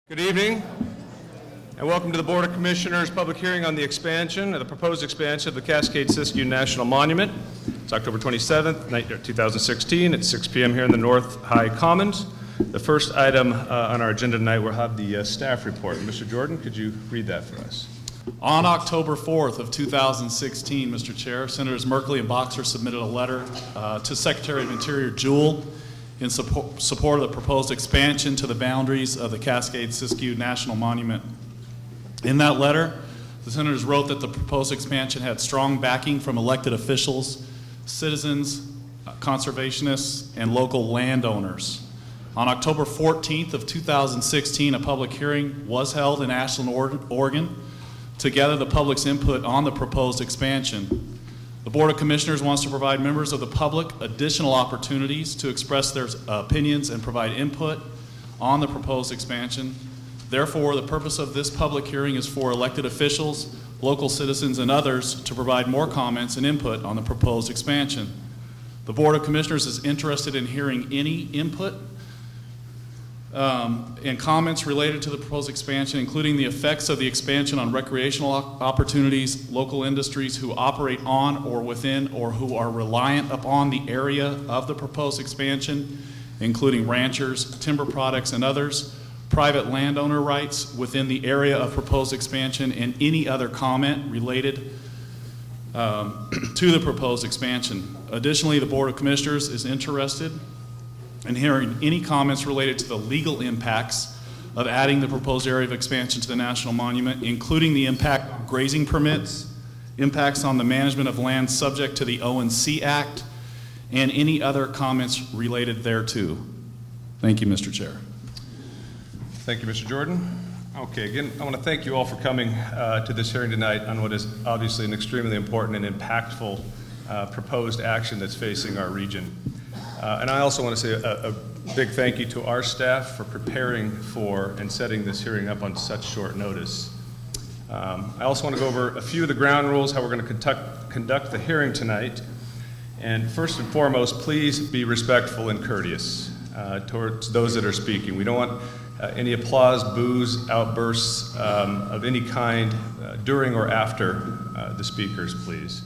Good evening, and welcome to the Board of Commissioners' public hearing on the proposed expansion of the Cascade-Siskiyou National Monument. It's October 27th, 2016 at 6 p.m. here in the North High Commons. The first item on our agenda tonight will have the staff report. Mr. Jordan, could you read that for us? On October 4th of 2016, Mr. Chair, Senators Merkley and Boxer submitted a letter to Secretary of Interior Jewell in support of the proposed expansion to the boundaries of the Cascade-Siskiyou National Monument. In that letter, the senators wrote that the proposed expansion had strong backing from elected officials, citizens, conservationists, and local landowners. On October 14th of 2016, a public hearing was held in Ashland, Oregon, to gather the public's input on the proposed expansion. The Board of Commissioners wants to provide members of the public additional opportunities to express their opinions and provide input on the proposed expansion. Therefore, the purpose of this public hearing is for elected officials, local citizens, and others to provide more comments and input on the proposed expansion. The Board of Commissioners is interested in hearing any input and comments related to the proposed expansion, including the effects of the expansion on recreational opportunities, local industries who operate on or within or who are reliant upon the area of the proposed expansion, including ranchers, timber products, and others, private landowner rights within the area of proposed expansion, and any other comment related to the proposed expansion. Additionally, the Board of Commissioners is interested and hearing any comments related to the legal impacts of adding the proposed area of expansion to the National Monument, including the impact on grazing permits, impacts on the management of land subject to the O&C Act, and any other comments related thereto. Thank you, Mr. Chair. Thank you, Mr. Jordan. Okay, again, I want to thank you all for coming to this hearing tonight on what is obviously an extremely important and impactful proposed action that's facing our region. And I also want to say a big thank you to our staff for preparing for and setting this hearing up on such short notice. I also want to go over a few of the ground rules, how we're going to conduct the hearing tonight. And first and foremost, please be respectful and courteous towards those that are speaking. We don't want any applause, boos, outbursts of any kind during or after the speakers, please.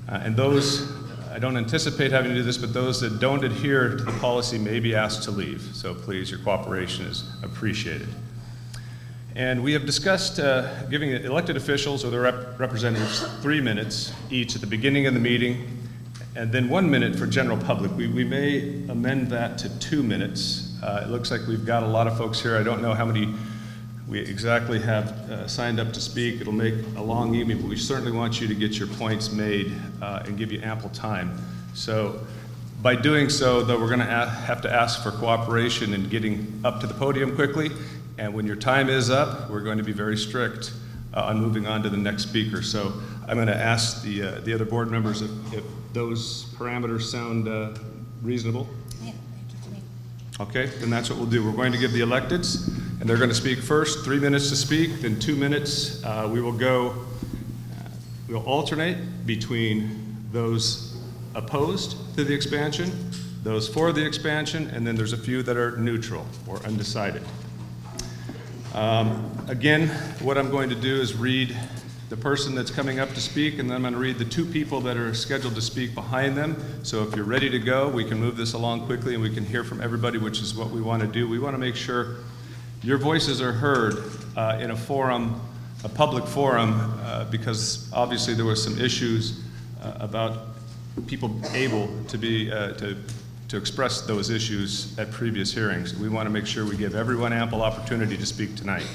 And those, I don't anticipate having to do this, but those that don't adhere to the policy may be asked to leave. So please, your cooperation is appreciated. And we have discussed giving elected officials or their representatives 3 minutes each at the beginning of the meeting, and then 1 minute for general public. We may amend that to 2 minutes. It looks like we've got a lot of folks here. I don't know how many we exactly have signed up to speak. It'll make a long evening, but we certainly want you to get your points made and give you ample time. So by doing so, though, we're going to have to ask for cooperation in getting up to the podium quickly. And when your time is up, we're going to be very strict on moving on to the next speaker. So I'm going to ask the other board members if those parameters sound reasonable. Yeah, thank you to me. Okay, then that's what we'll do. We're going to give the electeds, and they're going to speak first, 3 minutes to speak, then 2 minutes. We'll alternate between those opposed to the expansion, those for the expansion, and then there's a few that are neutral or undecided. Again, what I'm going to do is read the person that's coming up to speak, and then I'm going to read the 2 people that are scheduled to speak behind them. So if you're ready to go, we can move this along quickly and we can hear from everybody, which is what we want to do. We want to make sure your voices are heard in a forum, a public forum, because obviously there were some issues about people able to be to express those issues at previous hearings. We want to make sure we give everyone ample opportunity to speak tonight.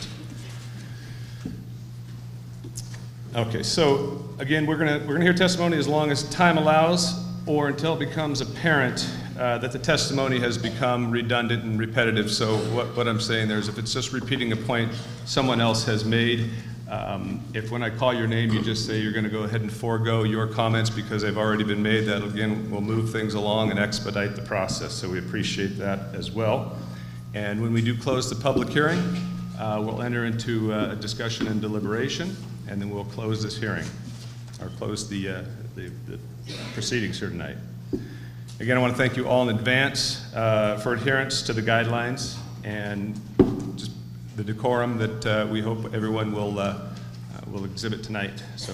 Okay, so again, we're gonna hear testimony as long as time allows, or until it becomes apparent that the testimony has become redundant and repetitive. So what I'm saying there is, if it's just repeating a point someone else has made, if when I call your name you just say you're going to go ahead and forego your comments because they've already been made, that again will move things along and expedite the process. So we appreciate that as well. And when we do close the public hearing, we'll enter into a discussion and deliberation, and then we'll close this hearing, or close the proceedings here tonight. Again, I want to thank you all in advance for adherence to the guidelines, and just the decorum that we hope everyone will exhibit tonight. So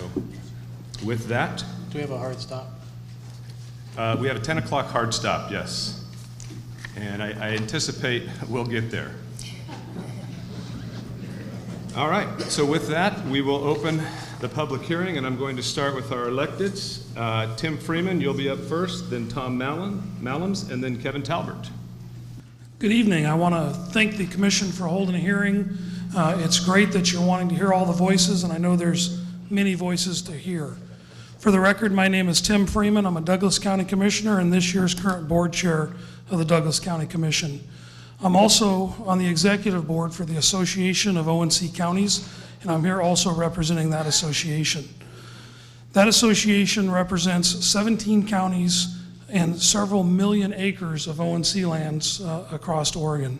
with that, Do we have a hard stop? we have a 10 o'clock hard stop, yes. And I anticipate we'll get there. All right, so with that, we will open the public hearing, and I'm going to start with our electeds. Tim Freeman, you'll be up first, then Tom Mallums, and then Kevin Talbert. Good evening. I want to thank the commission for holding a hearing. It's great that you're wanting to hear all the voices, and I know there's many voices to hear. For the record, my name is Tim Freeman. I'm a Douglas County Commissioner and this year's current board chair of the Douglas County Commission. I'm also on the executive board for the Association of ONC Counties, and I'm here also representing that association. That association represents 17 counties and several million acres of ONC lands across Oregon.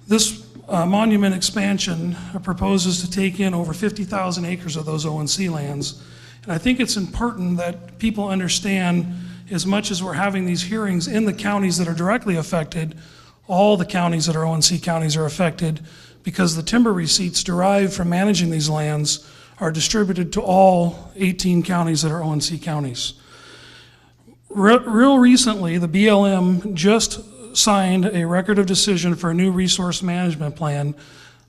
This monument expansion proposes to take in over 50,000 acres of those ONC lands. And I think it's important that people understand, as much as we're having these hearings in the counties that are directly affected, all the counties that are ONC counties are affected, because the timber receipts derived from managing these lands are distributed to all 18 counties that are ONC counties. Real recently, the BLM just signed a record of decision for a new resource management plan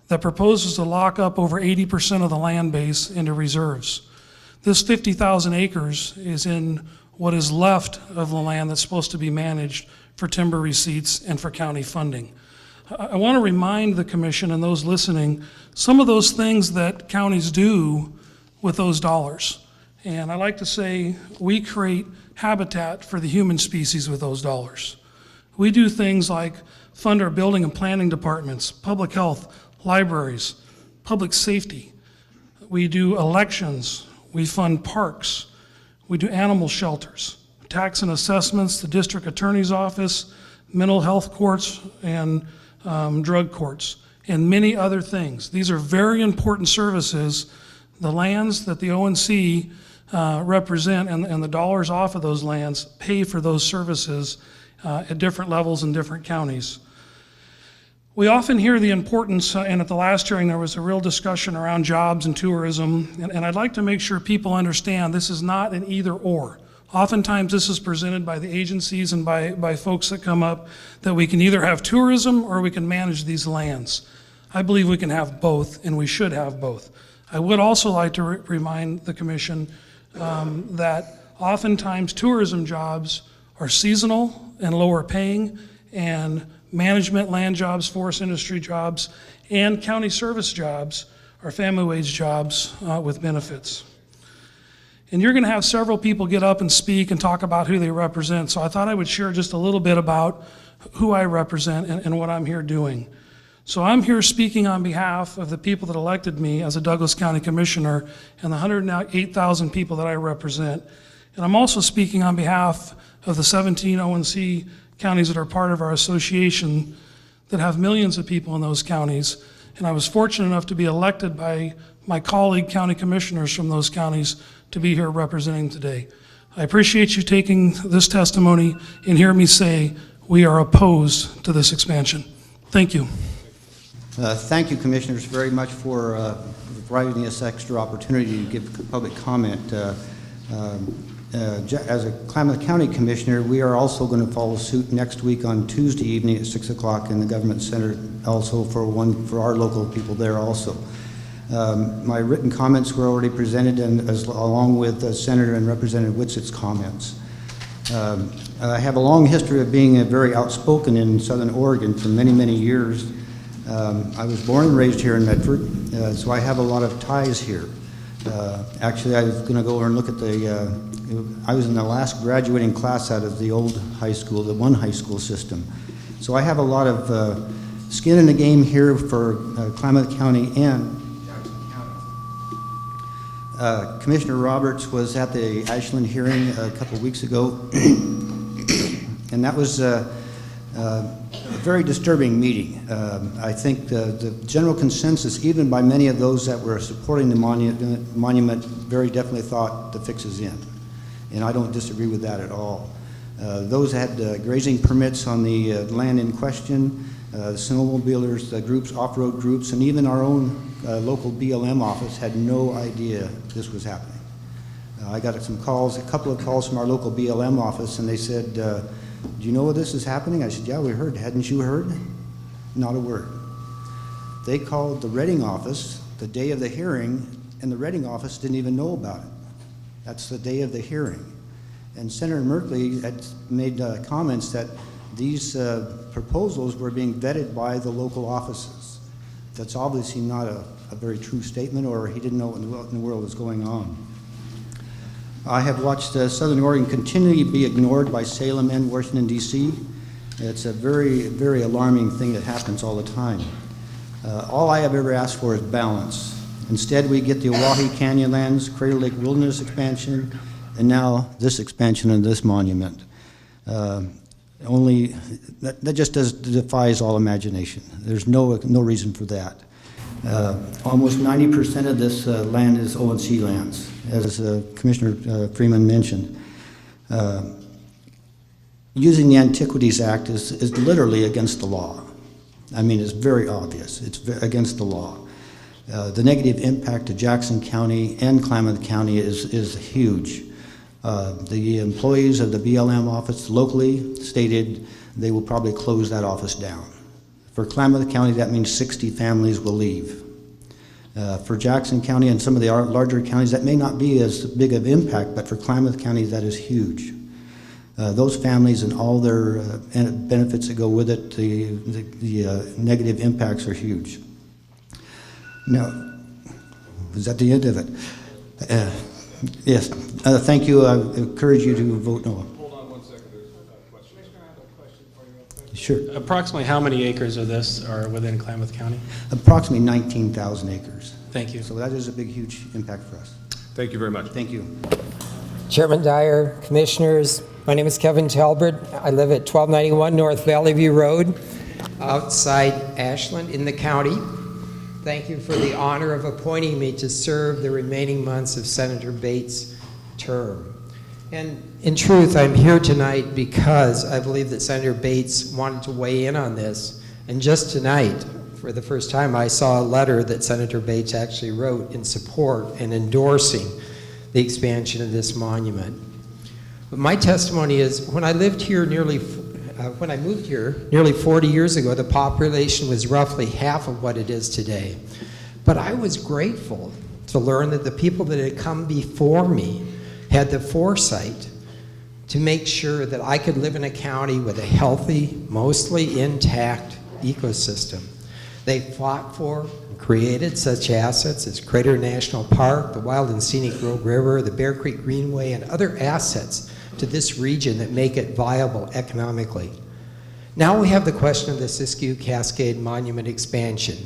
that proposes to lock up over 80% of the land base into reserves. This 50,000 acres is in what is left of the land that's supposed to be managed for timber receipts and for county funding. I want to remind the commission and those listening some of those things that counties do with those dollars. And I like to say we create habitat for the human species with those dollars. We do things like fund our building and planning departments, public health, libraries, public safety. We do elections, we fund parks, we do animal shelters, tax and assessments, the district attorney's office, mental health courts, and drug courts, and many other things. These are very important services. The lands that the ONC represent and the dollars off of those lands pay for those services at different levels in different counties. We often hear the importance, and at the last hearing there was a real discussion around jobs and tourism, and I'd like to make sure people understand this is not an either or. Oftentimes this is presented by the agencies and by folks that come up that we can either have tourism or we can manage these lands. I believe we can have both, and we should have both. I would also like to remind the commission that oftentimes tourism jobs are seasonal and lower paying, and management land jobs, forest industry jobs, and county service jobs are family wage jobs with benefits. And you're going to have several people get up and speak and talk about who they represent, so I thought I would share just a little bit about who I represent and what I'm here doing. So I'm here speaking on behalf of the people that elected me as a Douglas County Commissioner and the 108,000 people that I represent. And I'm also speaking on behalf of the 17 ONC counties that are part of our association that have millions of people in those counties. And I was fortunate enough to be elected by my colleague county commissioners from those counties to be here representing today. I appreciate you taking this testimony and hear me say we are opposed to this expansion. Thank you. Thank you, commissioners, very much for providing us extra opportunity to give public comment. As a Klamath County Commissioner, we are also going to follow suit next week on Tuesday evening at 6 o'clock in the Government Center, also for our local people there also. My written comments were already presented, and along with Senator and Representative Whitsitt's comments. I have a long history of being very outspoken in Southern Oregon for many, many years. I was born and raised here in Medford, so I have a lot of ties here. Actually, I was going to go over and look at I was in the last graduating class out of the old high school, the one high school system. So I have a lot of skin in the game here for Klamath County and Jackson County. Commissioner Roberts was at the Ashland hearing a couple of weeks ago, and that was a very disturbing meeting. I think the general consensus, even by many of those that were supporting the monument, very definitely thought the fix is in. And I don't disagree with that at all. Those that had grazing permits on the land in question The snowmobilers, the groups, off-road groups, and even our own local BLM office had no idea this was happening. I got some calls, a couple of calls from our local BLM office, and they said, do you know this is happening? I said, yeah, we heard. Hadn't you heard? Not a word. They called the Reading office the day of the hearing, and the Reading office didn't even know about it. That's the day of the hearing. And Senator Merkley had made comments that these proposals were being vetted by the local offices. That's obviously not a very true statement, or he didn't know what in the world was going on. I have watched Southern Oregon continually be ignored by Salem and Washington, D.C. It's a very, very alarming thing that happens all the time. All I have ever asked for is balance. Instead, we get the Oahe Canyon lands, Crater Lake Wilderness expansion, and now this expansion of this monument. That just defies all imagination. There's no reason for that. Almost 90% of this land is ONC lands, as Commissioner Freeman mentioned. Using the Antiquities Act is literally against the law. I mean, it's very obvious. It's against the law. The negative impact to Jackson County and Klamath County is huge. The employees of the BLM office locally stated they will probably close that office down. For Klamath County, that means 60 families will leave. For Jackson County and some of the larger counties, that may not be as big of impact, but for Klamath County, that is huge. Those families and all their benefits that go with it, the negative impacts are huge. Now, is that the end of it? Yes, thank you. I encourage you to vote no. Hold on 1 second, there's a question. Commissioner, I have a question for you real quick. Sure. Approximately how many acres of this are within Klamath County? Approximately 19,000 acres. Thank you. So that is a big, huge impact for us. Thank you very much. Thank you. Chairman Dyer, Commissioners, my name is Kevin Talbert. I live at 1291 North Valley View Road, outside Ashland in the county. Thank you for the honor of appointing me to serve the remaining months of Senator Bates' term. And in truth, I'm here tonight because I believe that Senator Bates wanted to weigh in on this. And just tonight, for the first time, I saw a letter that Senator Bates actually wrote in support and endorsing the expansion of this monument. But my testimony is, when I moved here nearly 40 years ago, the population was roughly half of what it is today. But I was grateful to learn that the people that had come before me had the foresight to make sure that I could live in a county with a healthy, mostly intact ecosystem. They fought for and created such assets as Crater National Park, the Wild and Scenic Rogue River, the Bear Creek Greenway, and other assets to this region that make it viable economically. Now we have the question of the Siskiyou Cascade Monument expansion,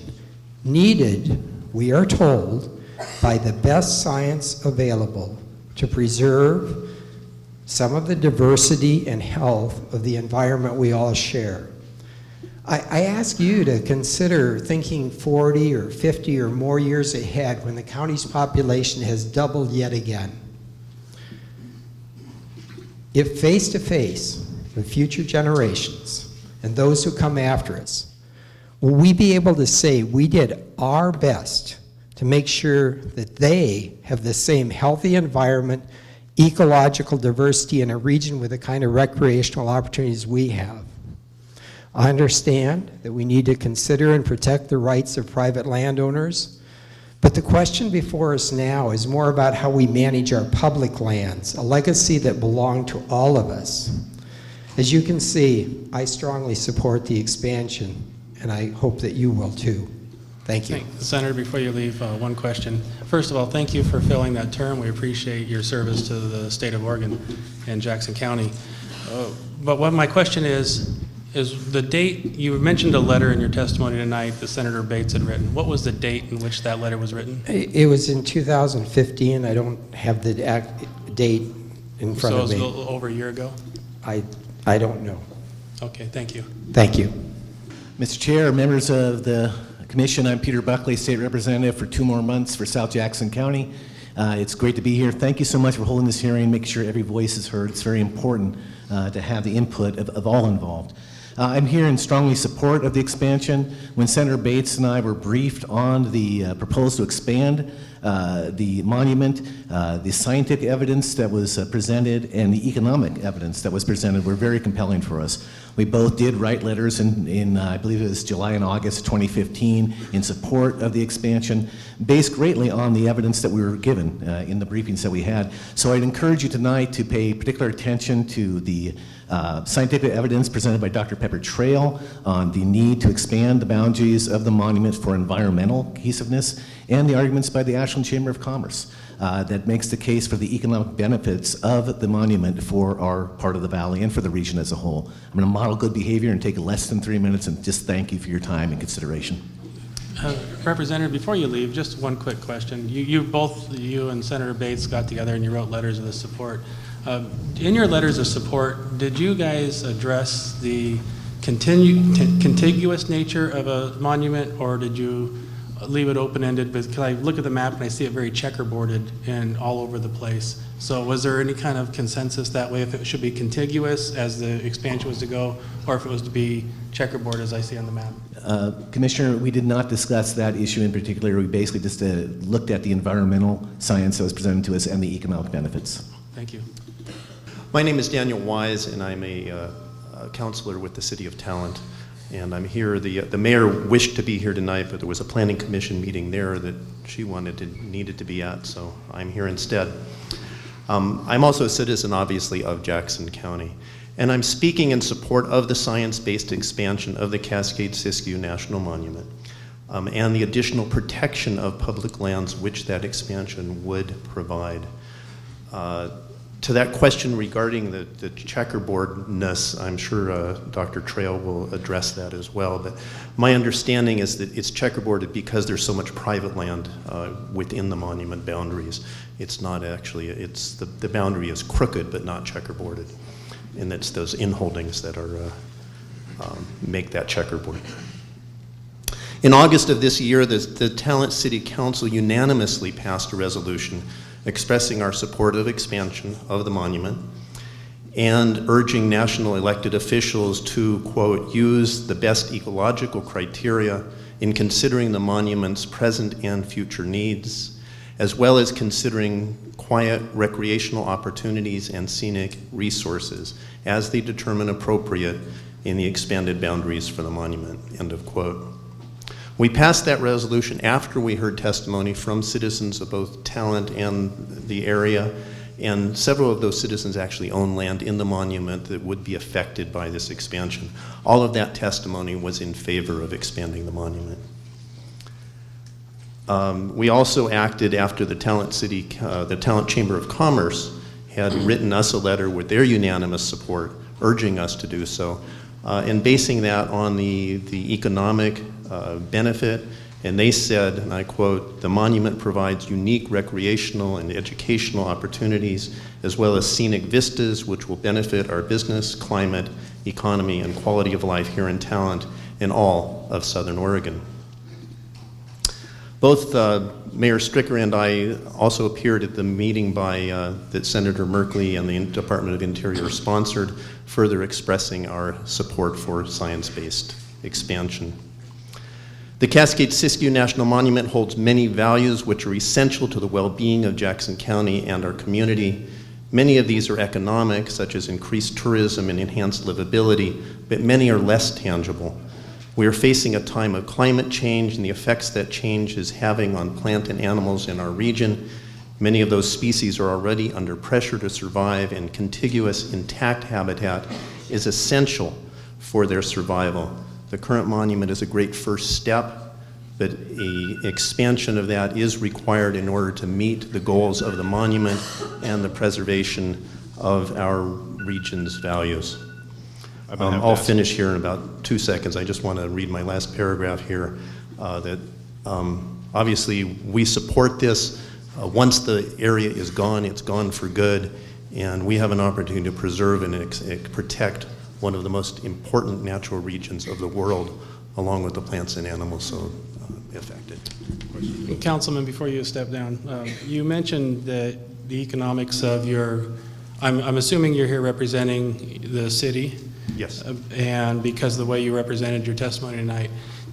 needed, we are told, by the best science available to preserve some of the diversity and health of the environment we all share. I ask you to consider thinking 40 or 50 or more years ahead when the county's population has doubled yet again. If face to face with future generations and those who come after us, will we be able to say we did our best to make sure that they have the same healthy environment, ecological diversity in a region with the kind of recreational opportunities we have? I understand that we need to consider and protect the rights of private landowners, but the question before us now is more about how we manage our public lands, a legacy that belonged to all of us. As you can see, I strongly support the expansion, and I hope that you will too. Thank you. Senator, before you leave, one question. First of all, thank you for filling that term. We appreciate your service to the state of Oregon and Jackson County. But what my question is the date, you mentioned a letter in your testimony tonight that Senator Bates had written. What was the date in which that letter was written? It was in 2015. I don't have the date in front of me. So it was a little over a year ago? I don't know. Okay, thank you. Thank you. Mr. Chair, members of the Commission, I'm Peter Buckley, State Representative for 2 more months for South Jackson County. It's great to be here. Thank you so much for holding this hearing, making sure every voice is heard. It's very important to have the input of all involved. I'm here in strongly support of the expansion. When Senator Bates and I were briefed on the proposal to expand the monument, the scientific evidence that was presented and the economic evidence that was presented were very compelling for us. We both did write letters in I believe it was July and August 2015 in support of the expansion, based greatly on the evidence that we were given in the briefings that we had. So I'd encourage you tonight to pay particular attention to the scientific evidence presented by Dr. Pepper Trail on the need to expand the boundaries of the monument for environmental cohesiveness, and the arguments by the Ashland Chamber of Commerce that makes the case for the economic benefits of the monument for our part of the valley and for the region as a whole. I'm going to model good behavior and take less than 3 minutes and just thank you for your time and consideration. Representative, before you leave, just one quick question. You and Senator Bates got together and you wrote letters of support. In your letters of support, did you guys address the contiguous nature of a monument, or did you leave it open-ended? Because I look at the map and I see it very checkerboarded and all over the place. So was there any kind of consensus that way, if it should be contiguous as the expansion was to go, or if it was to be checkerboard as I see on the map? Commissioner, we did not discuss that issue in particular. We basically just looked at the environmental science that was presented to us and the economic benefits. Thank you. My name is Daniel Wise, and I'm a counselor with the City of Talent. And I'm here, the mayor wished to be here tonight, but there was a planning commission meeting there that she needed to be at, so I'm here instead. I'm also a citizen, obviously, of Jackson County. And I'm speaking in support of the science-based expansion of the Cascade-Siskiyou National Monument and the additional protection of public lands which that expansion would provide. To that question regarding the checkerboardness, I'm sure Dr. Trail will address that as well. But my understanding is that it's checkerboarded because there's so much private land within the monument boundaries. It's not actually, the boundary is crooked but not checkerboarded. And it's those inholdings that are make that checkerboard. In August of this year, the Talent City Council unanimously passed a resolution expressing our support of expansion of the monument and urging national elected officials to, quote, use the best ecological criteria in considering the monument's present and future needs, as well as considering quiet recreational opportunities and scenic resources as they determine appropriate in the expanded boundaries for the monument, end of quote. We passed that resolution after we heard testimony from citizens of both Talent and the area, and several of those citizens actually own land in the monument that would be affected by this expansion. All of that testimony was in favor of expanding the monument. We also acted after the Talent Chamber of Commerce had written us a letter with their unanimous support, urging us to do so, and basing that on the economic benefit. And they said, and I quote, "The monument provides unique recreational and educational opportunities as well as scenic vistas which will benefit our business, climate, economy, and quality of life here in Talent and all of Southern Oregon." Both Mayor Stricker and I also appeared at the meeting that Senator Merkley and the Department of Interior sponsored, further expressing our support for science-based expansion. The Cascade-Siskiyou National Monument holds many values which are essential to the well-being of Jackson County and our community. Many of these are economic, such as increased tourism and enhanced livability, but many are less tangible. We are facing a time of climate change and the effects that change is having on plant and animals in our region. Many of those species are already under pressure to survive, and contiguous intact habitat is essential for their survival. The current monument is a great first step, but an expansion of that is required in order to meet the goals of the monument and the preservation of our region's values. I'll finish here in about 2 seconds. I just want to read my last paragraph here. Obviously, we support this. Once the area is gone, it's gone for good, and we have an opportunity to preserve and protect one of the most important natural regions of the world, along with the plants and animals so affected. Councilman, before you step down, you mentioned that the economics of your, I'm assuming you're here representing the city, Yes. And because of the way you represented your testimony tonight,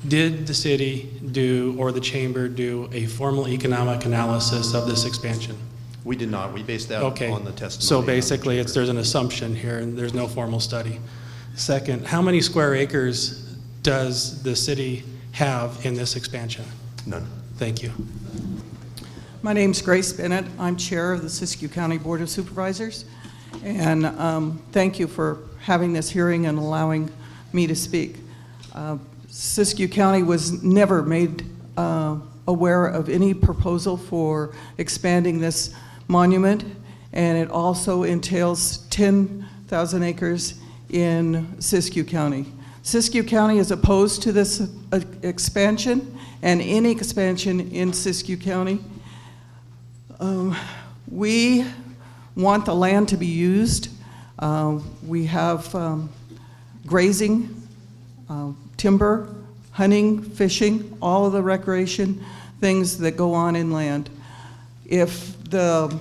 did the city do, or the chamber do, a formal economic analysis of this expansion? We did not. We based that Okay. on the testimony. So of the basically, chamber. there's an assumption here, and there's no formal study. Second, how many square acres does the city have in this expansion? None. Thank you. My name's Grace Bennett. I'm Chair of the Siskiyou County Board of Supervisors. And thank you for having this hearing and allowing me to speak. Siskiyou County was never made aware of any proposal for expanding this monument, and it also entails 10,000 acres in Siskiyou County. Siskiyou County is opposed to this expansion and any expansion in Siskiyou County. We want the land to be used. We have grazing, timber, hunting, fishing, all of the recreation things that go on in land. If the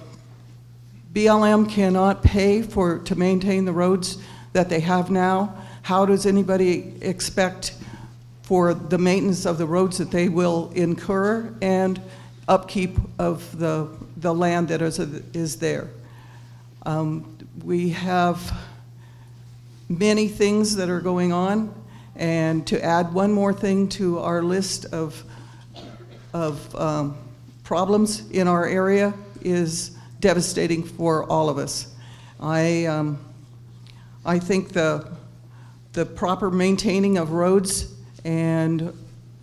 BLM cannot pay to maintain the roads that they have now, how does anybody expect for the maintenance of the roads that they will incur and upkeep of the land that is there? We have many things that are going on, and to add one more thing to our list of problems in our area is devastating for all of us. I think the proper maintaining of roads and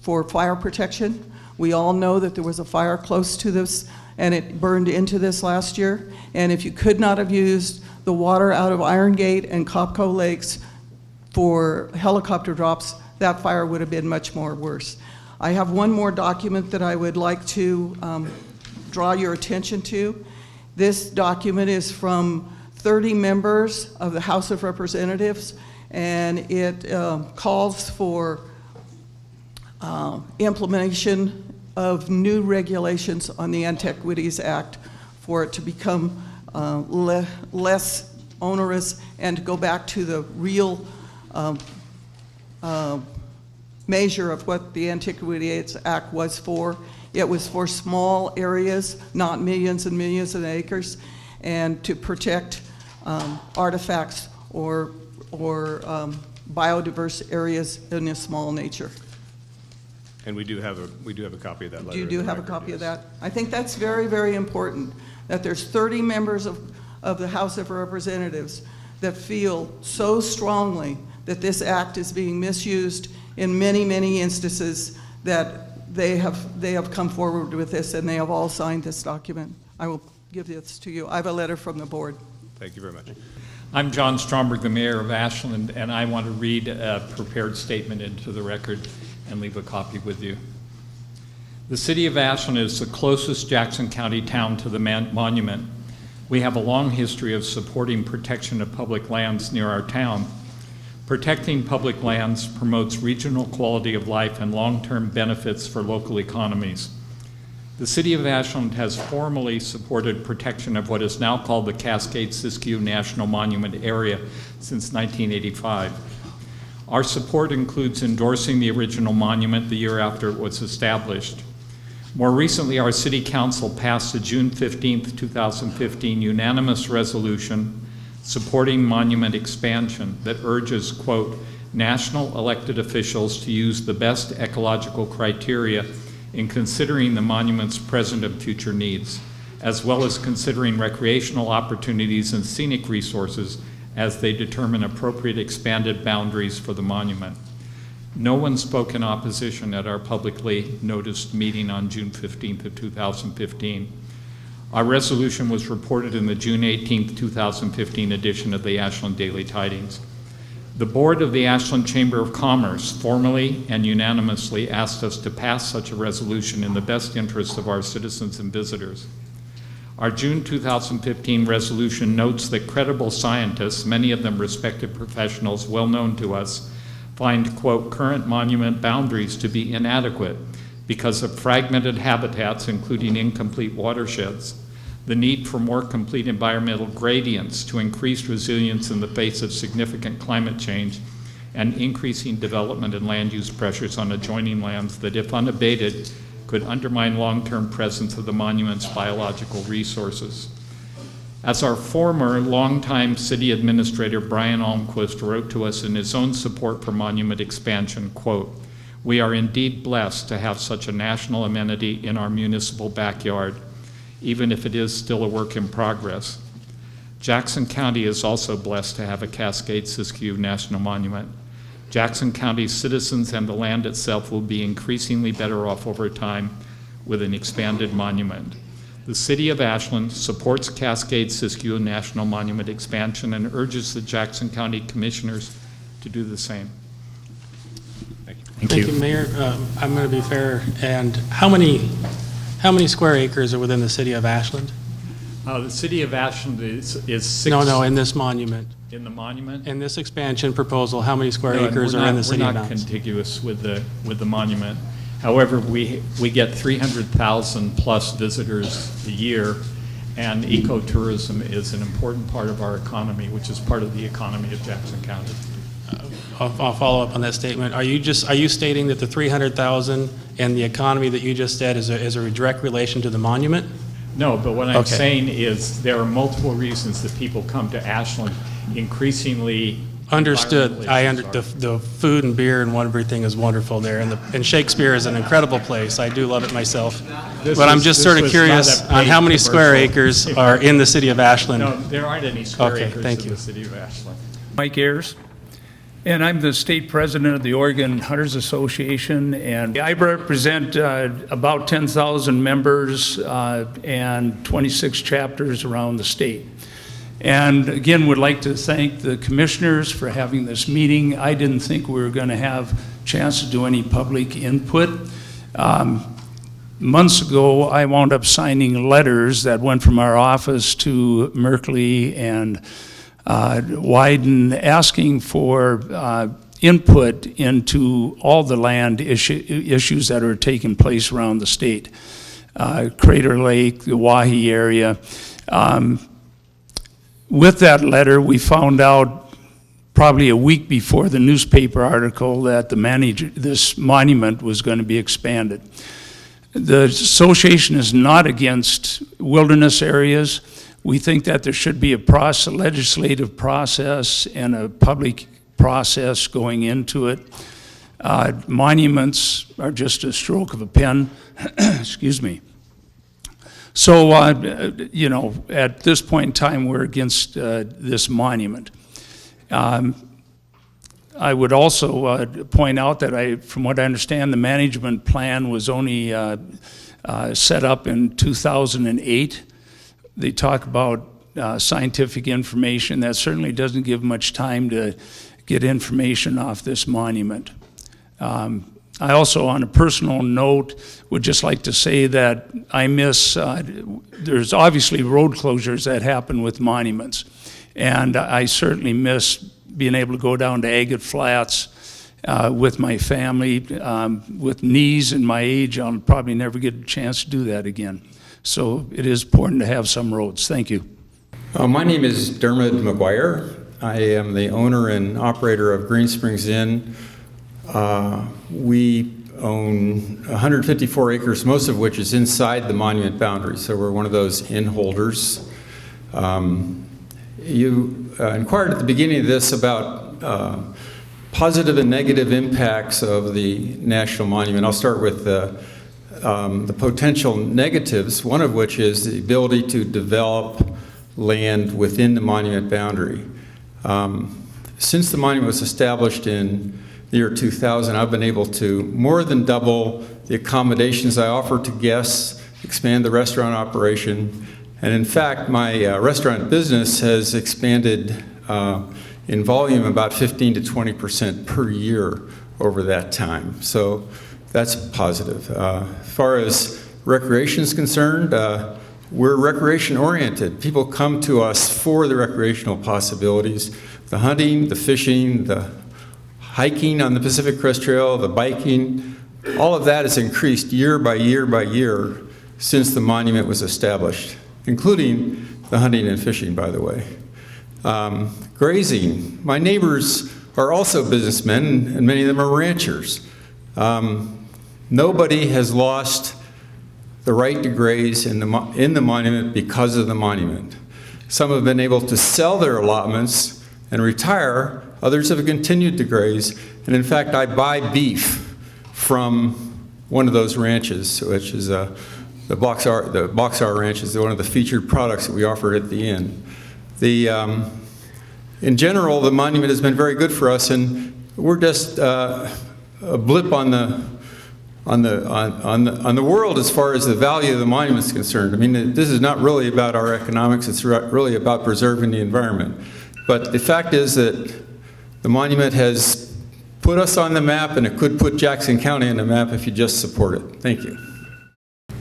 for fire protection. We all know that there was a fire close to this and it burned into this last year. And if you could not have used the water out of Iron Gate and Copco Lakes for helicopter drops, that fire would have been much more worse. I have one more document that I would like to draw your attention to. This document is from 30 members of the House of Representatives, and it calls for implementation of new regulations on the Antiquities Act for it to become less onerous and to go back to the real measure of what the Antiquities Act was for. It was for small areas, not millions and millions of acres, and to protect artifacts or biodiverse areas in a small nature. And we do have a copy of that letter. You in do the have a record, copy of yes. that? I think that's very, very important, that there's 30 members of the House of Representatives that feel so strongly that this act is being misused in many, many instances, that they have come forward with this, and they have all signed this document. I will give this to you. I have a letter from the board. Thank you very much. I'm John Stromberg, the mayor of Ashland, and I want to read a prepared statement into the record and leave a copy with you. The city of Ashland is the closest Jackson County town to the monument. We have a long history of supporting protection of public lands near our town. Protecting public lands promotes regional quality of life and long-term benefits for local economies. The city of Ashland has formally supported protection of what is now called the Cascade-Siskiyou National Monument area since 1985. Our support includes endorsing the original monument the year after it was established. More recently, our city council passed a June 15, 2015 unanimous resolution supporting monument expansion that urges, quote, national elected officials to use the best ecological criteria in considering the monument's present and future needs, as well as considering recreational opportunities and scenic resources as they determine appropriate expanded boundaries for the monument. No one spoke in opposition at our publicly noticed meeting on June 15th of 2015. Our resolution was reported in the June 18th, 2015 edition of the Ashland Daily Tidings. The board of the Ashland Chamber of Commerce formally and unanimously asked us to pass such a resolution in the best interest of our citizens and visitors. Our June 2015 resolution notes that credible scientists, many of them respected professionals well known to us, find, quote, current monument boundaries to be inadequate because of fragmented habitats, including incomplete watersheds. the need for more complete environmental gradients to increase resilience in the face of significant climate change, and increasing development and land use pressures on adjoining lands that, if unabated, could undermine long-term presence of the monument's biological resources. As our former longtime city administrator, Brian Almquist, wrote to us in his own support for monument expansion, quote, "We are indeed blessed to have such a national amenity in our municipal backyard, even if it is still a work in progress. Jackson County is also blessed to have a Cascade-Siskiyou National Monument. Jackson County's citizens and the land itself will be increasingly better off over time with an expanded monument. The City of Ashland supports Cascade-Siskiyou National Monument expansion and urges the Jackson County Commissioners to do the same." Thank you, Mayor. I'm going to be fair. And how many square acres are within the city of Ashland? The City of Ashland is 6. No, in this monument. In the monument? In this expansion proposal, how many square No, acres are in the city of We're not Ashland? contiguous with the monument. However, we get 300,000 plus visitors a year, and ecotourism is an important part of our economy, which is part of the economy of Jackson County. I'll follow up on that statement. Are you stating that the 300,000 and the economy that you just said is a direct relation to the monument? No, but what I'm Okay. saying is there are multiple reasons that people come to Ashland, increasingly. Understood. environmental The food and beer and everything is wonderful there, and Shakespeare is an incredible place. I do love it myself. But I'm just sort of curious on how many square acres are in the city of Ashland. No, there aren't any square Okay, acres thank in you. the city of Ashland. Mike Ayers, and I'm the state president of the Oregon Hunters Association, and I represent about 10,000 members and 26 chapters around the state. And again, would like to thank the commissioners for having this meeting. I didn't think we were going to have a chance to do any public input. Months ago, I wound up signing letters that went from our office to Merkley and Wyden, asking for input into all the land issues that are taking place around the state. Crater Lake, the Wahi area. With that letter, we found out probably a week before the newspaper article that this monument was going to be expanded. The association is not against wilderness areas. We think that there should be a legislative process and a public process going into it. Monuments are just a stroke of a pen. Excuse me. So, at this point in time, we're against this monument. I would also point out that from what I understand, the management plan was only set up in 2008. They talk about scientific information. That certainly doesn't give much time to get information off this monument. I also, on a personal note, would just like to say that I miss, there's obviously road closures that happen with monuments, and I certainly miss being able to go down to Agate Flats with my family. With knees and my age, I'll probably never get a chance to do that again. So it is important to have some roads. Thank you. My name is Dermot McGuire. I am the owner and operator of Green Springs Inn. We own 154 acres, most of which is inside the monument boundary, so we're one of those inn holders. You inquired at the beginning of this about positive and negative impacts of the National Monument. I'll start with the potential negatives, one of which is the ability to develop land within the monument boundary. Since the monument was established in the year 2000, I've been able to more than double the accommodations I offer to guests, expand the restaurant operation, and in fact, my restaurant business has expanded in volume about 15 to 20% per year over that time. So that's positive. As far as recreation is concerned, we're recreation oriented. People come to us for the recreational possibilities, the hunting, the fishing, the hiking on the Pacific Crest Trail, the biking, all of that has increased year by year by year since the monument was established. including the hunting and fishing, by the way. Grazing. My neighbors are also businessmen, and many of them are ranchers. Nobody has lost the right to graze in the monument because of the monument. Some have been able to sell their allotments and retire. Others have continued to graze. And in fact, I buy beef from one of those ranches, which is the Boxar Ranch is one of the featured products that we offer at the inn. In general, the monument has been very good for us, and we're just a blip on the world as far as the value of the monument is concerned. I mean, this is not really about our economics, it's really about preserving the environment. But the fact is that the monument has put us on the map, and it could put Jackson County on the map if you just support it. Thank you.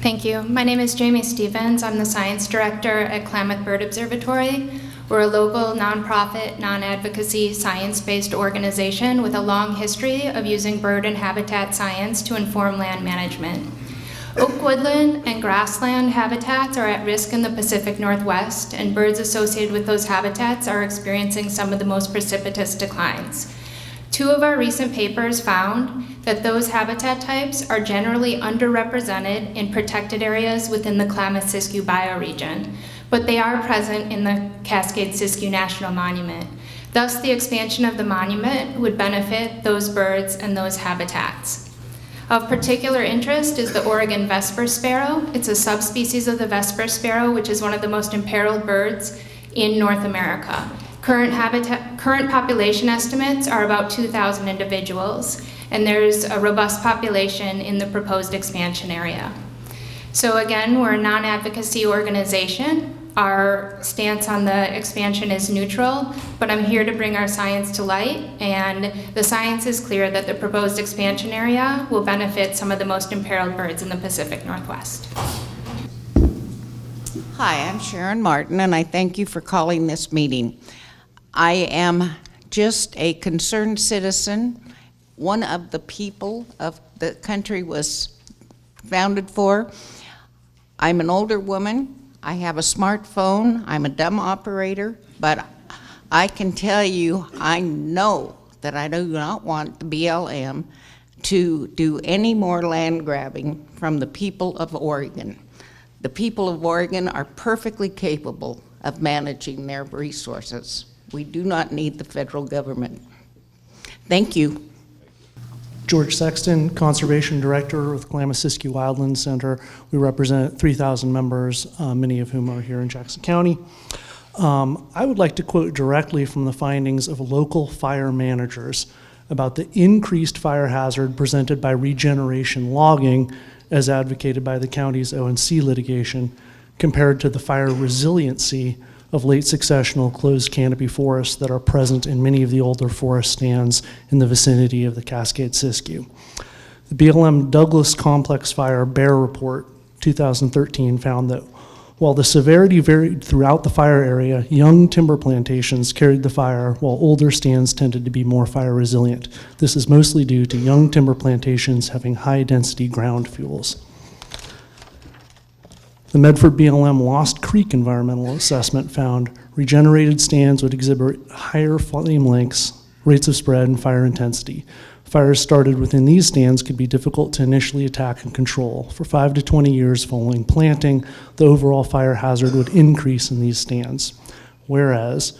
Thank you. My name is Jamie Stevens. I'm the science director at Klamath Bird Observatory. We're a local nonprofit, non-advocacy, science-based organization with a long history of using bird and habitat science to inform land management. Oak woodland and grassland habitats are at risk in the Pacific Northwest, and birds associated with those habitats are experiencing some of the most precipitous declines. 2 of our recent papers found that those habitat types are generally underrepresented in protected areas within the Klamath-Siskiyou bioregion, but they are present in the Cascade-Siskiyou National Monument. Thus, the expansion of the monument would benefit those birds and those habitats. Of particular interest is the Oregon Vesper sparrow. It's a subspecies of the Vesper sparrow, which is one of the most imperiled birds in North America. Current population estimates are about 2,000 individuals, and there's a robust population in the proposed expansion area. So again, we're a non-advocacy organization. Our stance on the expansion is neutral, but I'm here to bring our science to light, and the science is clear that the proposed expansion area will benefit some of the most imperiled birds in the Pacific Northwest. Hi, I'm Sharon Martin, and I thank you for calling this meeting. I am just a concerned citizen, one of the people of the country was founded for. I'm an older woman. I have a smartphone. I'm a dumb operator, but I can tell you, I know that I do not want the BLM to do any more land grabbing from the people of Oregon. The people of Oregon are perfectly capable of managing their resources. We do not need the federal government. Thank you. George Sexton, Conservation Director with Klamath-Siskiyou Wildland Center. We represent 3,000 members, many of whom are here in Jackson County. I would like to quote directly from the findings of local fire managers about the increased fire hazard presented by regeneration logging as advocated by the county's ONC litigation compared to the fire resiliency of late successional closed canopy forests that are present in many of the older forest stands in the vicinity of the Cascade-Siskiyou. The BLM Douglas Complex Fire Bear Report 2013 found that while the severity varied throughout the fire area, young timber plantations carried the fire while older stands tended to be more fire resilient. This is mostly due to young timber plantations having high density ground fuels. The Medford BLM Lost Creek Environmental Assessment found regenerated stands would exhibit higher flame lengths, rates of spread, and fire intensity. Fires started within these stands could be difficult to initially attack and control. For 5 to 20 years following planting, the overall fire hazard would increase in these stands. Whereas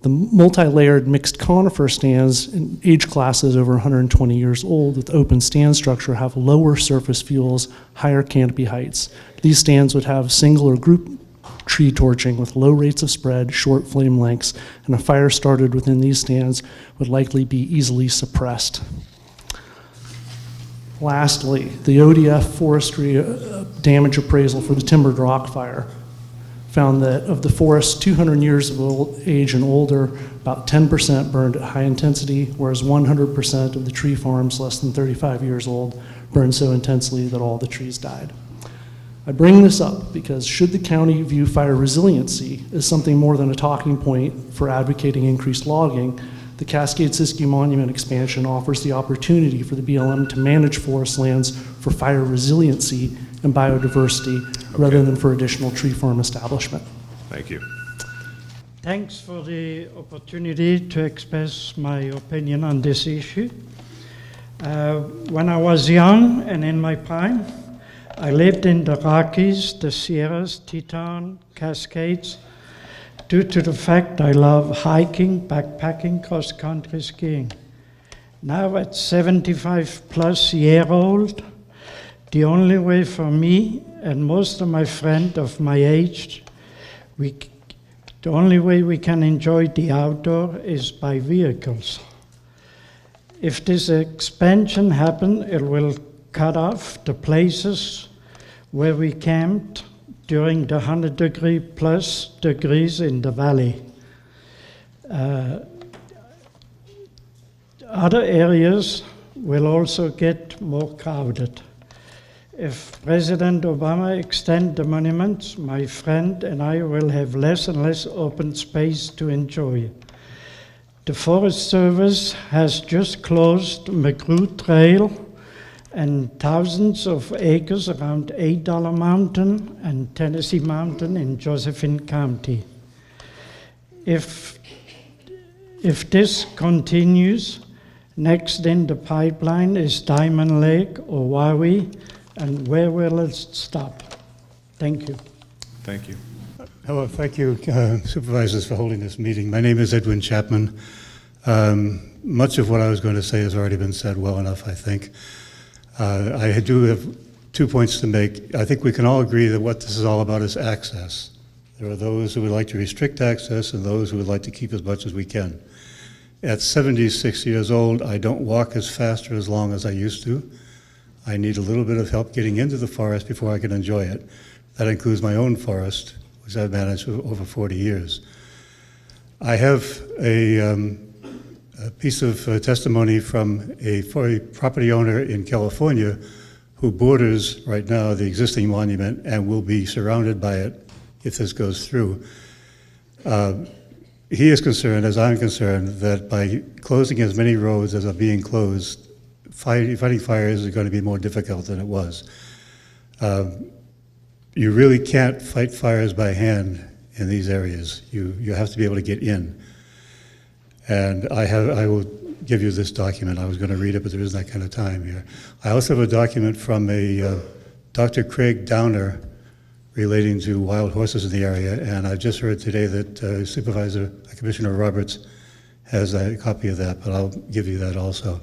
the multi-layered mixed conifer stands in age classes over 120 years old with open stand structure have lower surface fuels, higher canopy heights. These stands would have single or group tree torching with low rates of spread, short flame lengths, and a fire started within these stands would likely be easily suppressed. Lastly, the ODF forestry damage appraisal for the Timbered Rock Fire found that of the forests 200 years of age and older, about 10% burned at high intensity, whereas 100% of the tree farms less than 35 years old burned so intensely that all the trees died. I bring this up because should the county view fire resiliency as something more than a talking point for advocating increased logging, the Cascade-Siskiyou Monument expansion offers the opportunity for the BLM to manage forest lands for fire resiliency and biodiversity rather than for additional tree farm establishment. Thank you. Thanks for the opportunity to express my opinion on this issue. When I was young and in my prime, I lived in the Rockies, the Sierras, Teton, Cascades, due to the fact I love hiking, backpacking, cross-country skiing. Now at 75-plus-year-old, the only way for me and most of my friends of my age, the only way we can enjoy the outdoor is by vehicles. If this expansion happens, it will cut off the places where we camped during the 100-degree-plus degrees in the valley. Other areas will also get more crowded. If President Obama extends the monuments, my friend and I will have less and less open space to enjoy. The Forest Service has just closed McGrew Trail and thousands of acres around $8 Mountain and Tennessee Mountain in Josephine County. If this continues, next in the pipeline is Diamond Lake or Waui, and where will it stop? Thank you. Thank you. Hello, thank you, supervisors, for holding this meeting. My name is Edwin Chapman. Much of what I was going to say has already been said well enough, I think. I do have 2 points to make. I think we can all agree that what this is all about is access. There are those who would like to restrict access and those who would like to keep as much as we can. At 76 years old, I don't walk as fast or as long as I used to. I need a little bit of help getting into the forest before I can enjoy it. That includes my own forest, which I've managed for over 40 years. I have a piece of testimony from a property owner in California who borders right now the existing monument and will be surrounded by it if this goes through. He is concerned, as I'm concerned, that by closing as many roads as are being closed, fighting fires is going to be more difficult than it was. You really can't fight fires by hand in these areas. You have to be able to get in. And I will give you this document. I was going to read it, but there isn't that kind of time here. I also have a document from a Dr. Craig Downer relating to wild horses in the area, and I just heard today that Commissioner Roberts has a copy of that, but I'll give you that also.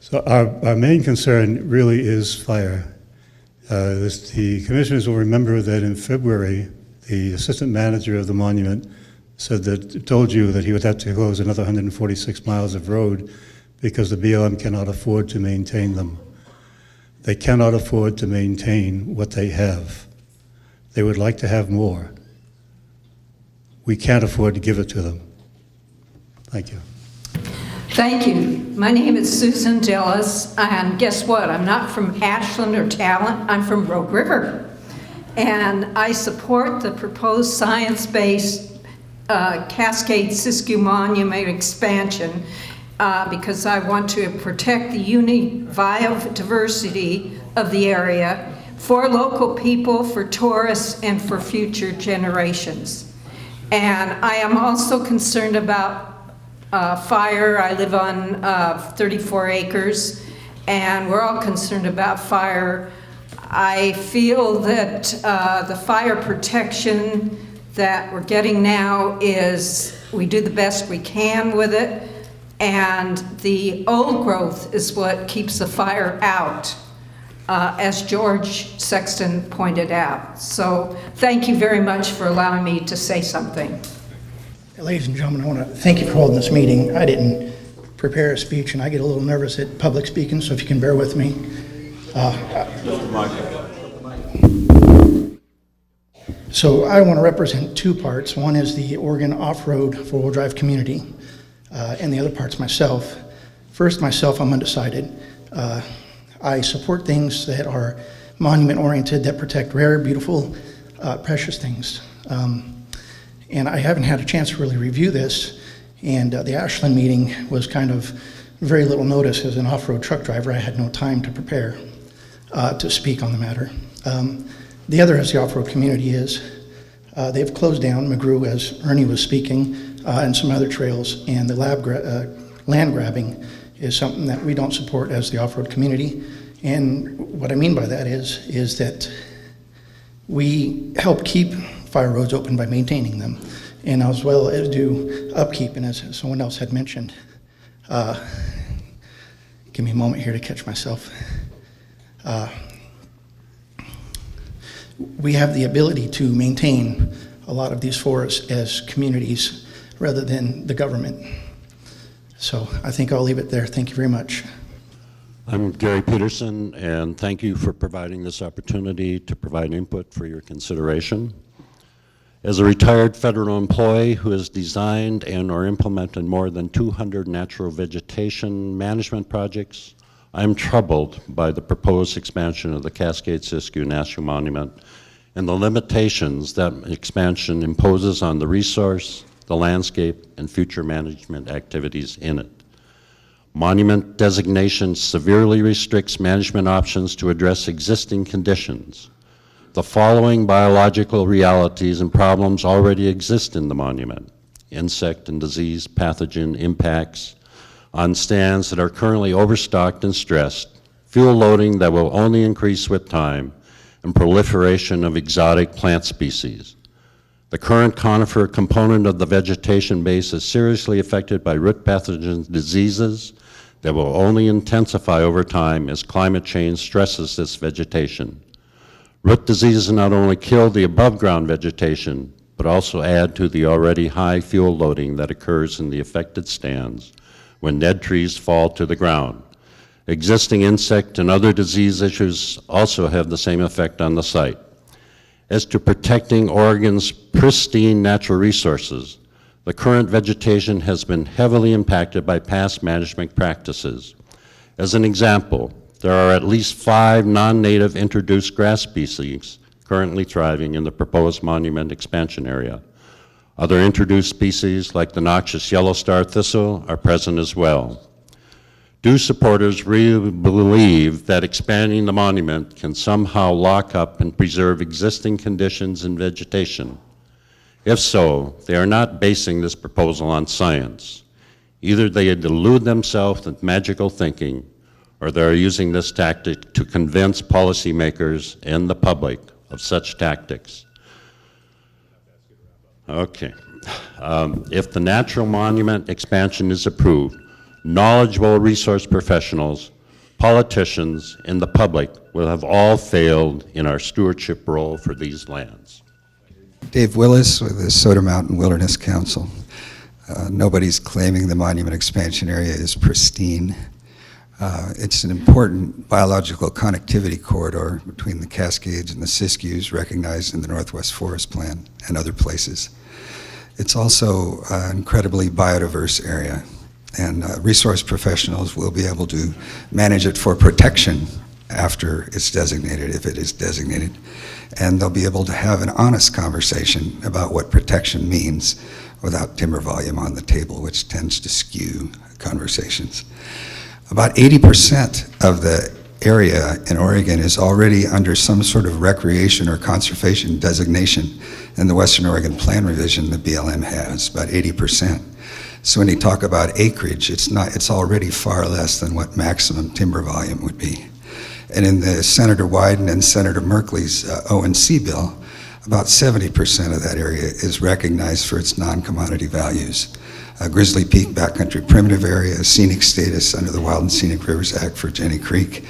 So our main concern really is fire. The commissioners will remember that in February, the assistant manager of the monument told you that he would have to close another 146 miles of road because the BLM cannot afford to maintain them. They cannot afford to maintain what they have. They would like to have more. We can't afford to give it to them. Thank you. Thank you. My name is Susan Dillis, and guess what? I'm not from Ashland or Talent. I'm from Rogue River. And I support the proposed science-based Cascade-Siskiyou Monument expansion because I want to protect the unique biodiversity of the area for local people, for tourists, and for future generations. And I am also concerned about fire. I live on 34 acres, and we're all concerned about fire. I feel that the fire protection that we're getting now is we do the best we can with it, and the old growth is what keeps the fire out, as George Sexton pointed out. So thank you very much for allowing me to say something. Ladies and gentlemen, I want to thank you for holding this meeting. I didn't prepare a speech, and I get a little nervous at public speaking, so if you can bear with me. So I want to represent two parts. One is the Oregon off-road four-wheel drive community, and the other part's myself. First, myself, I'm undecided. I support things that are monument-oriented, that protect rare, beautiful, precious things. And I haven't had a chance to really review this, and the Ashland meeting was kind of very little notice. As an off-road truck driver, I had no time to prepare. to speak on the matter. The other, as the off-road community is, they've closed down McGrew, as Ernie was speaking, and some other trails, and the land grabbing is something that we don't support as the off-road community. And what I mean by that is that we help keep fire roads open by maintaining them, and as well as do upkeep. And as someone else had mentioned, give me a moment here to catch myself. We have the ability to maintain a lot of these forests as communities rather than the government. So I think I'll leave it there. Thank you very much. I'm Gary Peterson, and thank you for providing this opportunity to provide input for your consideration. As a retired federal employee who has designed and or implemented more than 200 natural vegetation management projects, I'm troubled by the proposed expansion of the Cascade-Siskiyou National Monument and the limitations that expansion imposes on the resource, the landscape, and future management activities in it. Monument designation severely restricts management options to address existing conditions. The following biological realities and problems already exist in the monument: insect and disease pathogen impacts on stands that are currently overstocked and stressed, fuel loading that will only increase with time, and proliferation of exotic plant species. The current conifer component of the vegetation base is seriously affected by root pathogen diseases that will only intensify over time as climate change stresses this vegetation. Root diseases not only kill the above-ground vegetation, but also add to the already high fuel loading that occurs in the affected stands when dead trees fall to the ground. Existing insect and other disease issues also have the same effect on the site. As to protecting Oregon's pristine natural resources, the current vegetation has been heavily impacted by past management practices. As an example, there are at least 5 non-native introduced grass species currently thriving in the proposed monument expansion area. Other introduced species, like the noxious yellow star thistle, are present as well. Do supporters really believe that expanding the monument can somehow lock up and preserve existing conditions and vegetation? If so, they are not basing this proposal on science. Either they delude themselves with magical thinking, or they are using this tactic to convince policymakers and the public of such tactics. Okay. If the natural monument expansion is approved, knowledgeable resource professionals, politicians, and the public will have all failed in our stewardship role for these lands. Dave Willis with the Soda Mountain Wilderness Council. Nobody's claiming the monument expansion area is pristine. It's an important biological connectivity corridor between the Cascades and the Siskiyous, recognized in the Northwest Forest Plan and other places. It's also an incredibly biodiverse area, and resource professionals will be able to manage it for protection after it's designated, if it is designated. And they'll be able to have an honest conversation about what protection means without timber volume on the table, which tends to skew conversations. About 80% of the area in Oregon is already under some sort of recreation or conservation designation in the Western Oregon Plan revision the BLM has, about 80%. So when you talk about acreage, it's already far less than what maximum timber volume would be. And in the Senator Wyden and Senator Merkley's ONC bill, about 70% of that area is recognized for its non-commodity values. Grizzly Peak Backcountry Primitive Area, scenic status under the Wild and Scenic Rivers Act for Jenny Creek,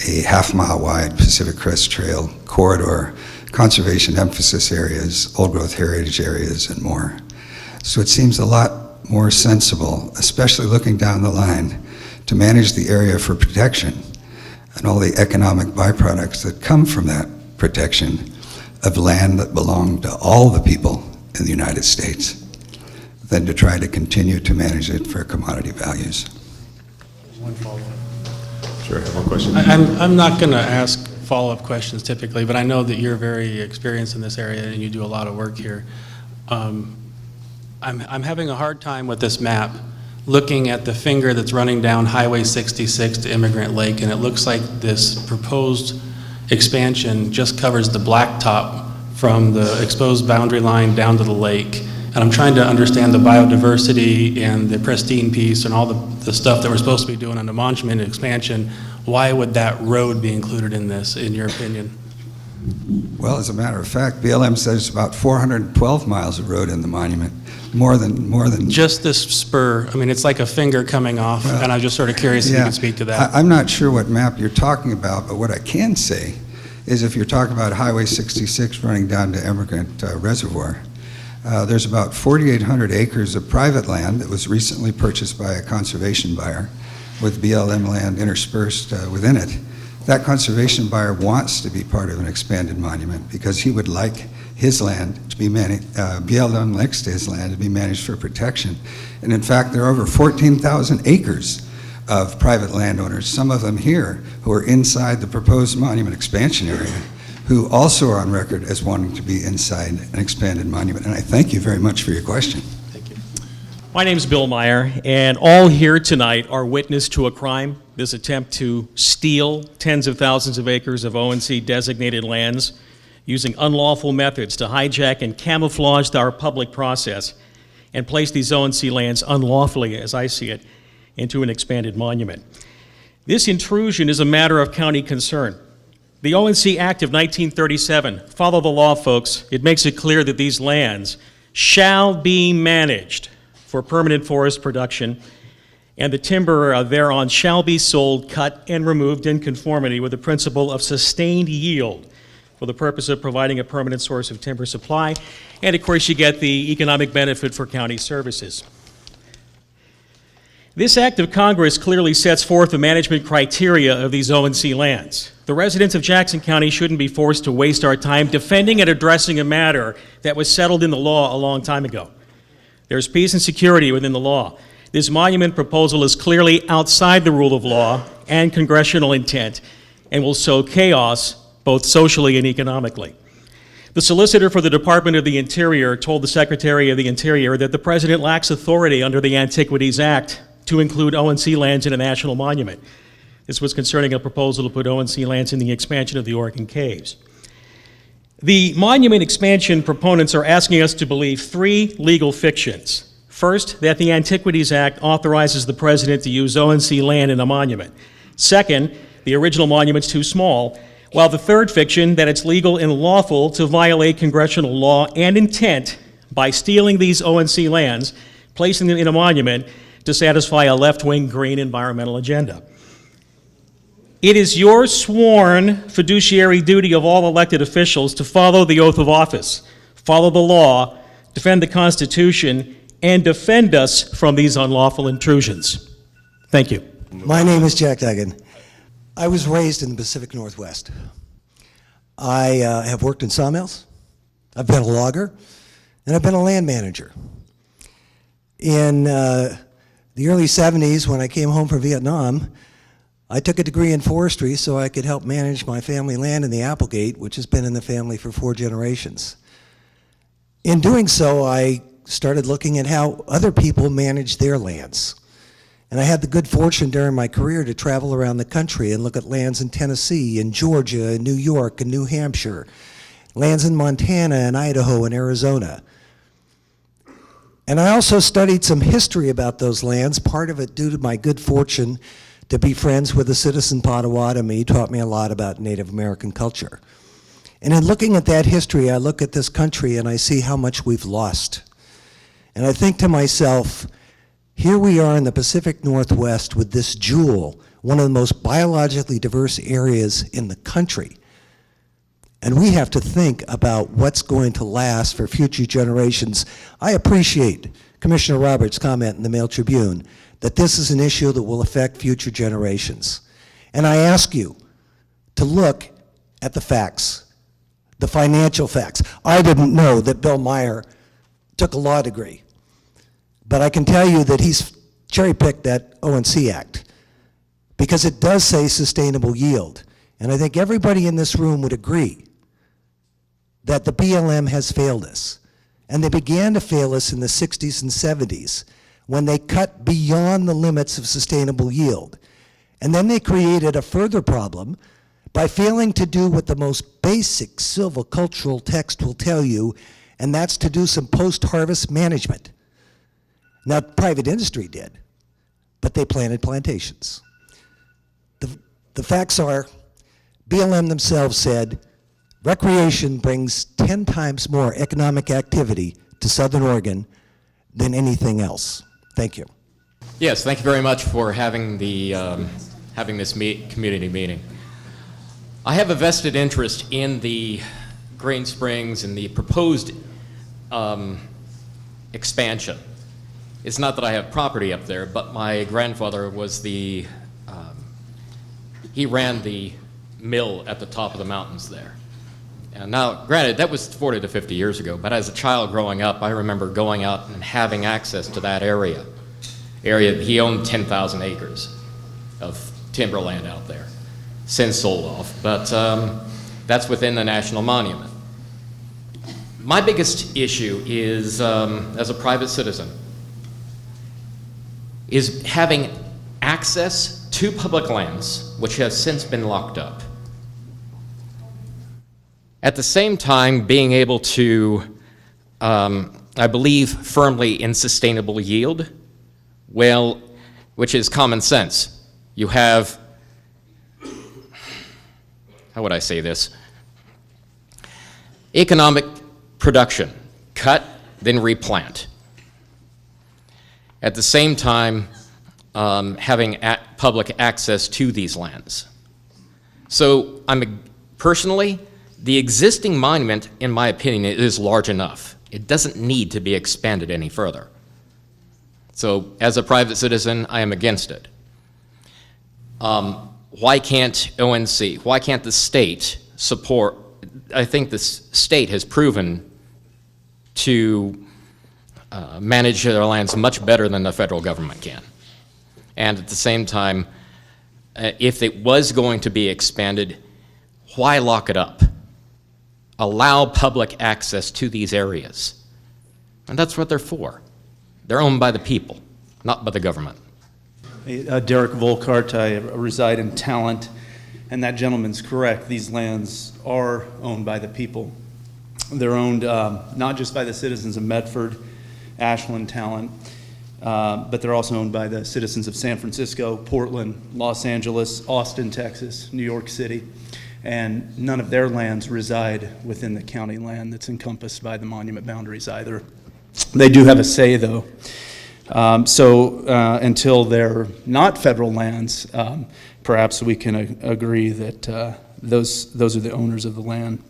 a half-mile wide Pacific Crest Trail corridor, conservation emphasis areas, old-growth heritage areas, and more. So it seems a lot more sensible, especially looking down the line, to manage the area for protection and all the economic byproducts that come from that protection of land that belong to all the people in the United States, than to try to continue to manage it for commodity values. One follow-up. Sure, I have one question. I'm not going to ask follow-up questions typically, but I know that you're very experienced in this area and you do a lot of work here. I'm having a hard time with this map looking at the finger that's running down Highway 66 to Immigrant Lake, and it looks like this proposed expansion just covers the blacktop from the exposed boundary line down to the lake. And I'm trying to understand the biodiversity and the pristine piece and all the stuff that we're supposed to be doing on the monument expansion. Why would that road be included in this, in your opinion? Well, as a matter of fact, BLM says about 412 miles of road in the monument, more than Just this spur, I mean, it's like a finger coming off, and I'm just sort of curious if you could speak to that. I'm not sure what map you're talking about, but what I can say is if you're talking about Highway 66 running down to Emigrant Reservoir, there's about 4,800 acres of private land that was recently purchased by a conservation buyer with BLM land interspersed within it. That conservation buyer wants to be part of an expanded monument because he would like his land to be managed, BLM likes his land to be managed for protection. And in fact, there are over 14,000 acres of private landowners, some of them here, who are inside the proposed monument expansion area, who also are on record as wanting to be inside an expanded monument. And I thank you very much for your question. My name's Bill Meyer, and all here tonight are witness to a crime, this attempt to steal tens of thousands of acres of ONC designated lands using unlawful methods to hijack and camouflage our public process and place these ONC lands unlawfully, as I see it, into an expanded monument. This intrusion is a matter of county concern. The ONC Act of 1937, follow the law, folks, it makes it clear that these lands shall be managed for permanent forest production, and the timber thereon shall be sold, cut, and removed in conformity with the principle of sustained yield for the purpose of providing a permanent source of timber supply, and of course you get the economic benefit for county services. This act of Congress clearly sets forth the management criteria of these ONC lands. The residents of Jackson County shouldn't be forced to waste our time defending and addressing a matter that was settled in the law a long time ago. There's peace and security within the law. This monument proposal is clearly outside the rule of law and congressional intent and will sow chaos both socially and economically. The solicitor for the Department of the Interior told the Secretary of the Interior that the President lacks authority under the Antiquities Act to include ONC lands in a national monument. This was concerning a proposal to put ONC lands in the expansion of the Oregon Caves. The monument expansion proponents are asking us to believe three legal fictions. First, that the Antiquities Act authorizes the president to use ONC land in a monument. Second, the original monument's too small, while the third fiction, that it's legal and lawful to violate congressional law and intent by stealing these ONC lands, placing them in a monument to satisfy a left-wing green environmental agenda. It is your sworn fiduciary duty of all elected officials to follow the oath of office, follow the law, defend the Constitution, and defend us from these unlawful intrusions. Thank you. My name is Jack Duggan. I was raised in the Pacific Northwest. I have worked in sawmills, I've been a logger, and I've been a land manager. In the early 70s, when I came home from Vietnam, I took a degree in forestry so I could help manage my family land in the Applegate, which has been in the family for 4 generations. In doing so, I started looking at how other people manage their lands. And I had the good fortune during my career to travel around the country and look at lands in Tennessee, in Georgia, in New York, and New Hampshire, lands in Montana and Idaho and Arizona. And I also studied some history about those lands, part of it due to my good fortune to be friends with a citizen Potawatomi, taught me a lot about Native American culture. And in looking at that history, I look at this country and I see how much we've lost. And I think to myself, here we are in the Pacific Northwest with this jewel, one of the most biologically diverse areas in the country. And we have to think about what's going to last for future generations. I appreciate Commissioner Roberts' comment in the Mail Tribune that this is an issue that will affect future generations. And I ask you to look at the facts, the financial facts. I didn't know that Bill Meyer took a law degree, but I can tell you that he's cherry-picked that ONC Act because it does say sustainable yield. And I think everybody in this room would agree that the BLM has failed us. And they began to fail us in the 60s and 70s when they cut beyond the limits of sustainable yield. And then they created a further problem by failing to do what the most basic silvicultural text will tell you, and that's to do some post-harvest management. Now, private industry did, but they planted plantations. The facts are, BLM themselves said, recreation brings 10 times more economic activity to Southern Oregon than anything else. Thank you. Yes, thank you very much for having the having this community meeting. I have a vested interest in the Green Springs and the proposed expansion. It's not that I have property up there, but my grandfather was he ran the mill at the top of the mountains there. And now, granted, that was 40 to 50 years ago, but as a child growing up, I remember going out and having access to that area. He owned 10,000 acres of timberland out there, since sold off, but that's within the National Monument. My biggest issue is, as a private citizen, is having access to public lands, which have since been locked up. At the same time, being able to, I believe firmly in sustainable yield, well, which is common sense. You have, how would I say this? Economic production, cut, then replant. At the same time, having public access to these lands. So personally, the existing monument, in my opinion, is large enough. It doesn't need to be expanded any further. So as a private citizen, I am against it. Why can't ONC, why can't the state support? I think the state has proven to manage their lands much better than the federal government can. And at the same time, if it was going to be expanded, why lock it up? Allow public access to these areas. And that's what they're for. They're owned by the people, not by the government. Derek Volkart, I reside in Talent, and that gentleman's correct. These lands are owned by the people. They're owned not just by the citizens of Medford, Ashland, Talent, but they're also owned by the citizens of San Francisco, Portland, Los Angeles, Austin, Texas, New York City, and none of their lands reside within the county land that's encompassed by the monument boundaries either. They do have a say, though. Until they're not federal lands, perhaps we can agree that those are the owners of the land.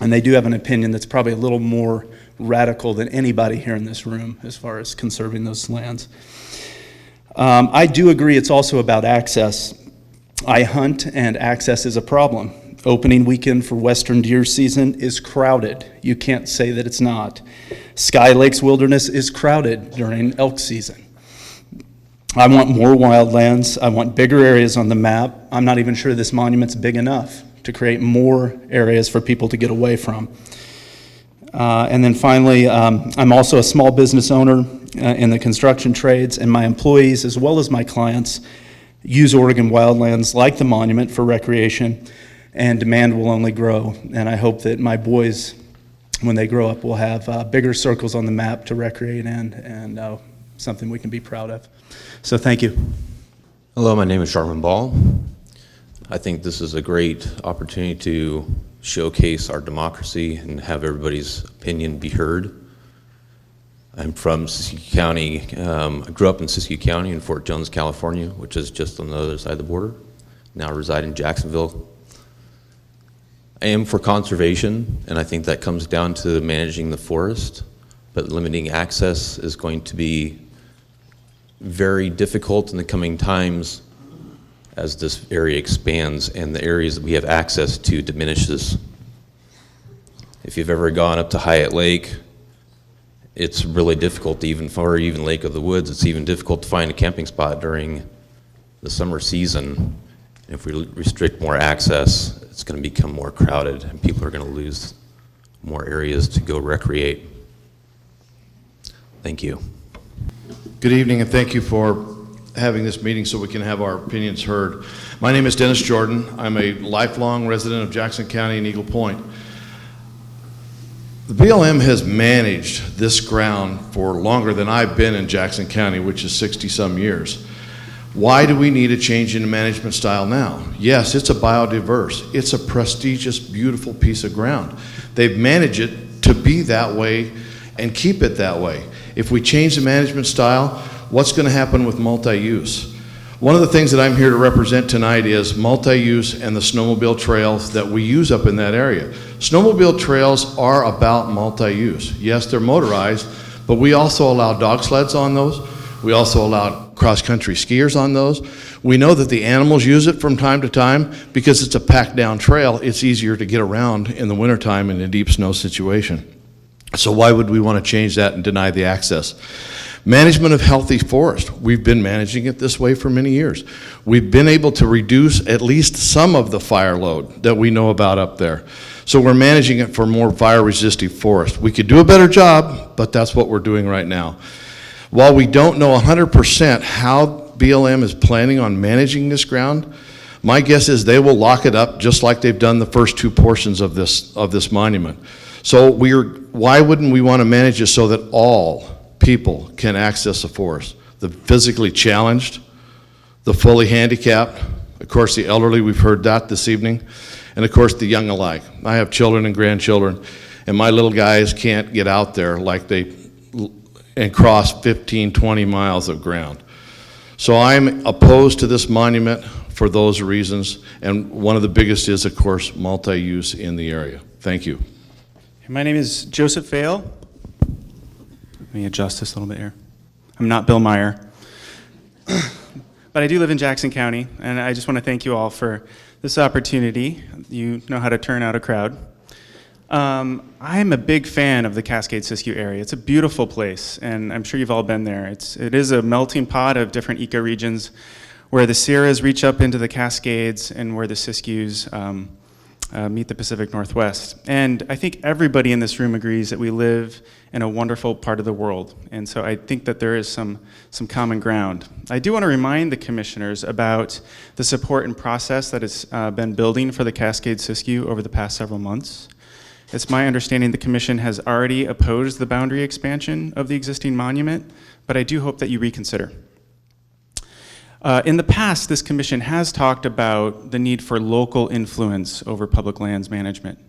And they do have an opinion that's probably a little more radical than anybody here in this room as far as conserving those lands. I do agree it's also about access. I hunt, and access is a problem. Opening weekend for western deer season is crowded. You can't say that it's not. Sky Lakes Wilderness is crowded during elk season. I want more wildlands. I want bigger areas on the map. I'm not even sure this monument's big enough to create more areas for people to get away from. And then finally, I'm also a small business owner in the construction trades, and my employees, as well as my clients, use Oregon wildlands like the monument for recreation, and demand will only grow. And I hope that my boys, when they grow up, will have bigger circles on the map to recreate in, and something we can be proud of. So thank you. Hello, my name is Sharman Ball. I think this is a great opportunity to showcase our democracy and have everybody's opinion be heard. I'm from Siskiyou County. I grew up in Siskiyou County in Fort Jones, California, which is just on the other side of the border. Now reside in Jacksonville. I am for conservation, and I think that comes down to managing the forest, but limiting access is going to be very difficult in the coming times as this area expands and the areas that we have access to diminishes. If you've ever gone up to Hyatt Lake, it's really difficult, even Lake of the Woods, it's even difficult to find a camping spot during the summer season. If we restrict more access, it's going to become more crowded and people are going to lose more areas to go recreate. Thank you. Good evening, and thank you for having this meeting so we can have our opinions heard. My name is Dennis Jordan. I'm a lifelong resident of Jackson County and Eagle Point. The BLM has managed this ground for longer than I've been in Jackson County, which is 60-some years. Why do we need a change in the management style now? Yes, it's a biodiverse. It's a prestigious, beautiful piece of ground. They've managed it to be that way and keep it that way. If we change the management style, what's going to happen with multi-use? One of the things that I'm here to represent tonight is multi-use and the snowmobile trails that we use up in that area. Snowmobile trails are about multi-use. Yes, they're motorized, but we also allow dog sleds on those. We also allow cross-country skiers on those. We know that the animals use it from time to time because it's a packed down trail. It's easier to get around in the wintertime in a deep snow situation. So why would we want to change that and deny the access? Management of healthy forest. We've been managing it this way for many years. We've been able to reduce at least some of the fire load that we know about up there. So we're managing it for more fire-resistant forest. We could do a better job, but that's what we're doing right now. While we don't know 100% how BLM is planning on managing this ground, my guess is they will lock it up just like they've done the first two portions of this monument. So why wouldn't we want to manage it so that all people can access the forest? The physically challenged, the fully handicapped, of course the elderly, we've heard that this evening, and of course the young alike. I have children and grandchildren, and my little guys can't get out there and cross 15, 20 miles of ground. So I'm opposed to this monument for those reasons, and one of the biggest is, of course, multi-use in the area. Thank you. My name is Joseph Vail. Let me adjust this a little bit here. I'm not Bill Meyer. But I do live in Jackson County, and I just want to thank you all for this opportunity. You know how to turn out a crowd. I'm a big fan of the Cascade-Siskiyou area. It's a beautiful place, and I'm sure you've all been there. It is a melting pot of different ecoregions where the Sierras reach up into the Cascades and where the Siskiyous meet the Pacific Northwest. And I think everybody in this room agrees that we live in a wonderful part of the world. And so I think that there is some common ground. I do want to remind the commissioners about the support and process that has been building for the Cascade-Siskiyou over the past several months. It's my understanding the commission has already opposed the boundary expansion of the existing monument, but I do hope that you reconsider. In the past, this commission has talked about the need for local influence over public lands management.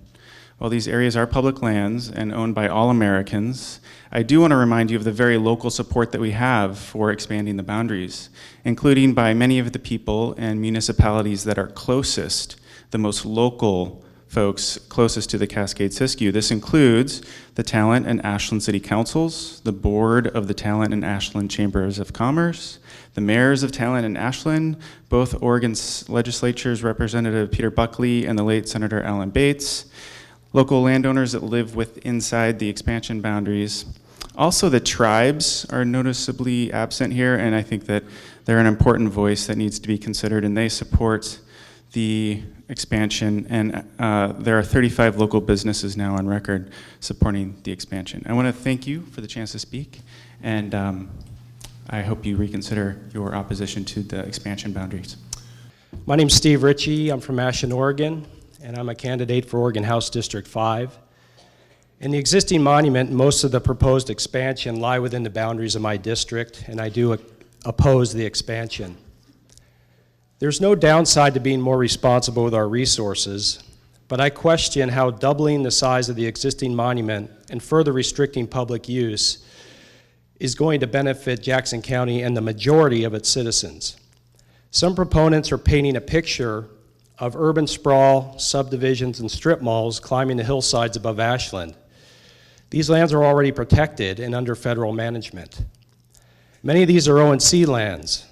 While these areas are public lands and owned by all Americans, I do want to remind you of the very local support that we have for expanding the boundaries, including by many of the people and municipalities that are closest, the most local folks closest to the Cascade-Siskiyou. This includes the Talent and Ashland City Councils, the board of the Talent and Ashland Chambers of Commerce, the mayors of Talent and Ashland, both Oregon legislatures, Representative Peter Buckley and the late Senator Alan Bates, local landowners that live inside the expansion boundaries. Also, the tribes are noticeably absent here, and I think that they're an important voice that needs to be considered, and they support the expansion, and there are 35 local businesses now on record supporting the expansion. I want to thank you for the chance to speak, and I hope you reconsider your opposition to the expansion boundaries. My name's Steve Ritchie. I'm from Ashland, Oregon, and I'm a candidate for Oregon House District 5. And the existing monument and most of the proposed expansion lie within the boundaries of my district, and I do oppose the expansion. There's no downside to being more responsible with our resources, but I question how doubling the size of the existing monument and further restricting public use is going to benefit Jackson County and the majority of its citizens. Some proponents are painting a picture of urban sprawl, subdivisions, and strip malls climbing the hillsides above Ashland. These lands are already protected and under federal management. Many of these are ONC lands,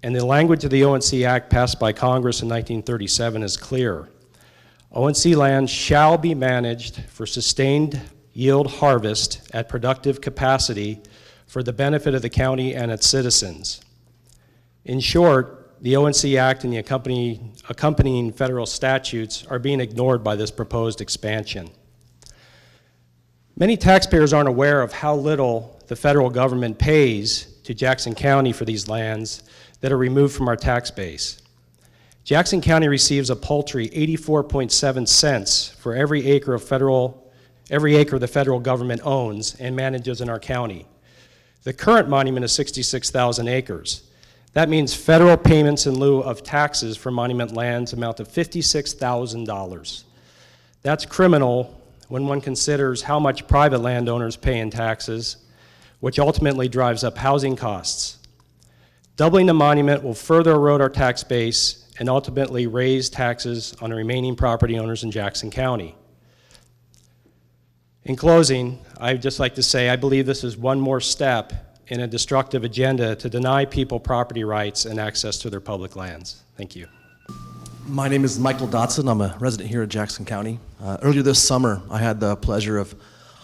and the language of the ONC Act passed by Congress in 1937 is clear. ONC lands shall be managed for sustained yield harvest at productive capacity for the benefit of the county and its citizens. In short, the ONC Act and the accompanying federal statutes are being ignored by this proposed expansion. Many taxpayers aren't aware of how little the federal government pays to Jackson County for these lands that are removed from our tax base. Jackson County receives a paltry 84.7 cents for every acre the federal government owns and manages in our county. The current monument is 66,000 acres. That means federal payments in lieu of taxes for monument lands amount to $56,000. That's criminal when one considers how much private landowners pay in taxes, which ultimately drives up housing costs. Doubling the monument will further erode our tax base and ultimately raise taxes on the remaining property owners in Jackson County. In closing, I'd just like to say I believe this is one more step in a destructive agenda to deny people property rights and access to their public lands. Thank you. My name is Michael Dotson. I'm a resident here in Jackson County. Earlier this summer, I had the pleasure of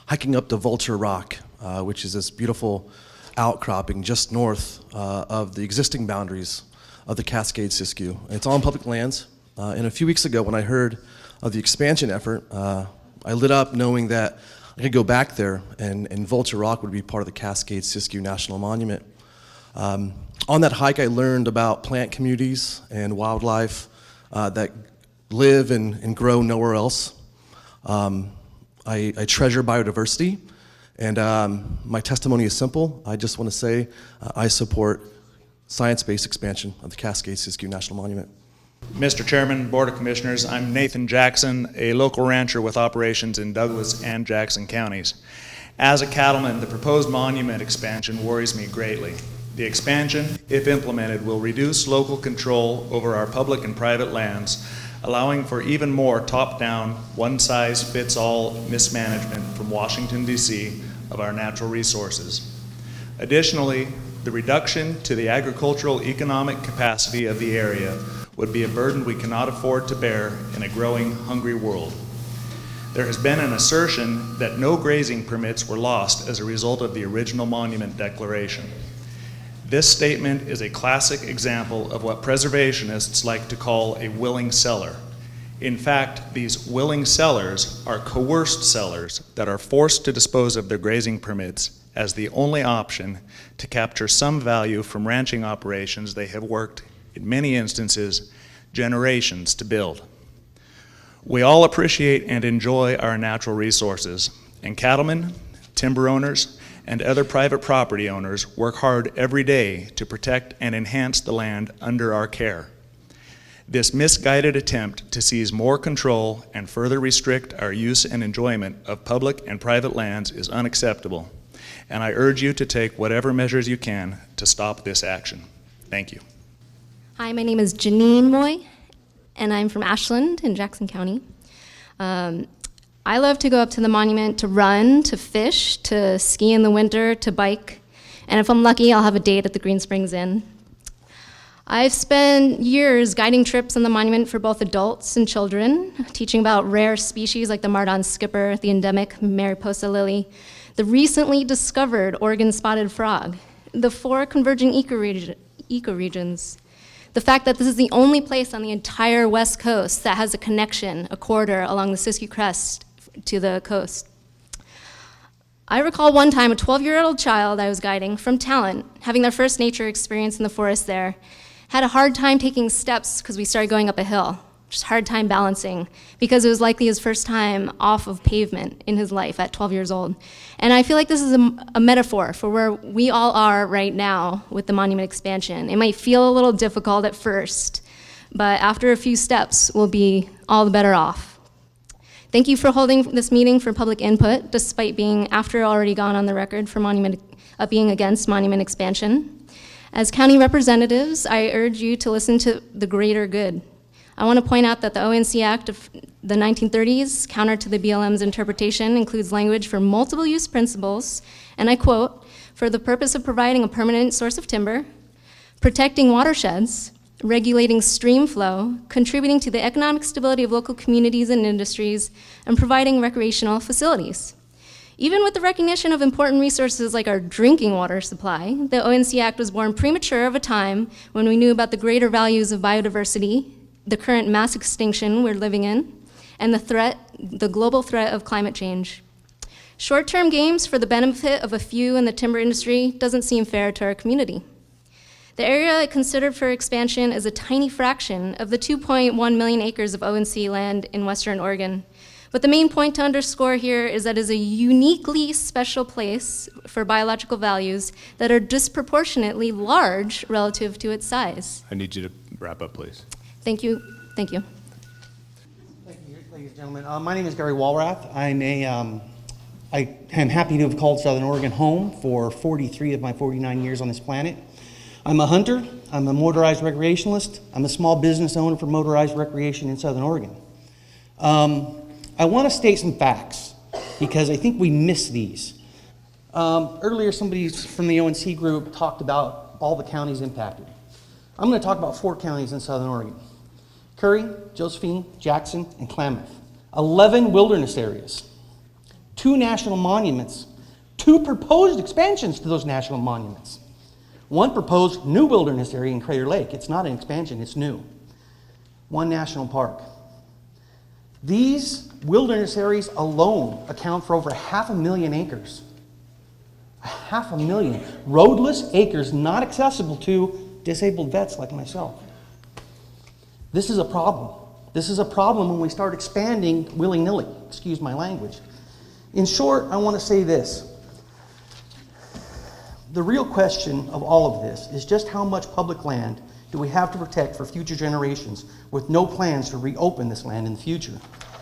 hiking up to Vulture Rock, which is this beautiful outcropping just north of the existing boundaries of the Cascade-Siskiyou. It's on public lands. And a few weeks ago, when I heard of the expansion effort, I lit up knowing that I could go back there and Vulture Rock would be part of the Cascade-Siskiyou National Monument. On that hike, I learned about plant communities and wildlife that live and grow nowhere else. I treasure biodiversity, and my testimony is simple. I just want to say I support science-based expansion of the Cascade-Siskiyou National Monument. Mr. Chairman, Board of Commissioners, I'm Nathan Jackson, a local rancher with operations in Douglas and Jackson counties. As a cattleman, the proposed monument expansion worries me greatly. The expansion, if implemented, will reduce local control over our public and private lands, allowing for even more top-down, one-size-fits-all mismanagement from Washington, D.C. of our natural resources. Additionally, the reduction to the agricultural economic capacity of the area would be a burden we cannot afford to bear in a growing, hungry world. There has been an assertion that no grazing permits were lost as a result of the original monument declaration. This statement is a classic example of what preservationists like to call a willing seller. In fact, these willing sellers are coerced sellers that are forced to dispose of their grazing permits as the only option to capture some value from ranching operations they have worked, in many instances, generations to build. We all appreciate and enjoy our natural resources, and cattlemen, timber owners, and other private property owners work hard every day to protect and enhance the land under our care. This misguided attempt to seize more control and further restrict our use and enjoyment of public and private lands is unacceptable, and I urge you to take whatever measures you can to stop this action. Thank you. Hi, my name is Janine Moy, and I'm from Ashland in Jackson County. I love to go up to the monument to run, to fish, to ski in the winter, to bike, and if I'm lucky, I'll have a date at the Green Springs Inn. I've spent years guiding trips on the monument for both adults and children, teaching about rare species like the Mardon skipper, the endemic Mariposa lily, the recently discovered Oregon spotted frog, the 4 converging ecoregions, the fact that this is the only place on the entire West Coast that has a connection, a corridor along the Siskiyou Crest to the coast. I recall one time a 12-year-old child I was guiding from Talent, having their first nature experience in the forest there, had a hard time taking steps because we started going up a hill, just hard time balancing, because it was likely his first time off of pavement in his life at 12 years old. And I feel like this is a metaphor for where we all are right now with the monument expansion. It might feel a little difficult at first, but after a few steps, we'll be all the better off. Thank you for holding this meeting for public input, despite being after already gone on the record for being against monument expansion. As county representatives, I urge you to listen to the greater good. I want to point out that the ONC Act of the 1930s, counter to the BLM's interpretation, includes language for multiple use principles, and I quote, for the purpose of providing a permanent source of timber, protecting watersheds, regulating stream flow, contributing to the economic stability of local communities and industries, and providing recreational facilities. Even with the recognition of important resources like our drinking water supply, the ONC Act was born premature of a time when we knew about the greater values of biodiversity, the current mass extinction we're living in, and the global threat of climate change. Short-term gains for the benefit of a few in the timber industry doesn't seem fair to our community. The area considered for expansion is a tiny fraction of the 2.1 million acres of ONC land in Western Oregon. But the main point to underscore here is that it is a uniquely special place for biological values that are disproportionately large relative to its size. I need you to wrap up, please. Thank you. Thank you. Thank you, ladies and gentlemen. My name is Gary Walrath. I am happy to have called Southern Oregon home for 43 of my 49 years on this planet. I'm a hunter, I'm a motorized recreationalist, I'm a small business owner for motorized recreation in Southern Oregon. I want to state some facts because I think we miss these. Earlier, somebody from the ONC group talked about all the counties impacted. I'm going to talk about 4 counties in Southern Oregon: Curry, Josephine, Jackson, and Klamath. 11 wilderness areas. 2 national monuments, 2 proposed expansions to those national monuments. 1 proposed new wilderness area in Crater Lake. It's not an expansion, it's new. 1 national park. These wilderness areas alone account for over 500,000 acres. 500,000 roadless acres not accessible to disabled vets like myself. This is a problem. This is a problem when we start expanding willy-nilly. Excuse my language. In short, I want to say this. The real question of all of this is just how much public land do we have to protect for future generations with no plans to reopen this land in the future?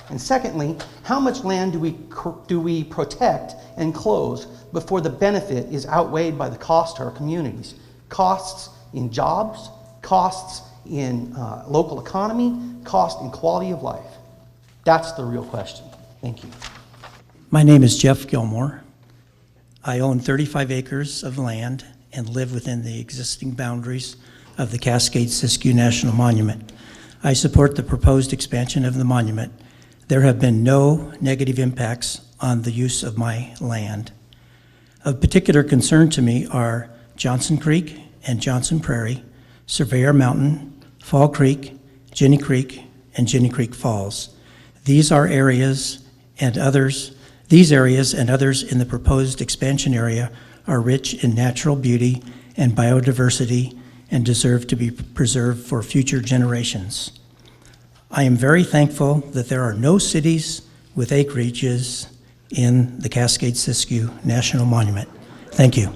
And secondly, how much land do we protect and close before the benefit is outweighed by the cost to our communities? Costs in jobs, costs in local economy, cost in quality of life. That's the real question. Thank you. My name is Jeff Gilmore. I own 35 acres of land and live within the existing boundaries of the Cascade-Siskiyou National Monument. I support the proposed expansion of the monument. There have been no negative impacts on the use of my land. Of particular concern to me are Johnson Creek and Johnson Prairie, Surveyor Mountain, Fall Creek, Jenny Creek, and Jenny Creek Falls. These areas and others in the proposed expansion area are rich in natural beauty and biodiversity and deserve to be preserved for future generations. I am very thankful that there are no cities with acreages in the Cascade-Siskiyou National Monument. Thank you.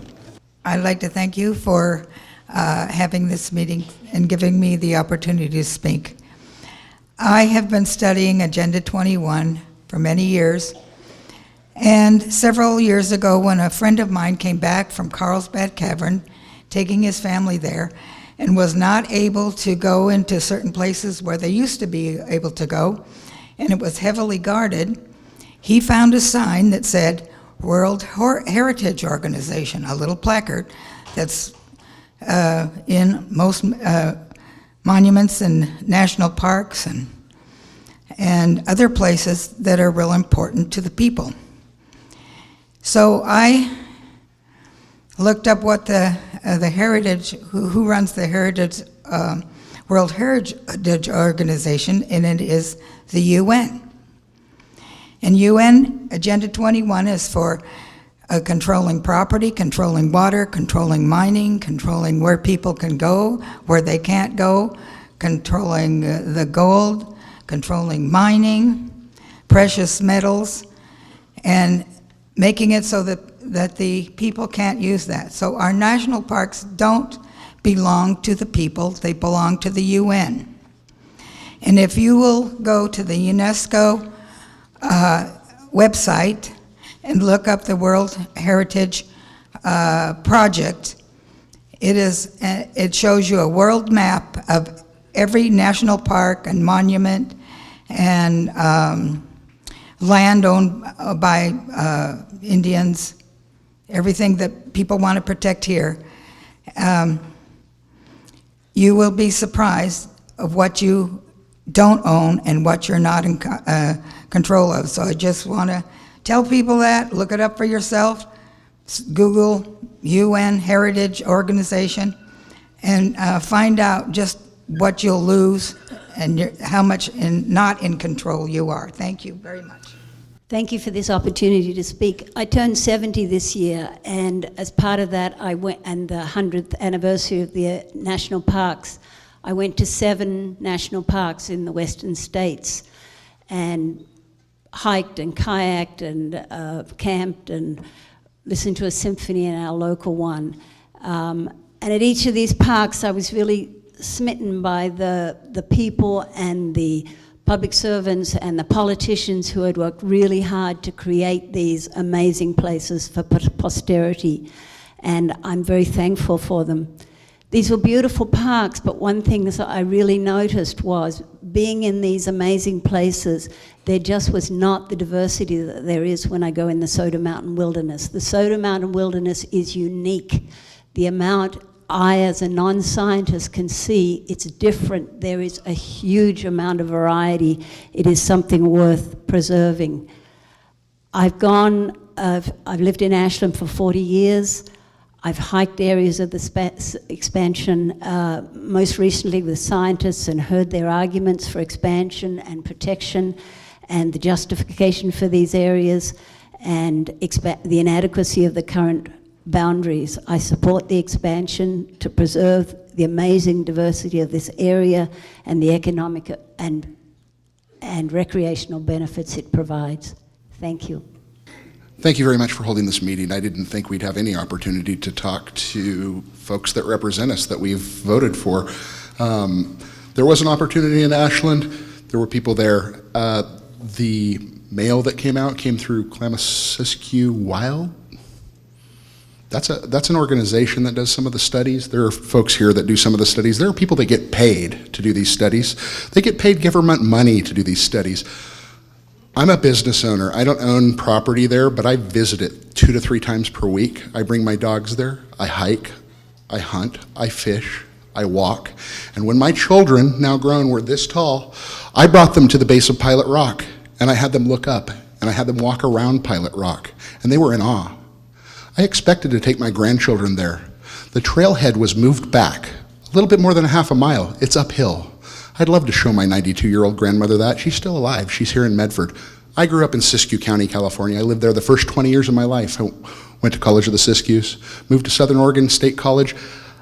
I'd like to thank you for having this meeting and giving me the opportunity to speak. I have been studying Agenda 21 for many years, and several years ago when a friend of mine came back from Carlsbad Cavern, taking his family there, and was not able to go into certain places where they used to be able to go, and it was heavily guarded, he found a sign that said World Heritage Organization, a little placard that's in most monuments and national parks and other places that are real important to the people. So I looked up what the Heritage, who runs the Heritage, World Heritage Organization, and it is the UN. And UN Agenda 21 is for controlling property, controlling water, controlling mining, controlling where people can go, where they can't go, controlling the gold, controlling mining, precious metals, and making it so that the people can't use that. So our national parks don't belong to the people, they belong to the UN. And if you will go to the UNESCO website and look up the World Heritage Project, it shows you a world map of every national park and monument and land owned by Indians, everything that people want to protect here. You will be surprised of what you don't own and what you're not in control of. So I just want to tell people that, look it up for yourself, Google UN Heritage Organization, and find out just what you'll lose and how much not in control you are. Thank you very much. Thank you for this opportunity to speak. I turned 70 this year, and as part of that, I went, and the 100th anniversary of the national parks, I went to 7 national parks in the western states and hiked and kayaked and camped and listened to a symphony in our local one. And at each of these parks, I was really smitten by the people and the public servants and the politicians who had worked really hard to create these amazing places for posterity, and I'm very thankful for them. These were beautiful parks, but one thing that I really noticed was being in these amazing places, there just was not the diversity that there is when I go in the Soda Mountain Wilderness. The Soda Mountain Wilderness is unique. The amount I, as a non-scientist, can see it's different. There is a huge amount of variety. It is something worth preserving. I've lived in Ashland for 40 years. I've hiked areas of the expansion, most recently with scientists, and heard their arguments for expansion and protection and the justification for these areas and the inadequacy of the current boundaries. I support the expansion to preserve the amazing diversity of this area and the economic and recreational benefits it provides. Thank you. Thank you very much for holding this meeting. I didn't think we'd have any opportunity to talk to folks that represent us that we've voted for. There was an opportunity in Ashland. There were people there. The mail that came out came through Cascade-Siskiyou Wild. That's an organization that does some of the studies. There are folks here that do some of the studies. There are people that get paid to do these studies. They get paid government money to do these studies. I'm a business owner. I don't own property there, but I visit it 2 to 3 times per week. I bring my dogs there. I hike, I hunt, I fish, I walk. And when my children, now grown, were this tall, I brought them to the base of Pilot Rock, and I had them look up, and I had them walk around Pilot Rock, and they were in awe. I expected to take my grandchildren there. The trailhead was moved back a little bit more than a half a mile. It's uphill. I'd love to show my 92-year-old grandmother that. She's still alive. She's here in Medford. I grew up in Siskiyou County, California. I lived there the first 20 years of my life. I went to College of the Siskiyous, moved to Southern Oregon State College.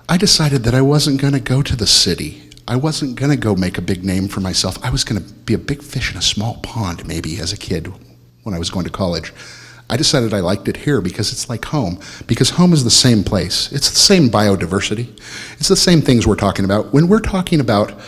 I decided that I wasn't going to go to the city. I wasn't going to go make a big name for myself. I was going to be a big fish in a small pond, maybe, as a kid when I was going to college. I decided I liked it here because it's like home, because home is the same place. It's the same biodiversity. It's the same things we're talking about. When we're talking about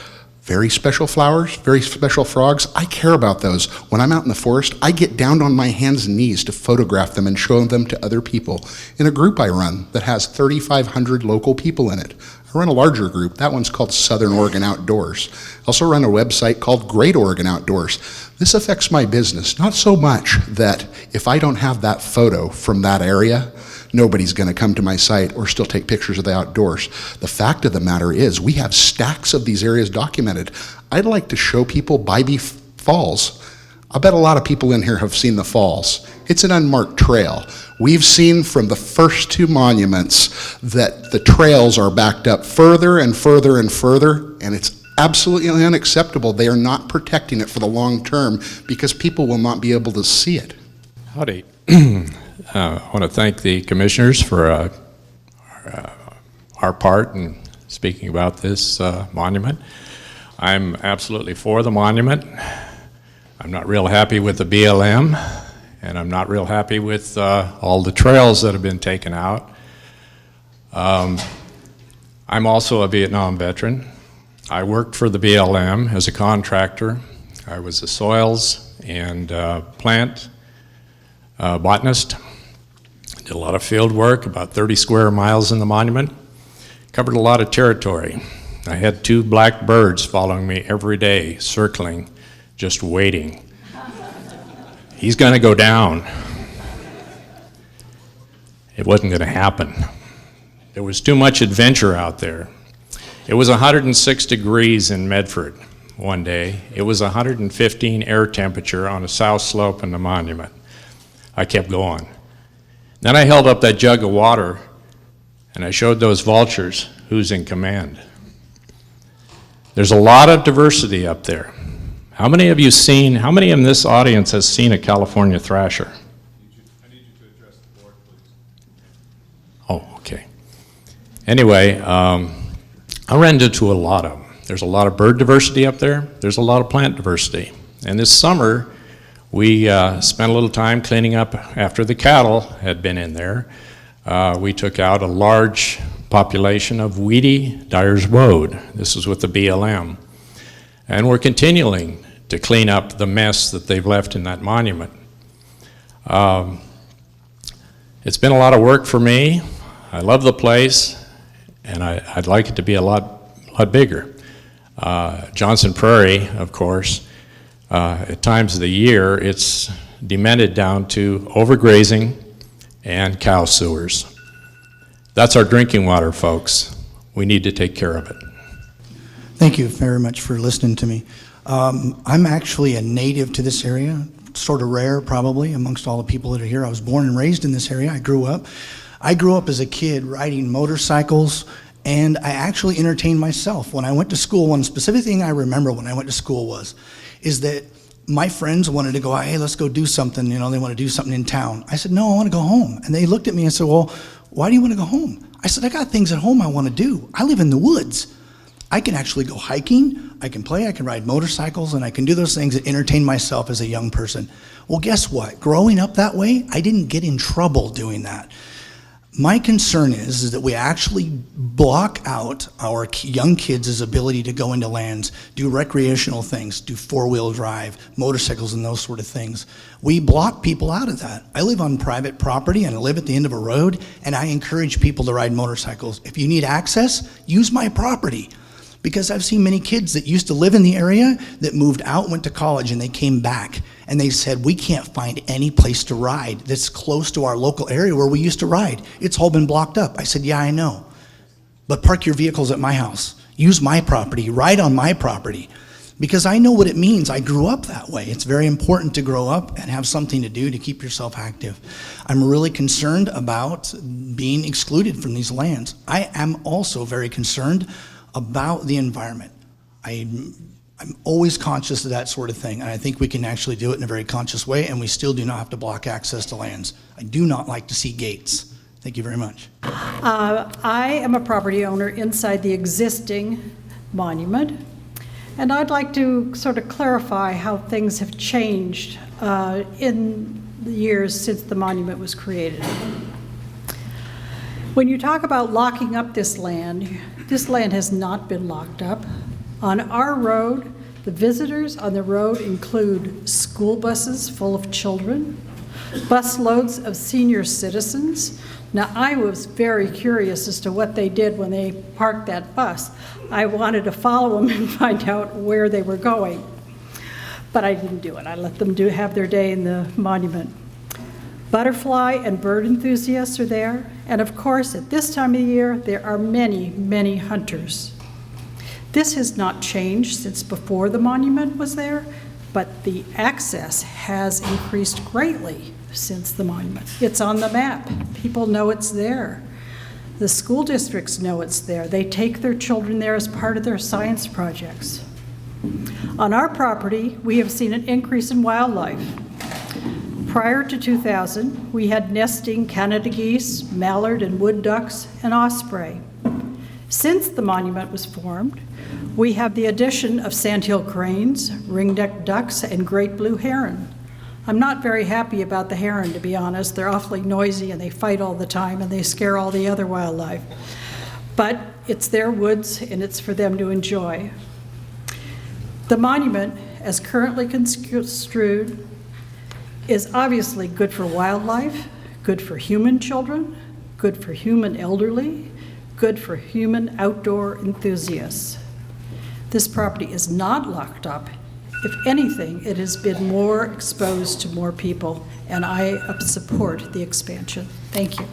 very special flowers, very special frogs, I care about those. When I'm out in the forest, I get down on my hands and knees to photograph them and show them to other people. In a group I run that has 3,500 local people in it. I run a larger group. That one's called Southern Oregon Outdoors. I also run a website called Great Oregon Outdoors. This affects my business, not so much that if I don't have that photo from that area, nobody's going to come to my site or still take pictures of the outdoors. The fact of the matter is we have stacks of these areas documented. I'd like to show people Bybee Falls. I bet a lot of people in here have seen the falls. It's an unmarked trail. We've seen from the first 2 monuments that the trails are backed up further and further and further, and it's absolutely unacceptable. They are not protecting it for the long term because people will not be able to see it. Howdy. I want to thank the commissioners for our part in speaking about this monument. I'm absolutely for the monument. I'm not real happy with the BLM, and I'm not real happy with all the trails that have been taken out. I'm also a Vietnam veteran. I worked for the BLM as a contractor. I was a soils and plant botanist. Did a lot of field work, about 30 square miles in the monument. Covered a lot of territory. I had 2 black birds following me every day, circling, just waiting. He's going to go down. It wasn't going to happen. There was too much adventure out there. It was 106 degrees in Medford one day. It was 115 air temperature on a south slope in the monument. I kept going. Then I held up that jug of water and I showed those vultures who's in command. There's a lot of diversity up there. How many in this audience has seen a California thrasher? Oh, okay. Anyway, I ran into a lot of them. There's a lot of bird diversity up there. There's a lot of plant diversity. And this summer, we spent a little time cleaning up after the cattle had been in there. We took out a large population of weedy Dyer's woad. This is with the BLM. And we're continuing to clean up the mess that they've left in that monument. It's been a lot of work for me. I love the place, and I'd like it to be a lot bigger. Johnson Prairie, of course, at times of the year, it's demented down to overgrazing and cow sewers. That's our drinking water, folks. We need to take care of it. Thank you very much for listening to me. I'm actually a native to this area, sort of rare probably amongst all the people that are here. I was born and raised in this area. I grew up as a kid riding motorcycles, and I actually entertained myself. When I went to school, one specific thing I remember when I went to school is that my friends wanted to go, hey, let's go do something, they want to do something in town. I said, no, I want to go home. And they looked at me and said, well, why do you want to go home? I said, I got things at home I want to do. I live in the woods. I can actually go hiking, I can play, I can ride motorcycles, and I can do those things that entertain myself as a young person. Well, guess what? Growing up that way, I didn't get in trouble doing that. My concern is that we actually block out our young kids' ability to go into lands, do recreational things, do four-wheel drive, motorcycles and those sort of things. We block people out of that. I live on private property and I live at the end of a road, and I encourage people to ride motorcycles. If you need access, use my property. Because I've seen many kids that used to live in the area that moved out, went to college, and they came back. And they said, we can't find any place to ride that's close to our local area where we used to ride. It's all been blocked up. I said, yeah, I know. But park your vehicles at my house. Use my property. Ride on my property. Because I know what it means. I grew up that way. It's very important to grow up and have something to do to keep yourself active. I'm really concerned about being excluded from these lands. I am also very concerned about the environment. I'm always conscious of that sort of thing, and I think we can actually do it in a very conscious way, and we still do not have to block access to lands. I do not like to see gates. Thank you very much. I am a property owner inside the existing monument, and I'd like to sort of clarify how things have changed in the years since the monument was created. When you talk about locking up this land has not been locked up. On our road, the visitors on the road include school buses full of children, bus loads of senior citizens. Now, I was very curious as to what they did when they parked that bus. I wanted to follow them and find out where they were going, but I didn't do it. I let them have their day in the monument. Butterfly and bird enthusiasts are there, and of course, at this time of year, there are many, many hunters. This has not changed since before the monument was there, but the access has increased greatly since the monument. It's on the map. People know it's there. The school districts know it's there. They take their children there as part of their science projects. On our property, we have seen an increase in wildlife. Prior to 2000, we had nesting Canada geese, mallard and wood ducks, and osprey. Since the monument was formed, we have the addition of sandhill cranes, ringneck ducks, and great blue heron. I'm not very happy about the heron, to be honest. They're awfully noisy and they fight all the time and they scare all the other wildlife. But it's their woods and it's for them to enjoy. The monument, as currently construed, is obviously good for wildlife, good for human children, good for human elderly, good for human outdoor enthusiasts. This property is not locked up. If anything, it has been more exposed to more people, and I support the expansion. Thank you.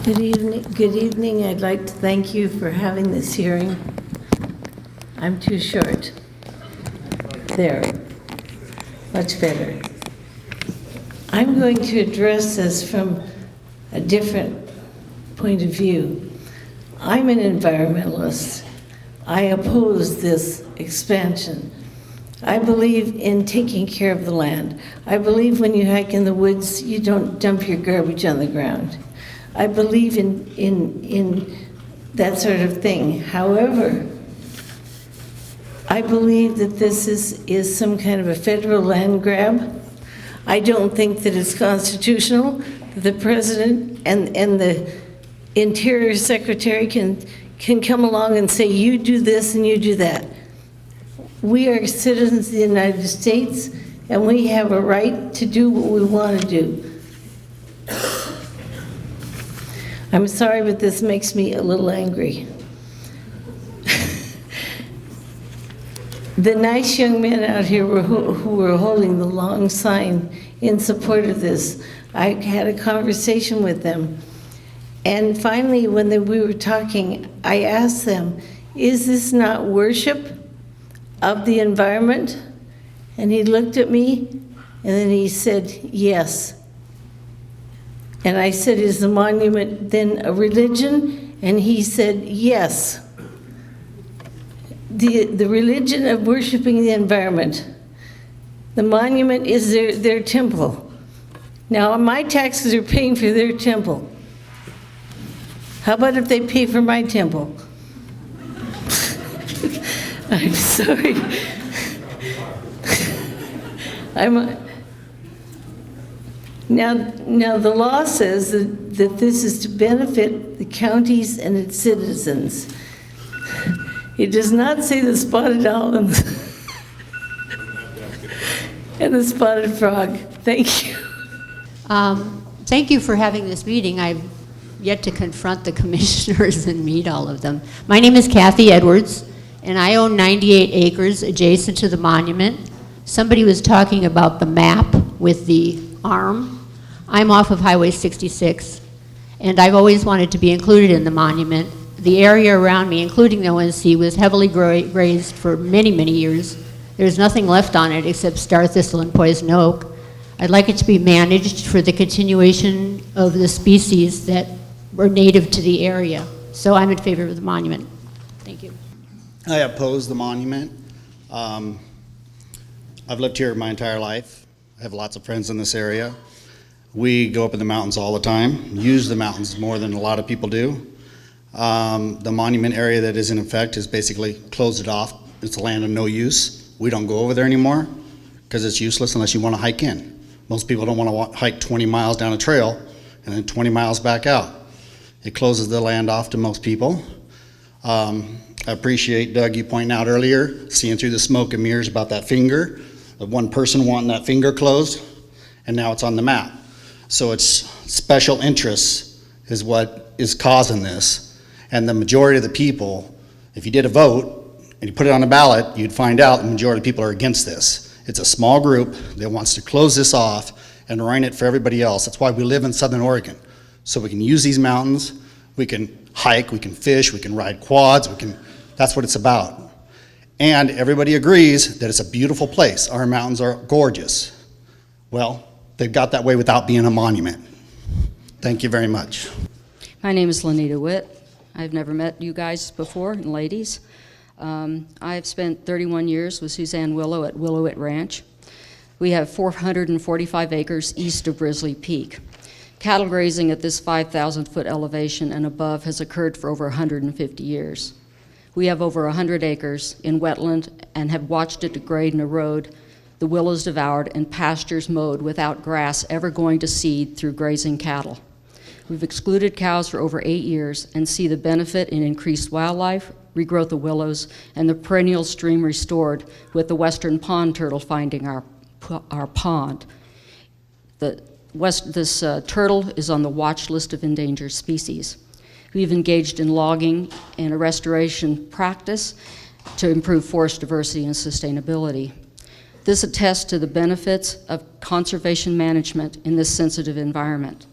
Good evening. Good evening. I'd like to thank you for having this hearing. I'm too short. There. Much better. I'm going to address this from a different point of view. I'm an environmentalist. I oppose this expansion I believe in taking care of the land. I believe when you hike in the woods, you don't dump your garbage on the ground. I believe in that sort of thing. However, I believe that this is some kind of a federal land grab. I don't think that it's constitutional that the president and the Interior Secretary can come along and say, you do this and you do that. We are citizens of the United States, and we have a right to do what we want to do. I'm sorry, but this makes me a little angry. The nice young men out here who were holding the long sign in support of this, I had a conversation with them. And finally, when we were talking, I asked them, is this not worship of the environment? And he looked at me, and then he said, yes. And I said, is the monument then a religion? And he said, yes. The religion of worshiping the environment. The monument is their temple. Now, my taxes are paying for their temple. How about if they pay for my temple? I'm sorry. Now the law says that this is to benefit the counties and its citizens. It does not say the spotted owl and the spotted frog. Thank you. Thank you for having this meeting. I've yet to confront the commissioners and meet all of them. My name is Kathy Edwards, and I own 98 acres adjacent to the monument. Somebody was talking about the map with the arm. I'm off of Highway 66, and I've always wanted to be included in the monument. The area around me, including the ONC, was heavily grazed for many, many years. There's nothing left on it except star thistle and poison oak. I'd like it to be managed for the continuation of the species that were native to the area. So I'm in favor of the monument. Thank you. I oppose the monument. I've lived here my entire life. I have lots of friends in this area. We go up in the mountains all the time, use the mountains more than a lot of people do. The monument area that is in effect is basically closed it off. It's a land of no use. We don't go over there anymore because it's useless unless you want to hike in. Most people don't want to hike 20 miles down a trail and then 20 miles back out. It closes the land off to most people. I appreciate, Doug, you pointing out earlier, seeing through the smoke and mirrors about that finger, of one person wanting that finger closed, and now it's on the map. So it's special interests is what is causing this. And the majority of the people, if you did a vote and you put it on a ballot, you'd find out the majority of people are against this. It's a small group that wants to close this off and run it for everybody else. That's why we live in Southern Oregon. So we can use these mountains, we can hike, we can fish, we can ride quads, that's what it's about. And everybody agrees that it's a beautiful place. Our mountains are gorgeous. Well, they've got that way without being a monument. Thank you very much. My name is Lanita Witt. I've never met you guys before, and ladies. I've spent 31 years with Suzanne Willow at Willowit Ranch. We have 445 acres east of Grizzly Peak. Cattle grazing at this 5,000-foot elevation and above has occurred for over 150 years. We have over 100 acres in wetland and have watched it degrade and erode, the willows devoured, and pastures mowed without grass ever going to seed through grazing cattle. We've excluded cows for over 8 years and see the benefit in increased wildlife, regrowth of willows, and the perennial stream restored with the western pond turtle finding our pond. This turtle is on the watch list of endangered species. We've engaged in logging and a restoration practice to improve forest diversity and sustainability. This attests to the benefits of conservation management in this sensitive environment.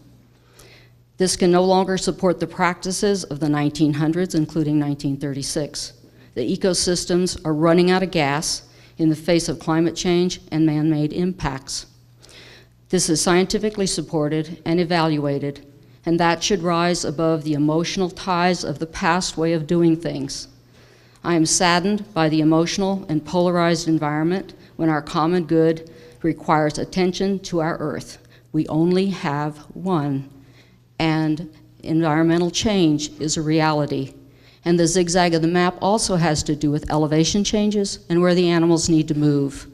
This can no longer support the practices of the 1900s, including 1936. The ecosystems are running out of gas in the face of climate change and man-made impacts. This is scientifically supported and evaluated, and that should rise above the emotional ties of the past way of doing things. I am saddened by the emotional and polarized environment when our common good requires attention to our earth. We only have one, and environmental change is a reality. And the zigzag of the map also has to do with elevation changes and where the animals need to move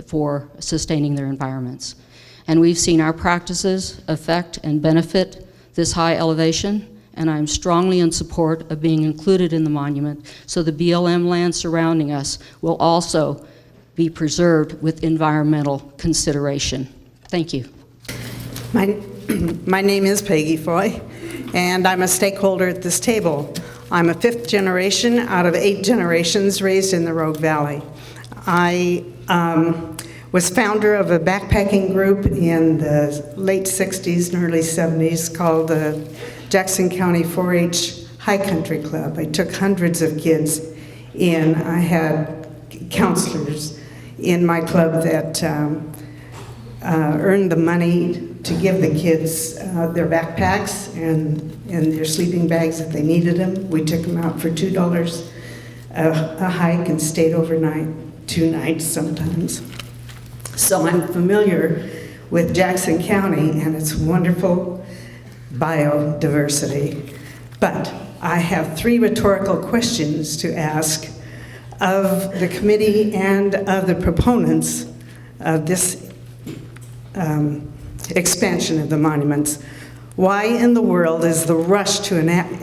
for sustaining their environments. And we've seen our practices affect and benefit this high elevation, and I'm strongly in support of being included in the monument so the BLM land surrounding us will also be preserved with environmental consideration. Thank you. My name is Peggy Foy, and I'm a stakeholder at this table. I'm a 5th generation out of 8 generations raised in the Rogue Valley. I was founder of a backpacking group in the late 60s and early 70s called the Jackson County 4-H High Country Club. I took hundreds of kids in. I had counselors in my club that earned the money to give the kids their backpacks and their sleeping bags if they needed them. We took them out for $2 a hike and stayed overnight, 2 nights sometimes. So I'm familiar with Jackson County and its wonderful biodiversity. But I have 3 rhetorical questions to ask of the committee and of the proponents of this expansion of the monuments. Why in the world is the rush to enact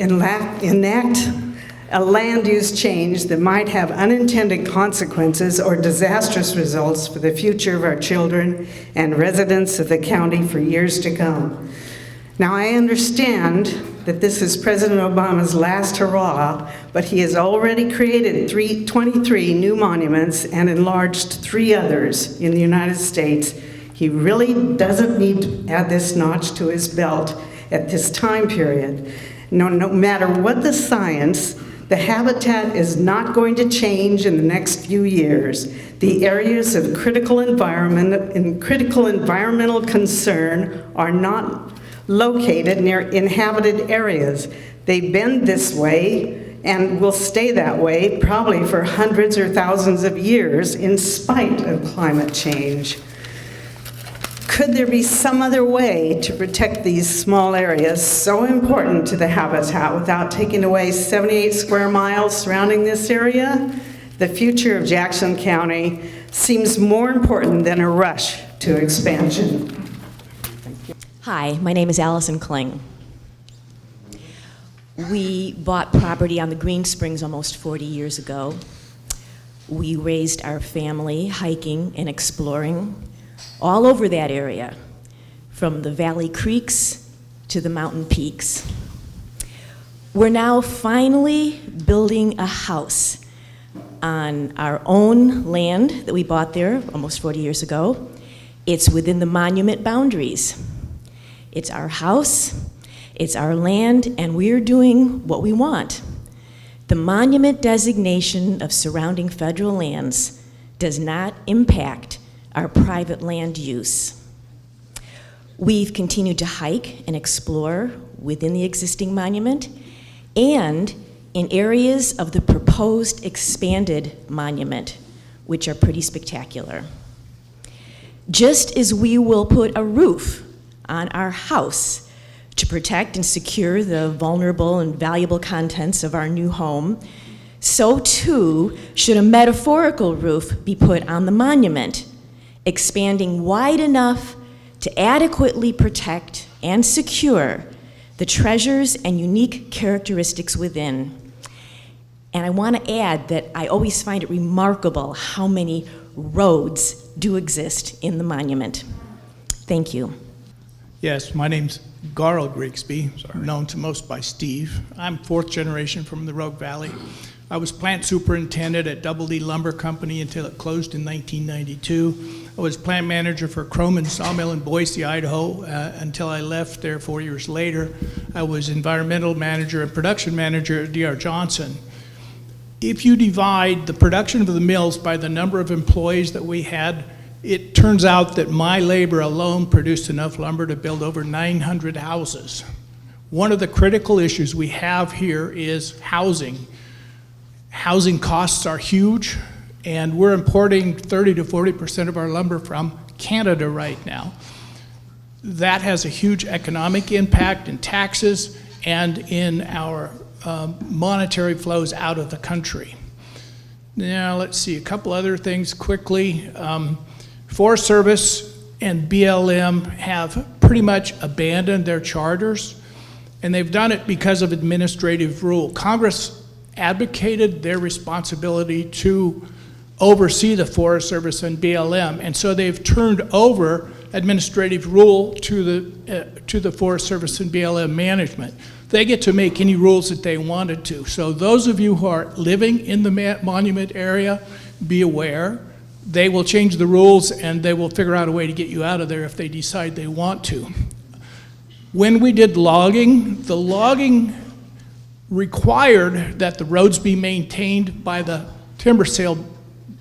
a land use change that might have unintended consequences or disastrous results for the future of our children and residents of the county for years to come? Now, I understand that this is President Obama's last hurrah, but he has already created 23 new monuments and enlarged 3 others in the United States. He really doesn't need to add this notch to his belt at this time period. No matter what the science, the habitat is not going to change in the next few years. The areas of critical environmental concern are not located near inhabited areas. They've been this way and will stay that way probably for hundreds or thousands of years in spite of climate change. Could there be some other way to protect these small areas so important to the habitat without taking away 78 square miles surrounding this area? The future of Jackson County seems more important than a rush to expansion. Hi, my name is Allison Kling. We bought property on the Green Springs almost 40 years ago. We raised our family hiking and exploring all over that area, from the valley creeks to the mountain peaks. We're now finally building a house on our own land that we bought there almost 40 years ago. It's within the monument boundaries. It's our house, it's our land, and we're doing what we want. The monument designation of surrounding federal lands does not impact our private land use. We've continued to hike and explore within the existing monument and in areas of the proposed expanded monument, which are pretty spectacular. Just as we will put a roof on our house to protect and secure the vulnerable and valuable contents of our new home, so too should a metaphorical roof be put on the monument, expanding wide enough to adequately protect and secure the treasures and unique characteristics within. And I want to add that I always find it remarkable how many roads do exist in the monument. Thank you. Yes, my name's Garl Grigsby, known to most by Steve. I'm 4th generation from the Rogue Valley. I was plant superintendent at Double D Lumber Company until it closed in 1992. I was plant manager for Croman Sawmill in Boise, Idaho, until I left there 4 years later. I was environmental manager and production manager at D.R. Johnson. If you divide the production of the mills by the number of employees that we had, it turns out that my labor alone produced enough lumber to build over 900 houses. One of the critical issues we have here is housing. Housing costs are huge, and we're importing 30 to 40% of our lumber from Canada right now. That has a huge economic impact in taxes and in our monetary flows out of the country. Now, let's see, a couple other things quickly. Forest Service and BLM have pretty much abandoned their charters, and they've done it because of administrative rule. Congress advocated their responsibility to oversee the Forest Service and BLM, and so they've turned over administrative rule to the Forest Service and BLM management. They get to make any rules that they wanted to. So those of you who are living in the monument area, be aware. They will change the rules and they will figure out a way to get you out of there if they decide they want to. When we did logging, the logging required that the roads be maintained by the timber sale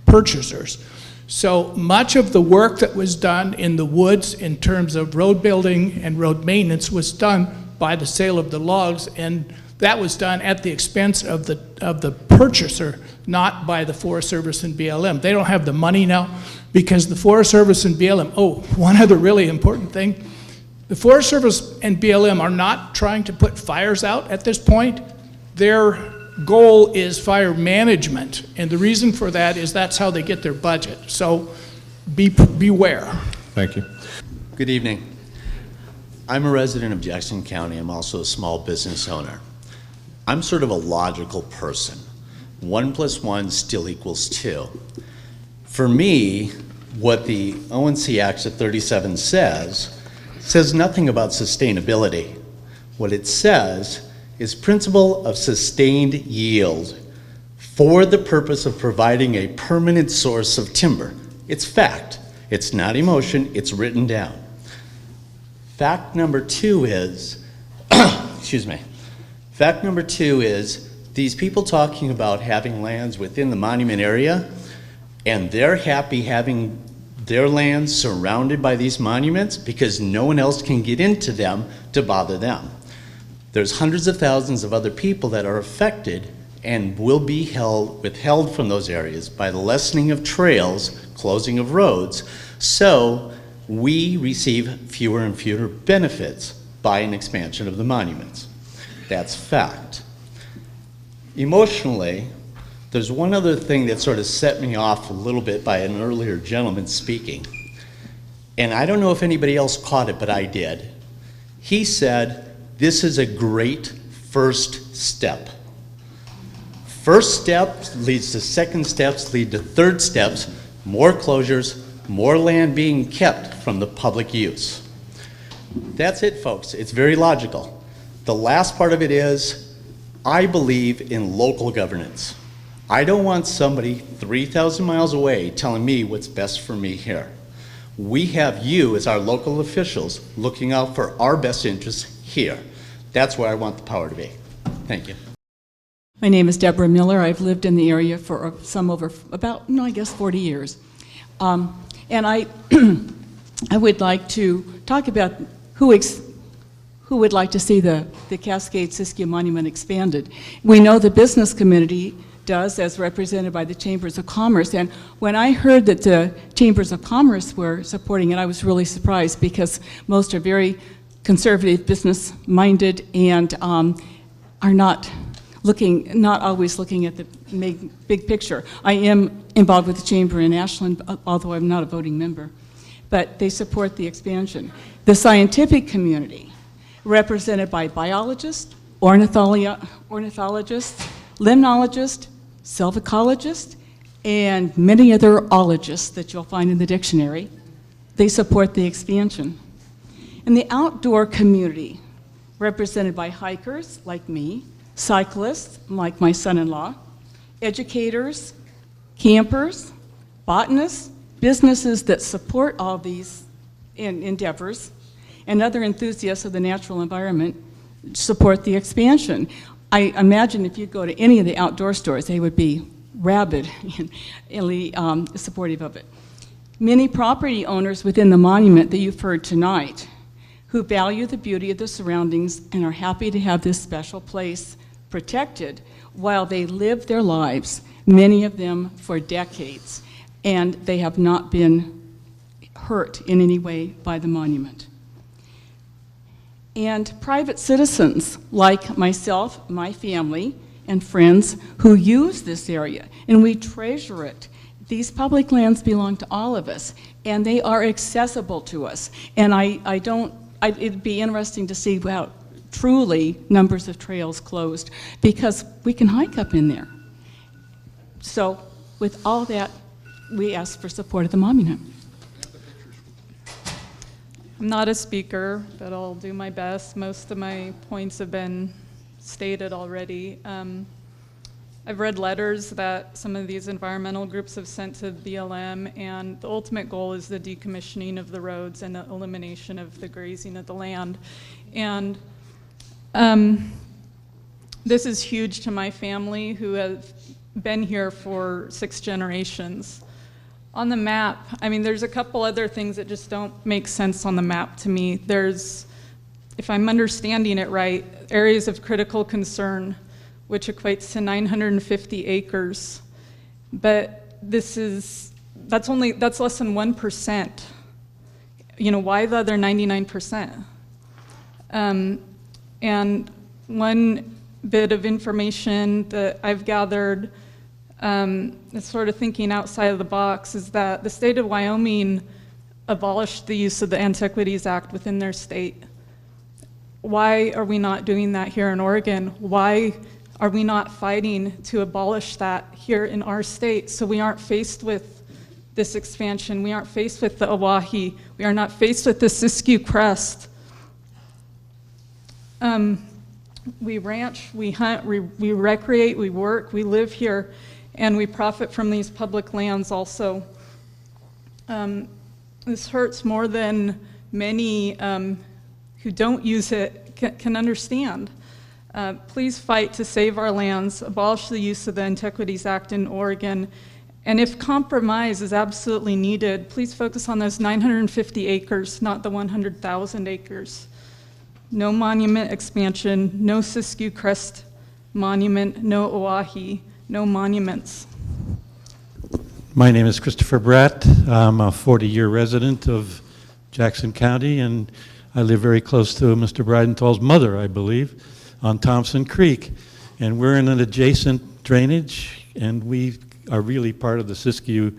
purchasers. So much of the work that was done in the woods in terms of road building and road maintenance was done by the sale of the logs, and that was done at the expense of the purchaser, not by the Forest Service and BLM. They don't have the money now because the Forest Service and BLM, oh, one other really important thing, the Forest Service and BLM are not trying to put fires out at this point. Their goal is fire management, and the reason for that is that's how they get their budget. So beware. Thank you. Good evening. I'm a resident of Jackson County. I'm also a small business owner. I'm sort of a logical person. 1 + 1 still equals 2. For me, what the ONC Act of 37 says nothing about sustainability. What it says is principle of sustained yield for the purpose of providing a permanent source of timber. It's fact. It's not emotion. It's written down. Fact number 2 is, excuse me, fact number 2 is these people talking about having lands within the monument area, and they're happy having their lands surrounded by these monuments because no one else can get into them to bother them. There's hundreds of thousands of other people that are affected and will be withheld from those areas by the lessening of trails, closing of roads, so we receive fewer and fewer benefits by an expansion of the monuments. That's fact. Emotionally, there's one other thing that sort of set me off a little bit by an earlier gentleman speaking. And I don't know if anybody else caught it, but I did. He said, this is a great first step. First step leads to second steps, lead to third steps, more closures, more land being kept from the public use. That's it, folks. It's very logical. The last part of it is, I believe in local governance. I don't want somebody 3,000 miles away telling me what's best for me here. We have you as our local officials looking out for our best interests here. That's where I want the power to be. Thank you. My name is Deborah Miller. I've lived in the area for about 40 years. And I would like to talk about who would like to see the Cascade-Siskiyou Monument expanded. We know the business community does, as represented by the Chambers of Commerce. And when I heard that the Chambers of Commerce were supporting it, I was really surprised because most are very conservative, business-minded, and are not always looking at the big picture. I am involved with the Chamber in Ashland, although I'm not a voting member, but they support the expansion. The scientific community, represented by biologists, ornithologists, limnologists, silvicologists, and many other ologists that you'll find in the dictionary, they support the expansion. And the outdoor community, represented by hikers like me, cyclists like my son-in-law, educators, campers, botanists, businesses that support all these endeavors, and other enthusiasts of the natural environment support the expansion. I imagine if you go to any of the outdoor stores, they would be rabid and supportive of it. Many property owners within the monument that you've heard tonight who value the beauty of the surroundings and are happy to have this special place protected while they live their lives, many of them for decades, and they have not been hurt in any way by the monument. And private citizens like myself, my family, and friends who use this area, and we treasure it. These public lands belong to all of us, and they are accessible to us. And it'd be interesting to see how truly numbers of trails closed, because we can hike up in there. So with all that, we ask for support of the monument. I'm not a speaker, but I'll do my best. Most of my points have been stated already. I've read letters that some of these environmental groups have sent to BLM, and the ultimate goal is the decommissioning of the roads and the elimination of the grazing of the land. And this is huge to my family, who have been here for 6 generations. On the map, I mean, there's a couple other things that just don't make sense on the map to me. There's, if I'm understanding it right, areas of critical concern, which equates to 950 acres. But that's less than 1%. You know, why the other 99%? And one bit of information that I've gathered, sort of thinking outside of the box, is that the state of Wyoming abolished the use of the Antiquities Act within their state. Why are we not doing that here in Oregon? Why are we not fighting to abolish that here in our state, so we aren't faced with this expansion? We aren't faced with the Oahe. We are not faced with the Siskiyou Crest. We ranch, we hunt, we recreate, we work, we live here, and we profit from these public lands also. This hurts more than many who don't use it can understand. Please fight to save our lands, abolish the use of the Antiquities Act in Oregon, and if compromise is absolutely needed, please focus on those 950 acres, not the 100,000 acres. No monument expansion, no Siskiyou Crest monument, no Oahe, no monuments. My name is Christopher Bratt. I'm a 40-year resident of Jackson County, and I live very close to Mr. Bridenthal's mother, I believe, on Thompson Creek. And we're in an adjacent drainage, and we are really part of the Siskiyou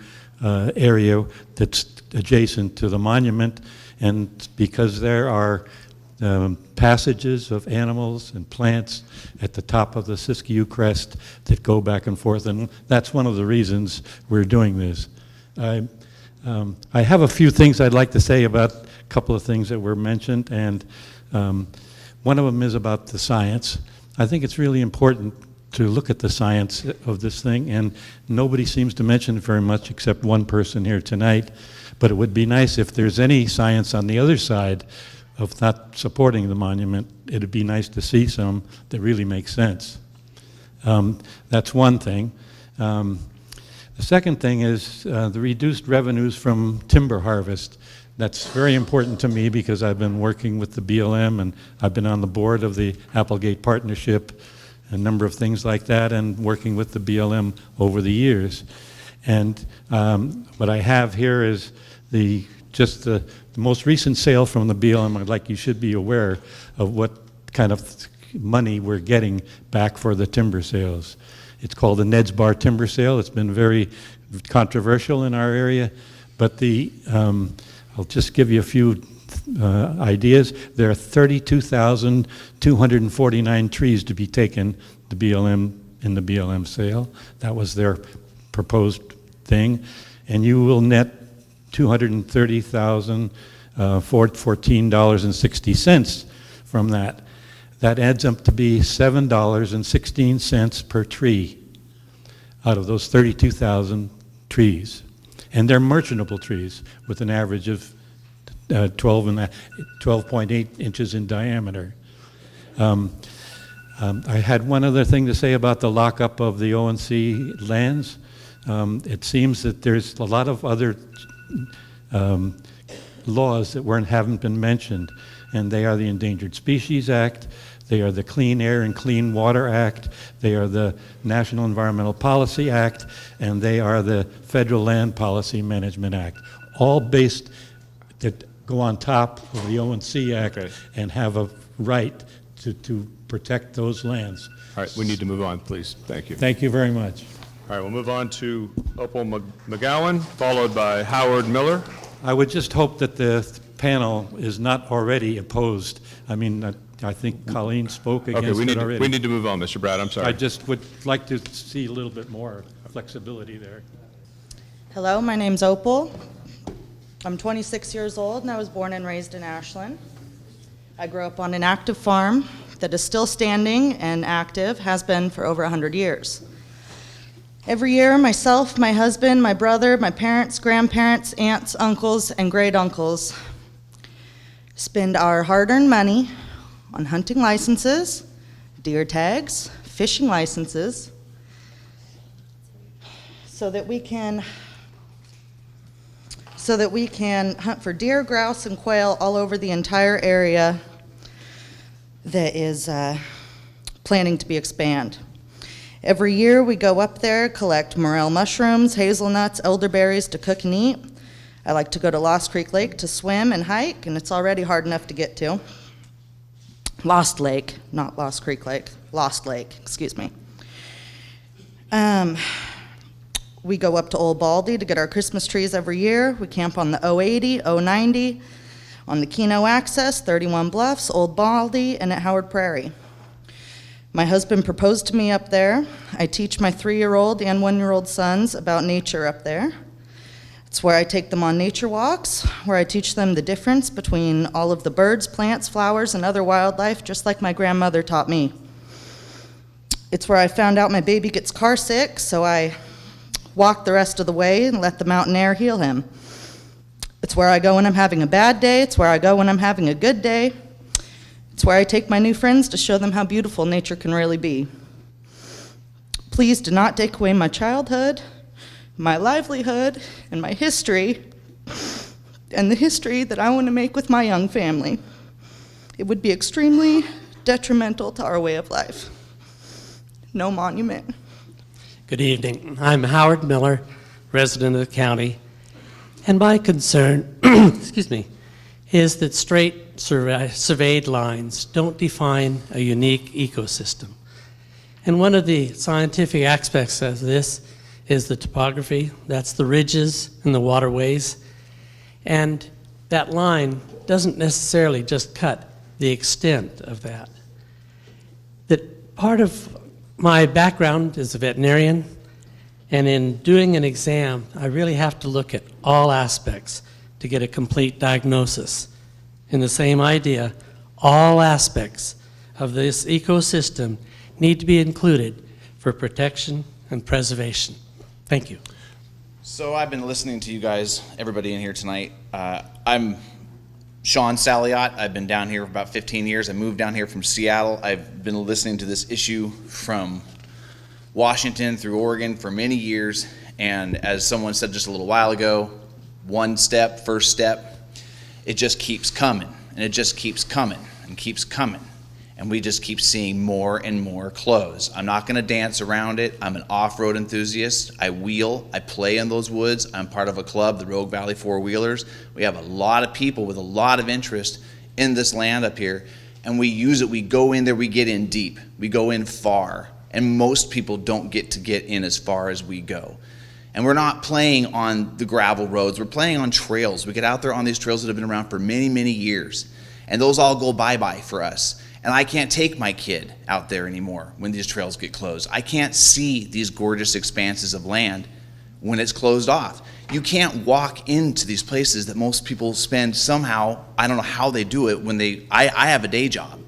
area that's adjacent to the monument. And because there are passages of animals and plants at the top of the Siskiyou Crest that go back and forth, and that's one of the reasons we're doing this. I have a few things I'd like to say about a couple of things that were mentioned, and one of them is about the science. I think it's really important to look at the science of this thing, and nobody seems to mention it very much except one person here tonight, but it would be nice if there's any science on the other side of not supporting the monument. It'd be nice to see some that really makes sense. That's one thing. The second thing is the reduced revenues from timber harvest. That's very important to me because I've been working with the BLM, and I've been on the board of the Applegate Partnership, a number of things like that, and working with the over the years. And what I have here is just the most recent sale from the BLM. Like, you should be aware of what kind of money we're getting back for the timber sales. It's called the Ned's Bar Timber Sale. It's been very controversial in our area, but I'll just give you a few ideas. There are 32,249 trees to be taken in the BLM sale. That was their proposed thing, and you will net $230,014.60 from that. That adds up to be $7.16 per tree out of those 32,000 trees. And they're merchantable trees with an average of 12.8 inches in diameter. I had one other thing to say about the lockup of the ONC lands. It seems that there's a lot of other laws that haven't been mentioned, and they are the Endangered Species Act, they are the Clean Air and Clean Water Act, they are the National Environmental Policy Act, and they are the Federal Land Policy Management Act, all based that go on top of the ONC Act and have a right to protect those lands. All right, we need to move on, please. Thank you. Thank you very much. All right, we'll move on to Opal McGowan, followed by Howard Miller. I would just hope that the panel is not already opposed. I mean, I think Colleen spoke against it already. We need to move on, Mr. Brad, I'm sorry. I just would like to see a little bit more flexibility there. Hello, my name's Opal. I'm 26 years old and I was born and raised in Ashland. I grew up on an active farm that is still standing and active, has been for over 100 years. Every year, myself, my husband, my brother, my parents, grandparents, aunts, uncles, and great uncles spend our hard-earned money on hunting licenses, deer tags, fishing licenses, so that we can hunt for deer, grouse, and quail all over the entire area that is planning to be expanded. Every year we go up there, collect morel mushrooms, hazelnuts, elderberries to cook and eat. I like to go to Lost Creek Lake to swim and hike, and it's already hard enough to get to. Lost Lake, not Lost Creek Lake, Lost Lake, excuse me. We go up to Old Baldy to get our Christmas trees every year. We camp on the 080, 090, on the Keno Access, 31 Bluffs, Old Baldy, and at Howard Prairie. My husband proposed to me up there. I teach my 3-year-old and 1-year-old sons about nature up there. It's where I take them on nature walks, where I teach them the difference between all of the birds, plants, flowers, and other wildlife, just like my grandmother taught me. It's where I found out my baby gets car sick, so I walk the rest of the way and let the mountain air heal him. It's where I go when I'm having a bad day. It's where I go when I'm having a good day. It's where I take my new friends to show them how beautiful nature can really be. Please do not take away my childhood, my livelihood, and my history, and the history that I want to make with my young family. It would be extremely detrimental to our way of life. No monument. Good evening. I'm Howard Miller, resident of the county, and my concern, excuse me, is that straight surveyed lines don't define a unique ecosystem. And one of the scientific aspects of this is the topography. That's the ridges and the waterways. And that line doesn't necessarily just cut the extent of that. That part of my background is a veterinarian, and in doing an exam, I really have to look at all aspects to get a complete diagnosis. In the same idea, all aspects of this ecosystem need to be included for protection and preservation. Thank you. So I've been listening to you guys, everybody in here tonight. I'm Sean Saliot. I've been down here for about 15 years. I moved down here from Seattle. I've been listening to this issue from Washington through Oregon for many years. And as someone said just a little while ago, first step, it just keeps coming, and it just keeps coming and keeps coming. And we just keep seeing more and more close. I'm not gonna dance around it. I'm an off-road enthusiast. I wheel, I play in those woods. I'm part of a club, the Rogue Valley Four-Wheelers. We have a lot of people with a lot of interest in this land up here, and we use it. We go in there, we get in deep. We go in far, and most people don't get in as far as we go. And we're not playing on the gravel roads. We're playing on trails. We get out there on these trails that have been around for many, many years. And those all go bye-bye for us. And I can't take my kid out there anymore when these trails get closed. I can't see these gorgeous expanses of land when it's closed off. You can't walk into these places that most people spend somehow, I don't know how they do it, I have a day job.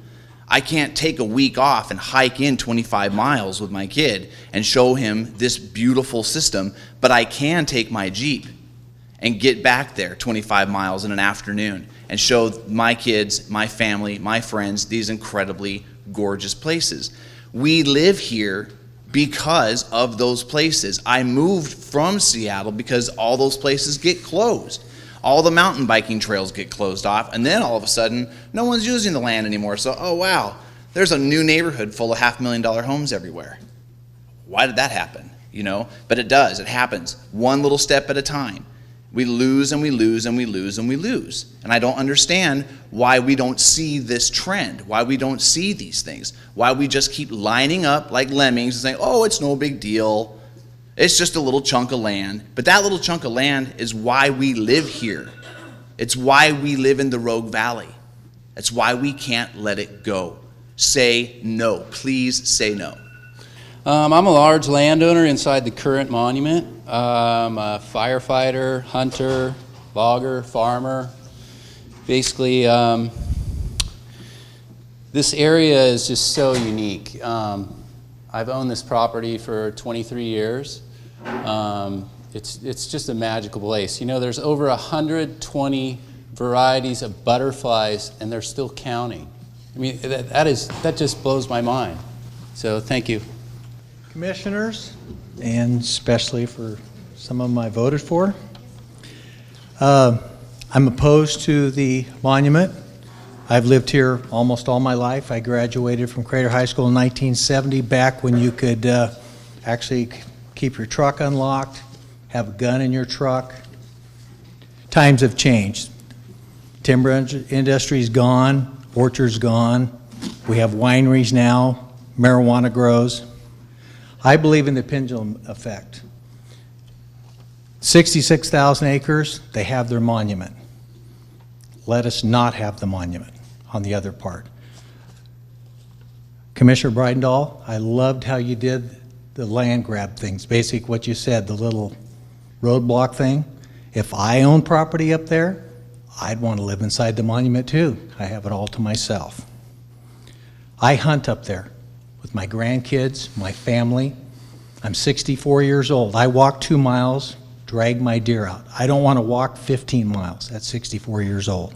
I can't take a week off and hike in 25 miles with my kid and show him this beautiful system, but I can take my Jeep and get back there 25 miles in an afternoon and show my kids, my family, my friends, these incredibly gorgeous places. We live here because of those places. I moved from Seattle because all those places get closed. All the mountain biking trails get closed off, and then all of a sudden, no one's using the land anymore. So, oh wow, there's a new neighborhood full of $500,000 homes everywhere. Why did that happen? You know, but it does, it happens. One little step at a time. We lose and we lose and we lose and we lose. And I don't understand why we don't see this trend, why we don't see these things, why we just keep lining up like lemmings and saying, oh, it's no big deal. It's just a little chunk of land. But that little chunk of land is why we live here. It's why we live in the Rogue Valley. It's why we can't let it go. Say no. Please say no. I'm a large landowner inside the current monument. I'm a firefighter, hunter, logger, farmer. Basically, this area is just so unique. I've owned this property for 23 years. It's just a magical place. You know, there's over 120 varieties of butterflies, and they're still counting. I mean, that just blows my mind. So thank you. Commissioners, and especially for some of them I voted for. I'm opposed to the monument. I've lived here almost all my life. I graduated from Crater High School in 1970, back when you could actually keep your truck unlocked, have a gun in your truck. Times have changed. Timber industry's gone, orchards gone. We have wineries now, marijuana grows. I believe in the pendulum effect. 66,000 acres, they have their monument. Let us not have the monument on the other part. Commissioner Breidendahl, I loved how you did the land grab things. Basically what you said, the little roadblock thing. If I own property up there, I'd want to live inside the monument too. I have it all to myself. I hunt up there with my grandkids, my family. I'm 64 years old. I walk 2 miles, drag my deer out. I don't want to walk 15 miles at 64 years old.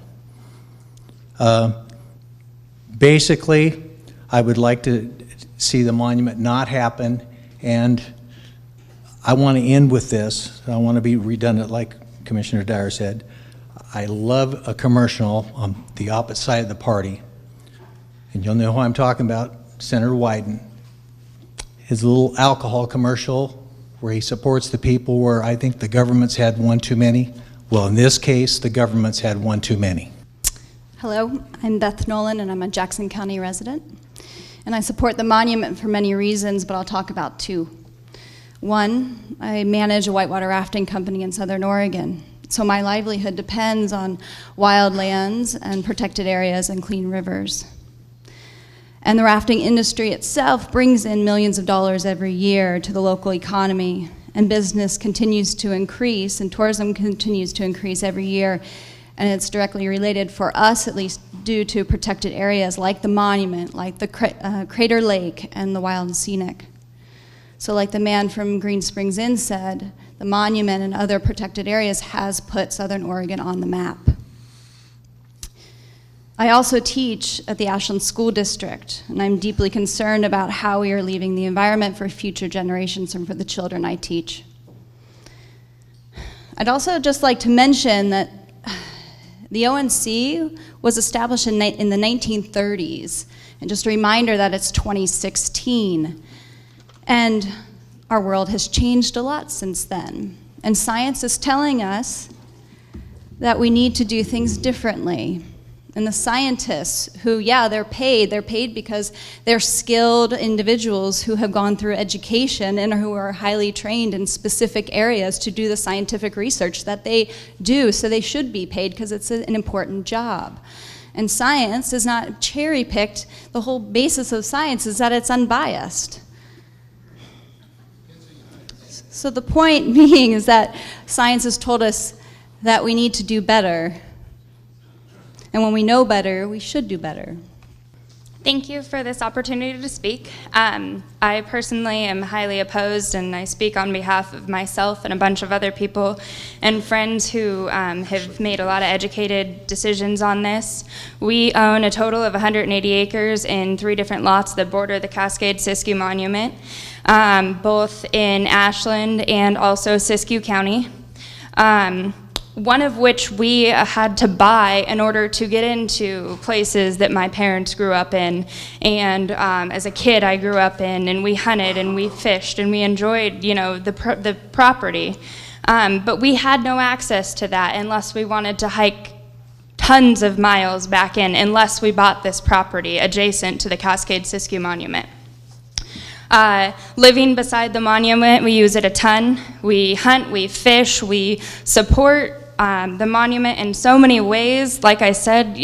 Basically, I would like to see the monument not happen, and I want to end with this. I want to be redundant like Commissioner Dyer said. I love a commercial on the opposite side of the party, and you'll know who I'm talking about, Senator Wyden. His little alcohol commercial where he supports the people where I think the government's had one too many. Well, in this case, the government's had one too many. Hello, I'm Beth Nolan, and I'm a Jackson County resident. And I support the monument for many reasons, but I'll talk about 2. One, I manage a whitewater rafting company in Southern Oregon. So my livelihood depends on wild lands and protected areas and clean rivers. And the rafting industry itself brings in millions of dollars every year to the local economy, and business continues to increase, and tourism continues to increase every year, and it's directly related, for us at least, due to protected areas like the monument, like the Crater Lake, and the Wild and Scenic. So like the man from Green Springs Inn said, the monument and other protected areas has put Southern Oregon on the map. I also teach at the Ashland School District, and I'm deeply concerned about how we are leaving the environment for future generations and for the children I teach. I'd also just like to mention that the ONC was established in the 1930s, and just a reminder that it's 2016. And our world has changed a lot since then. And science is telling us that we need to do things differently. And the scientists who, yeah, they're paid because they're skilled individuals who have gone through education and who are highly trained in specific areas to do the scientific research that they do, so they should be paid because it's an important job. And science is not cherry-picked. The whole basis of science is that it's unbiased. So the point being is that science has told us that we need to do better. And when we know better, we should do better. Thank you for this opportunity to speak. I personally am highly opposed, and I speak on behalf of myself and a bunch of other people and friends who have made a lot of educated decisions on this. We own a total of 180 acres in 3 different lots that border the Cascade-Siskiyou Monument, both in Ashland and also Siskiyou County. one of which we had to buy in order to get into places that my parents grew up in. And as a kid, I grew up in, and we hunted and we fished and we enjoyed, you know, the property. But we had no access to that unless we wanted to hike tons of miles back in, unless we bought this property adjacent to the Cascade-Siskiyou Monument. Living beside the monument, we use it a ton. We hunt, we fish, we support the monument in so many ways. Like I said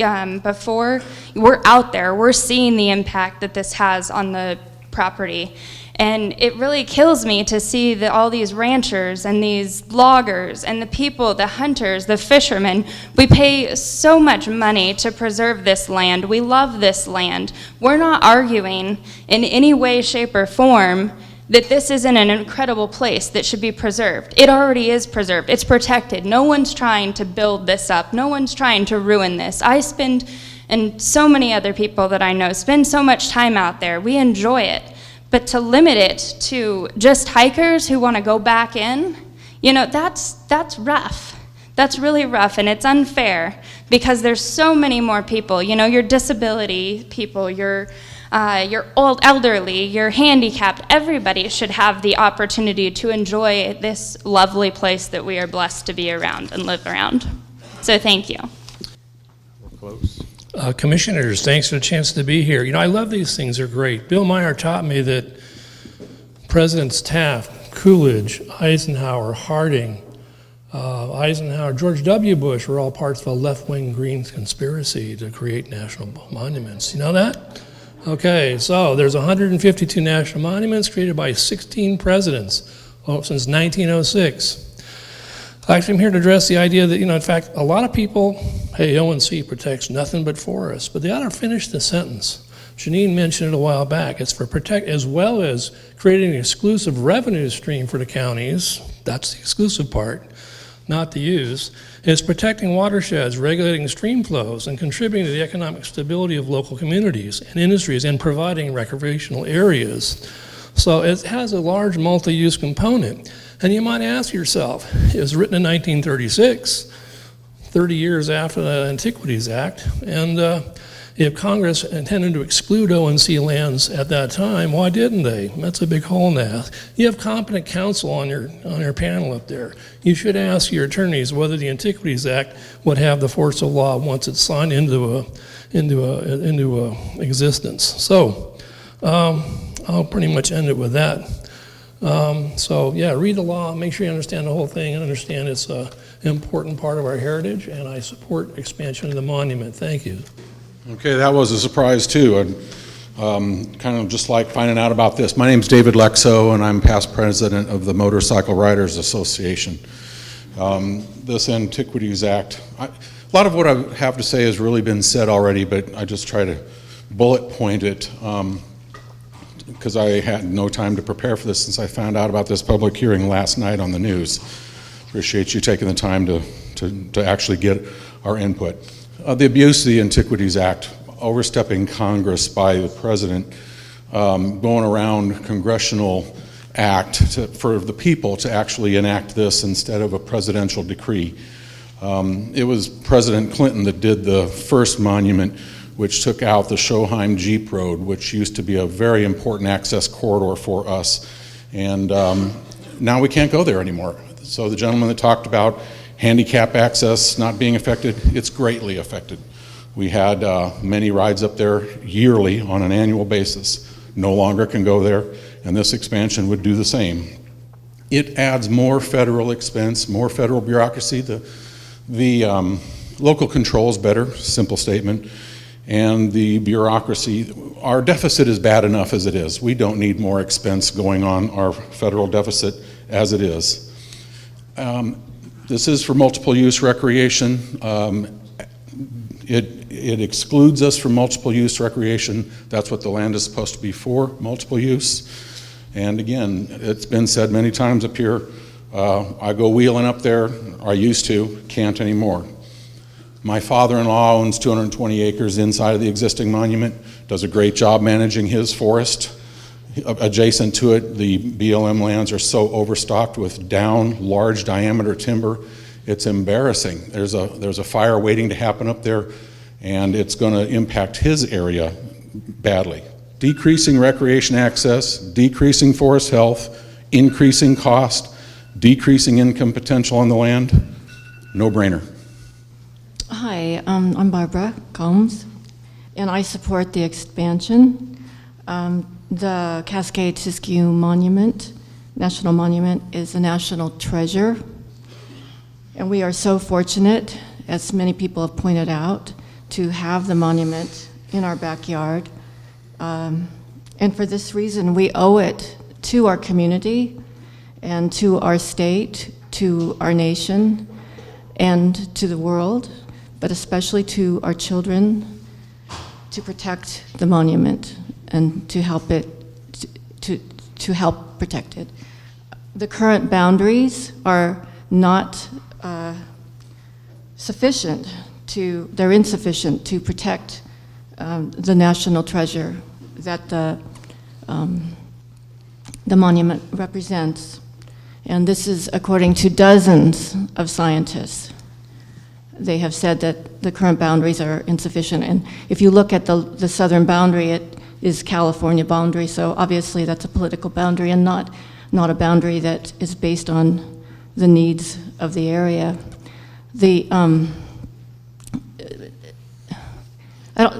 before, we're out there, we're seeing the impact that this has on the property. And it really kills me to see all these ranchers and these loggers and the people, the hunters, the fishermen. We pay so much money to preserve this land. We love this land. We're not arguing in any way, shape, or form that this isn't an incredible place that should be preserved. It already is preserved. It's protected. No one's trying to build this up. No one's trying to ruin this. I spend, and so many other people that I know, spend so much time out there. We enjoy it. But to limit it to just hikers who want to go back in, you know, that's rough. That's really rough, and it's unfair because there's so many more people. You know, your disability people, your old elderly, your handicapped, everybody should have the opportunity to enjoy this lovely place that we are blessed to be around and live around. So thank you. We're close. Commissioners, thanks for the chance to be here. You know, I love these things, they're great. Bill Meyer taught me that Presidents Taft, Coolidge, Eisenhower, Harding, George W. Bush were all parts of a left-wing green conspiracy to create national monuments. You know that? Okay, so there's 152 national monuments created by 16 presidents since 1906. Actually, I'm here to address the idea that, you know, in fact, a lot of people, hey, ONC protects nothing but forests, but they ought to finish the sentence. Janine mentioned it a while back. It's for protect, as well as creating an exclusive revenue stream for the counties. That's the exclusive part, not the use. It's protecting watersheds, regulating stream flows, and contributing to the economic stability of local communities and industries, and providing recreational areas. So it has a large multi-use component. And you might ask yourself, it was written in 1936, 30 years after the Antiquities Act, and if Congress intended to exclude ONC lands at that time, why didn't they? That's a big hole in that. You have competent counsel on your panel up there. You should ask your attorneys whether the Antiquities Act would have the force of law once it's signed into existence. So I'll pretty much end it with that. So yeah, read the law, make sure you understand the whole thing, and understand it's an important part of our heritage, and I support expansion of the monument. Thank you. Okay, that was a surprise too, and kind of just like finding out about this. My name's David Lexo, and I'm past president of the Motorcycle Riders Association. This Antiquities Act, a lot of what I have to say has really been said already, but I just try to bullet point it because I had no time to prepare for this since I found out about this public hearing last night on the news. Appreciate you taking the time to actually get our input. The abuse of the Antiquities Act, overstepping Congress by the president, going around congressional act for the people to actually enact this instead of a presidential decree. It was President Clinton that did the first monument, which took out the Shoheim Jeep Road, which used to be a very important access corridor for us. And now we can't go there anymore. So the gentleman that talked about handicap access not being affected, it's greatly affected. We had many rides up there yearly on an annual basis. No longer can go there, and this expansion would do the same. It adds more federal expense, more federal bureaucracy. The local control is better, simple statement, and the bureaucracy, our deficit is bad enough as it is. We don't need more expense going on our federal deficit as it is. This is for multiple use recreation. It excludes us from multiple use recreation. That's what the land is supposed to be for, multiple use. And again, it's been said many times up here, I go wheeling up there, I used to, can't anymore. My father-in-law owns 220 acres inside of the existing monument, does a great job managing his forest. Adjacent to it, the BLM lands are so overstocked with large diameter timber, It's embarrassing. There's a fire waiting to happen up there, and it's going to impact his area badly. Decreasing recreation access, decreasing forest health, increasing cost, decreasing income potential on the land, no-brainer. Hi, I'm Barbara Combs, and I support the expansion. The Cascade-Siskiyou Monument, National Monument, is a national treasure, and we are so fortunate, as many people have pointed out, to have the monument in our backyard. And for this reason, we owe it to our community and to our state, to our nation, and to the world, but especially to our children, to protect the monument and to help it, to help protect it. The current boundaries are not sufficient they're insufficient to protect the national treasure that the monument represents. And this is according to dozens of scientists. They have said that the current boundaries are insufficient. And if you look at the southern boundary, it is California boundary, so obviously that's a political boundary and not a boundary that is based on the needs of the area.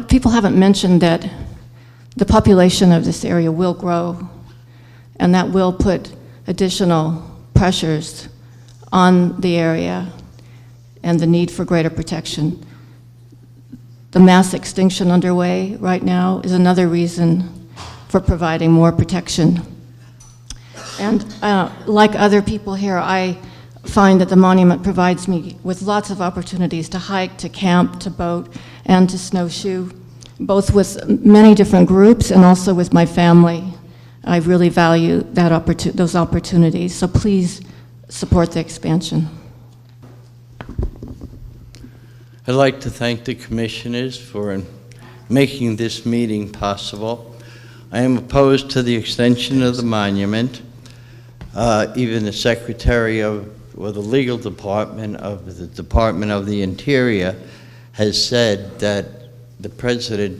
People haven't mentioned that the population of this area will grow, and that will put additional pressures on the area and the need for greater protection. The mass extinction underway right now is another reason for providing more protection. And like other people here, I find that the monument provides me with lots of opportunities to hike, to camp, to boat, and to snowshoe, both with many different groups and also with my family. I really value those opportunities, so please support the expansion. I'd like to thank the commissioners for making this meeting possible. I am opposed to the extension of the monument. Even the secretary or the legal department of the Department of the Interior has said that the president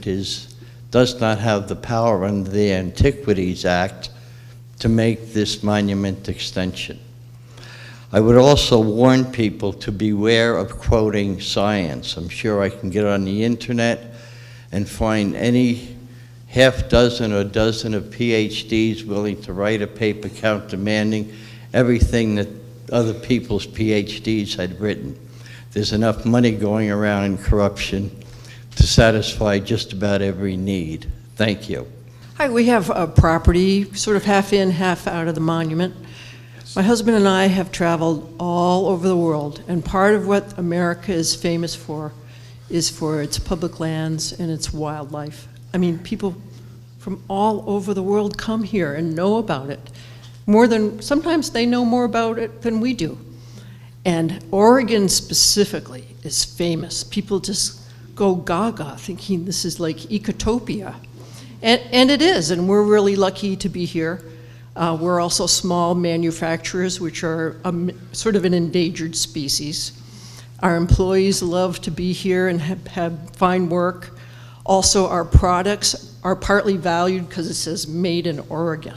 does not have the power under the Antiquities Act to make this monument extension. I would also warn people to beware of quoting science. I'm sure I can get on the internet and find any half dozen or dozen of PhDs willing to write a paper countermanding everything that other people's PhDs had written. There's enough money going around in corruption to satisfy just about every need. Thank you. Hi, we have a property sort of half in, half out of the monument. My husband and I have traveled all over the world, and part of what America is famous for is for its public lands and its wildlife. I mean, people from all over the world come here and know about it. Sometimes they know more about it than we do. And Oregon specifically is famous. People just go gaga thinking this is like ecotopia. And it is, and we're really lucky to be here. We're also small manufacturers, which are sort of an endangered species. Our employees love to be here and have fine work. Also, our products are partly valued because it says made in Oregon.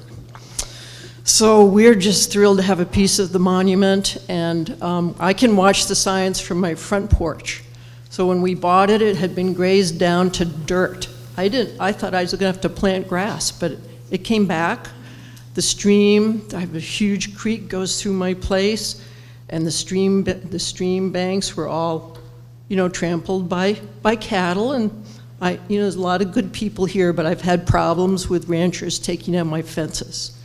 So we're just thrilled to have a piece of the monument, and I can watch the science from my front porch. So when we bought it, it had been grazed down to dirt. I thought I was gonna have to plant grass, but it came back. The stream, I have a huge creek goes through my place, and the stream banks were all, trampled by cattle, and there's a lot of good people here, but I've had problems with ranchers taking out my fences,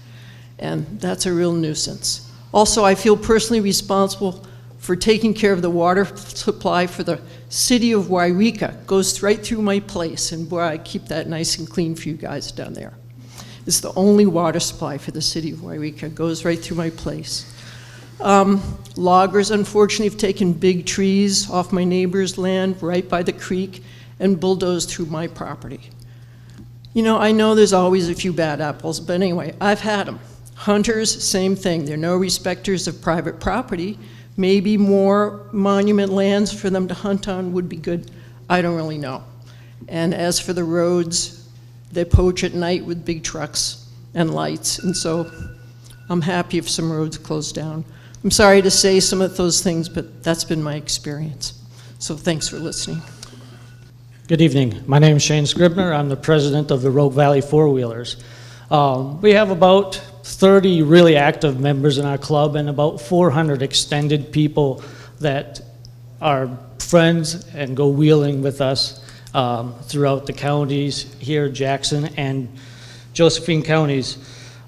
and that's a real nuisance. Also, I feel personally responsible for taking care of the water supply for the city of Wairika. Goes right through my place, and boy, I keep that nice and clean for you guys down there. It's the only water supply for the city of Wairika. Goes right through my place. Loggers, unfortunately, have taken big trees off my neighbor's land right by the creek and bulldozed through my property. I know there's always a few bad apples, but anyway, I've had them. Hunters, same thing. They're no respecters of private property, maybe more monument lands for them to hunt on would be good. I don't really know. And as for the roads, they poach at night with big trucks and lights, and so I'm happy if some roads close down. I'm sorry to say some of those things, but that's been my experience. So thanks for listening. Good evening. My name is Shane Scribner. I'm the president of the Rogue Valley Four-Wheelers. We have about 30 really active members in our club and about 400 extended people that are friends and go wheeling with us throughout the counties here, Jackson and Josephine counties.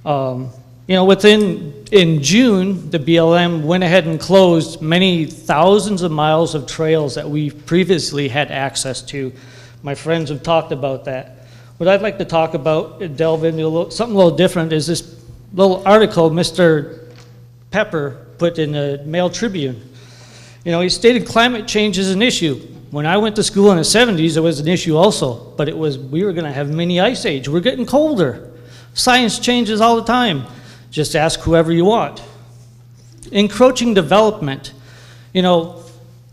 You know, in June, the BLM went ahead and closed many thousands of miles of trails that we previously had access to. My friends have talked about that. What I'd like to talk about, delve into something a little different, is this little article Mr. Pepper put in the Mail Tribune. You know, he stated climate change is an issue. When I went to school in the 70s, it was an issue also, but we were gonna have mini ice age. We're getting colder. Science changes all the time. Just ask whoever you want. Encroaching development. You know,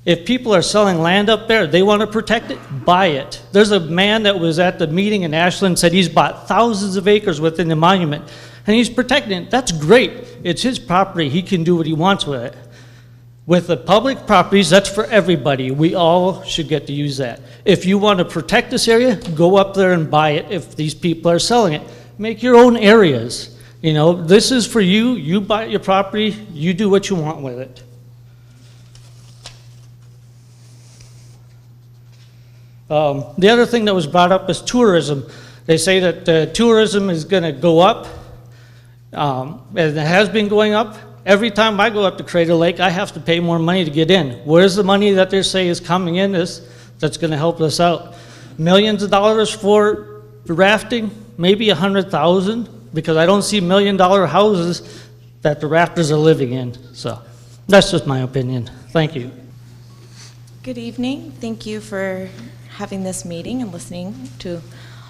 if people are selling land up there, they want to protect it, buy it. There's a man that was at the meeting in Ashland said he's bought thousands of acres within the monument, and he's protecting it. That's great. It's his property. He can do what he wants with it. With the public properties, that's for everybody. We all should get to use that. If you want to protect this area, go up there and buy it if these people are selling it. Make your own areas. You know, this is for you. You buy your property. You do what you want with it. The other thing that was brought up is tourism. They say that tourism is going to go up, and it has been going up. Every time I go up to Crater Lake, I have to pay more money to get in. Where's the money that they say is coming in that's going to help us out? Millions of dollars for rafting, maybe 100,000. Because I don't see $1 million houses that the rafters are living in. So that's just my opinion. Thank you. Good evening. Thank you for having this meeting and listening to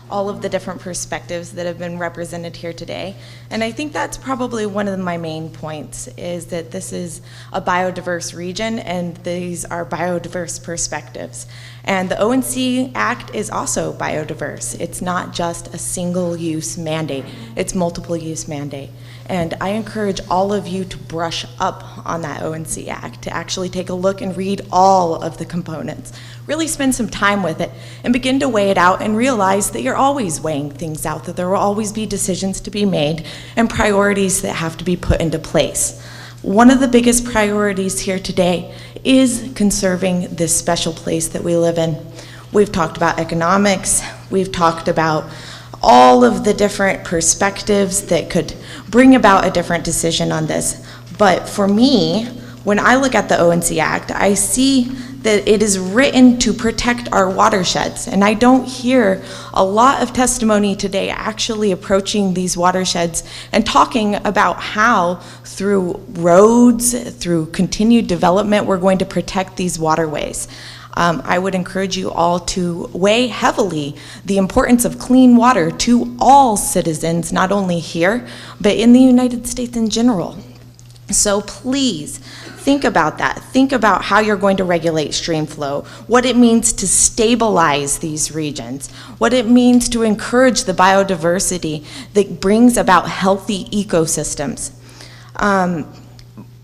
all of the different perspectives that have been represented here today. And I think that's probably one of my main points, is that this is a biodiverse region and these are biodiverse perspectives. And the ONC Act is also biodiverse. It's not just a single-use mandate, it's multiple-use mandate. And I encourage all of you to brush up on that ONC Act, to actually take a look and read all of the components. Really spend some time with it and begin to weigh it out and realize that you're always weighing things out, that there will always be decisions to be made and priorities that have to be put into place. One of the biggest priorities here today is conserving this special place that we live in. We've talked about economics, we've talked about all of the different perspectives that could bring about a different decision on this. But for me, when I look at the ONC Act, I see that it is written to protect our watersheds. And I don't hear a lot of testimony today actually approaching these watersheds and talking about how through roads, through continued development, we're going to protect these waterways. I would encourage you all to weigh heavily the importance of clean water to all citizens, not only here, but in the United States in general. So please, think about that. Think about how you're going to regulate stream flow, what it means to stabilize these regions, what it means to encourage the biodiversity that brings about healthy ecosystems.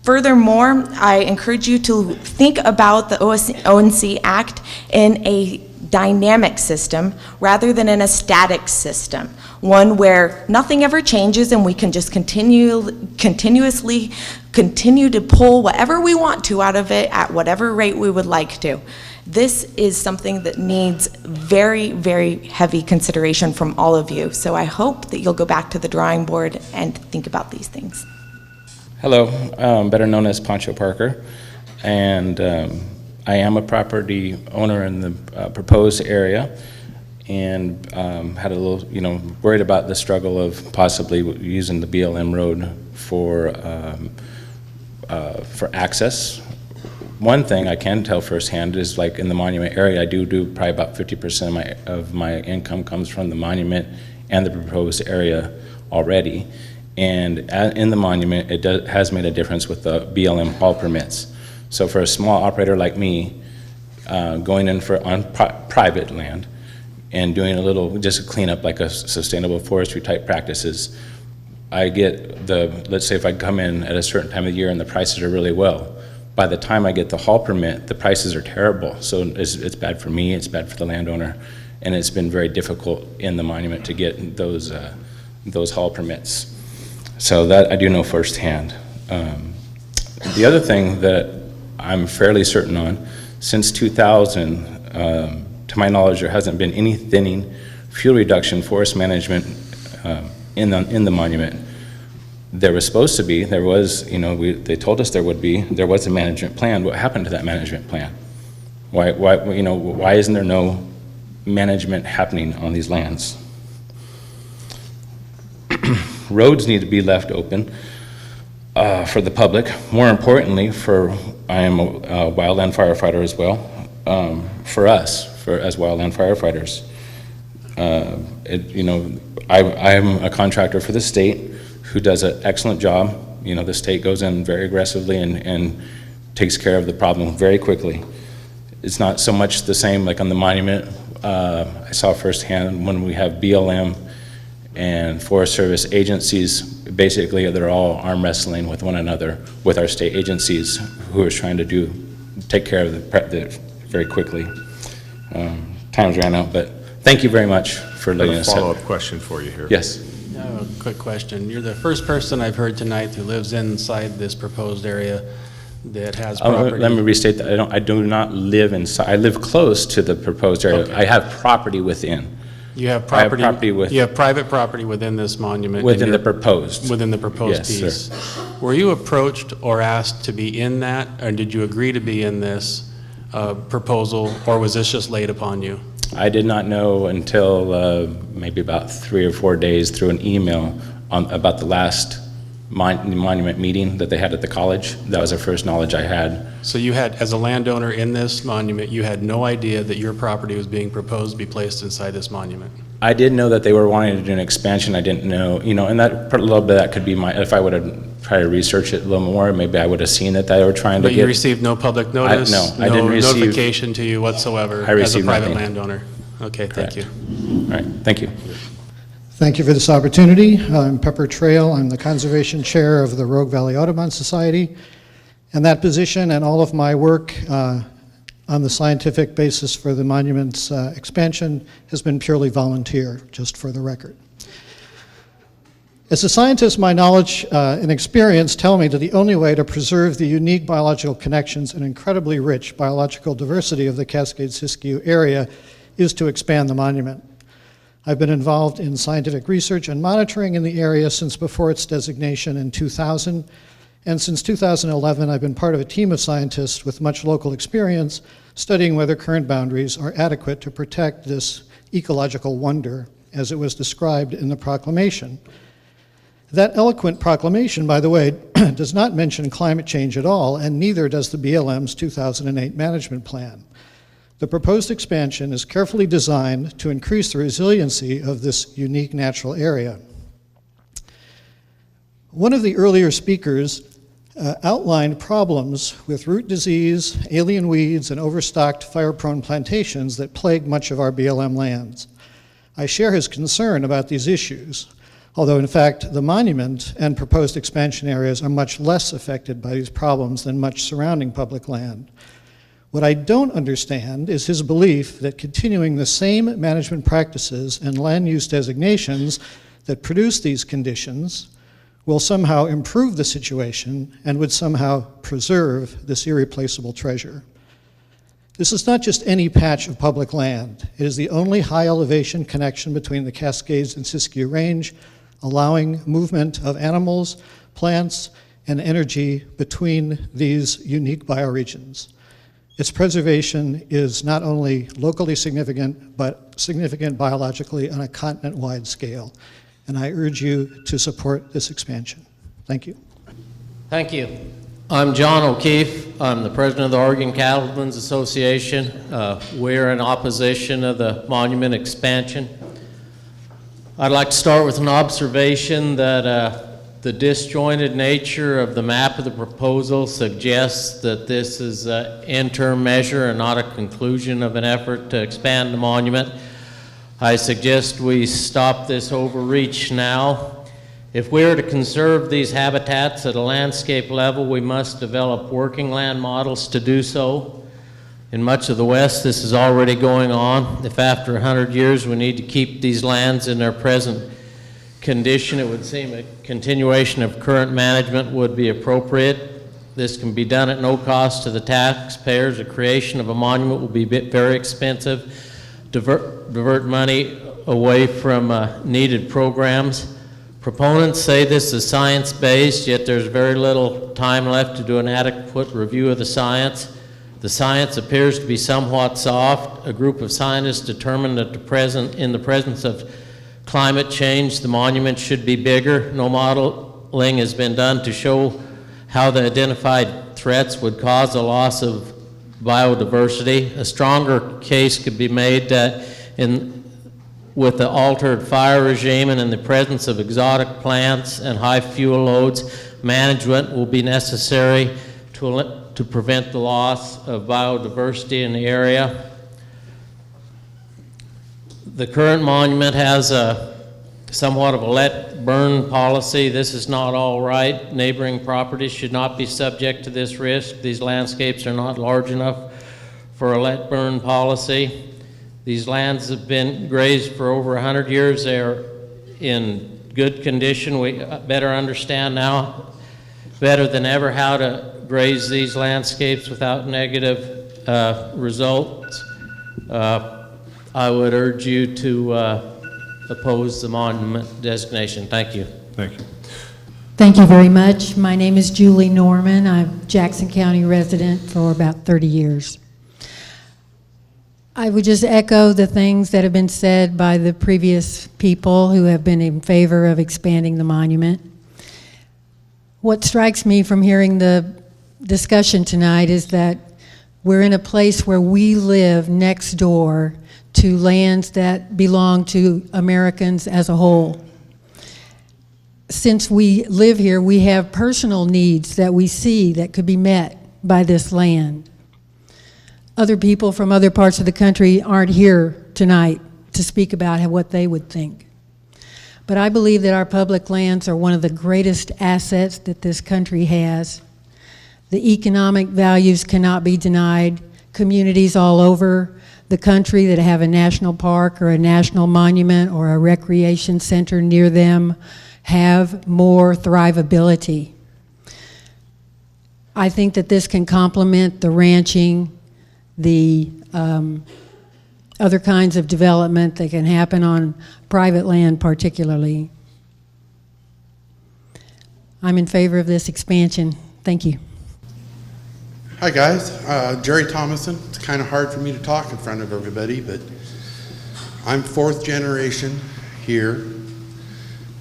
Furthermore, I encourage you to think about the ONC Act in a dynamic system rather than in a static system, one where nothing ever changes and we can just continuously continue to pull whatever we want to out of it at whatever rate we would like to. This is something that needs very, very heavy consideration from all of you. So I hope that you'll go back to the drawing board and think about these things. Hello, better known as Pancho Parker, and I am a property owner in the proposed area, and had a little, worried about the struggle of possibly using the BLM road for access. One thing I can tell firsthand is, like in the monument area, I do probably about 50% of my income comes from the monument and the proposed area already. And in the monument, it has made a difference with the BLM haul permits. So for a small operator like me, going in on private land and doing a little, just a cleanup like a sustainable forestry type practices, I get let's say if I come in at a certain time of year and the prices are really well, by the time I get the haul permit, the prices are terrible. So it's bad for me, it's bad for the landowner, and it's been very difficult in the monument to get those haul permits. So that I do know firsthand. The other thing that I'm fairly certain on, since 2000, to my knowledge, there hasn't been any thinning, fuel reduction, forest management in the monument. There was supposed to be, there was, they told us there was a management plan. What happened to that management plan? Why isn't there no management happening on these lands? Roads need to be left open for the public. More importantly, I am a wildland firefighter as well. For us, as wildland firefighters, I'm a contractor for the state who does an excellent job. The state goes in very aggressively and takes care of the problem very quickly. It's not so much the same like on the monument. I saw firsthand when we have BLM and Forest Service agencies, basically they're all arm wrestling with one another with our state agencies who are trying to take care of the very quickly. Time's ran out, but thank you very much for letting us have. A follow-up question for you here. Yes. I have a quick question. You're the first person I've heard tonight who lives inside this proposed area that has property. Let me restate that. I do not live inside. I live close to the proposed area. Okay. I have property within. You have property. You have private property within this monument. Within the proposed. Within the proposed piece. Sir. Were you approached or asked to be in that, or did you agree to be in this proposal, or was this just laid upon you? I did not know until maybe about 3 or 4 days through an email about the last monument meeting that they had at the college. That was the first knowledge I had. So you had, as a landowner in this monument, you had no idea that your property was being proposed to be placed inside this monument? I did know that they were wanting to do an expansion. I didn't know, and that a little bit that could be if I would have tried to research it a little more, maybe I would have seen that they were trying to But you received no public notice? I didn't receive notification to you whatsoever as a private landowner? Okay, thank you. All right, thank you. Thank you for this opportunity. I'm Pepper Trail. I'm the Conservation Chair of the Rogue Valley Audubon Society. And that position and all of my work on the scientific basis for the monument's expansion has been purely volunteer, just for the record. As a scientist, my knowledge and experience tell me that the only way to preserve the unique biological connections and incredibly rich biological diversity of the Cascade-Siskiyou area is to expand the monument. I've been involved in scientific research and monitoring in the area since before its designation in 2000, and since 2011 I've been part of a team of scientists with much local experience studying whether current boundaries are adequate to protect this ecological wonder as it was described in the proclamation. That eloquent proclamation, by the way, does not mention climate change at all, and neither does the BLM's 2008 management plan. The proposed expansion is carefully designed to increase the resiliency of this unique natural area. One of the earlier speakers outlined problems with root disease, alien weeds, and overstocked fire-prone plantations that plague much of our BLM lands. I share his concern about these issues, although in fact the monument and proposed expansion areas are much less affected by these problems than much surrounding public land. What I don't understand is his belief that continuing the same management practices and land use designations that produce these conditions will somehow improve the situation and would somehow preserve this irreplaceable treasure. This is not just any patch of public land. It is the only high elevation connection between the Cascades and Siskiyou Range, allowing movement of animals, plants, and energy between these unique bioregions. Its preservation is not only locally significant, but significant biologically on a continent-wide scale. And I urge you to support this expansion. Thank you. Thank you. I'm John O'Keefe. I'm the president of the Oregon Cattlemen's Association. We're in opposition of the monument expansion. I'd like to start with an observation that The disjointed nature of the map of the proposal suggests that this is an interim measure and not a conclusion of an effort to expand the monument. I suggest we stop this overreach now. If we are to conserve these habitats at a landscape level, we must develop working land models to do so. In much of the West, this is already going on. If after 100 years we need to keep these lands in their present condition, it would seem a continuation of current management would be appropriate. This can be done at no cost to the taxpayers. The creation of a monument will be very expensive, divert money away from needed programs. Proponents say this is science-based, yet there's very little time left to do an adequate review of the science. The science appears to be somewhat soft. A group of scientists determined that in the presence of climate change, the monument should be bigger. No modeling has been done to show how the identified threats would cause a loss of biodiversity. A stronger case could be made that with the altered fire regime and in the presence of exotic plants and high fuel loads, management will be necessary to prevent the loss of biodiversity in the area. The current monument has somewhat of a let burn policy. This is not all right. Neighboring properties should not be subject to this risk. These landscapes are not large enough for a let burn policy. These lands have been grazed for over 100 years. They are in good condition. We better understand now, better than ever, how to graze these landscapes without negative results. I would urge you to oppose the monument designation. Thank you. Thank you. Thank you very much. My name is Julie Norman. I'm a Jackson County resident for about 30 years. I would just echo the things that have been said by the previous people who have been in favor of expanding the monument. What strikes me from hearing the discussion tonight is that we're in a place where we live next door to lands that belong to Americans as a whole. Since we live here, we have personal needs that we see that could be met by this land. Other people from other parts of the country aren't here tonight to speak about what they would think. But I believe that our public lands are one of the greatest assets that this country has. The economic values cannot be denied. Communities all over the country that have a national park or a national monument or a recreation center near them have more thrivability. I think that this can complement the ranching, the other kinds of development that can happen on private land particularly. I'm in favor of this expansion. Thank you. Hi guys, Jerry Thomason. It's kind of hard for me to talk in front of everybody, but I'm fourth generation here.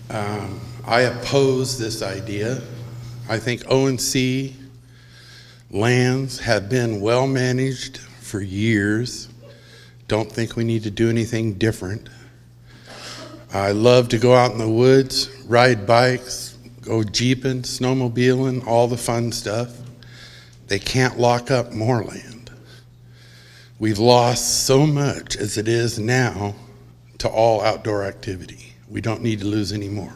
I oppose this idea. I think O&C lands have been well managed for years. Don't think we need to do anything different. I love to go out in the woods, ride bikes, go jeeping, snowmobiling, all the fun stuff. They can't lock up more land. We've lost so much as it is now to all outdoor activity. We don't need to lose any more.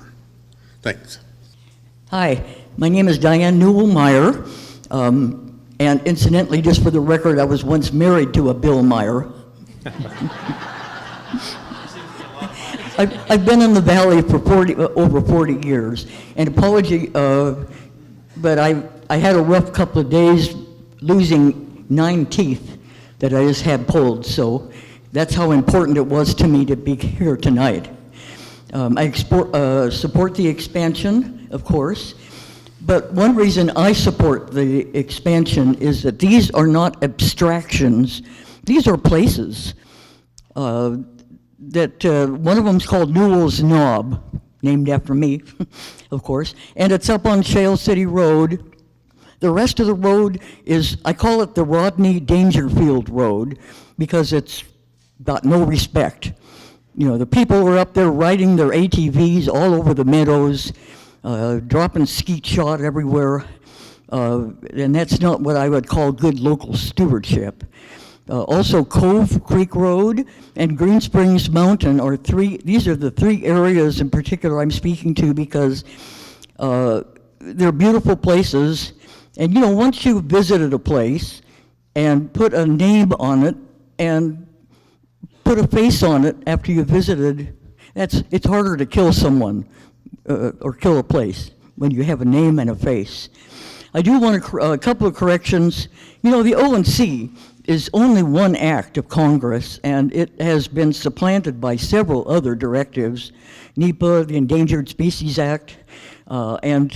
Thanks. Hi, my name is Diane Newell-Meyer, and incidentally, just for the record, I was once married to a Bill Meyer. I've been in the valley for over 40 years, and apology, but I had a rough couple of days losing 9 teeth that I just had pulled, so that's how important it was to me to be here tonight. I support the expansion, of course, but one reason I support the expansion is that these are not abstractions. These are places. One of them is called Newell's Knob, named after me, of course, and it's up on Shale City Road. The rest of the road is, I call it the Rodney Dangerfield Road, because it's got no respect. You know, the people were up there riding their ATVs all over the meadows. dropping skeet shot everywhere, and that's not what I would call good local stewardship. Also, Cove Creek Road and Green Springs Mountain are these are the three areas in particular I'm speaking to because they're beautiful places. And you know, once you've visited a place and put a name on it and put a face on it after you visited, it's harder to kill someone or kill a place when you have a name and a face. I do want a couple of corrections. You know, the O&C is only one act of Congress, and it has been supplanted by several other directives, NEPA, the Endangered Species Act, and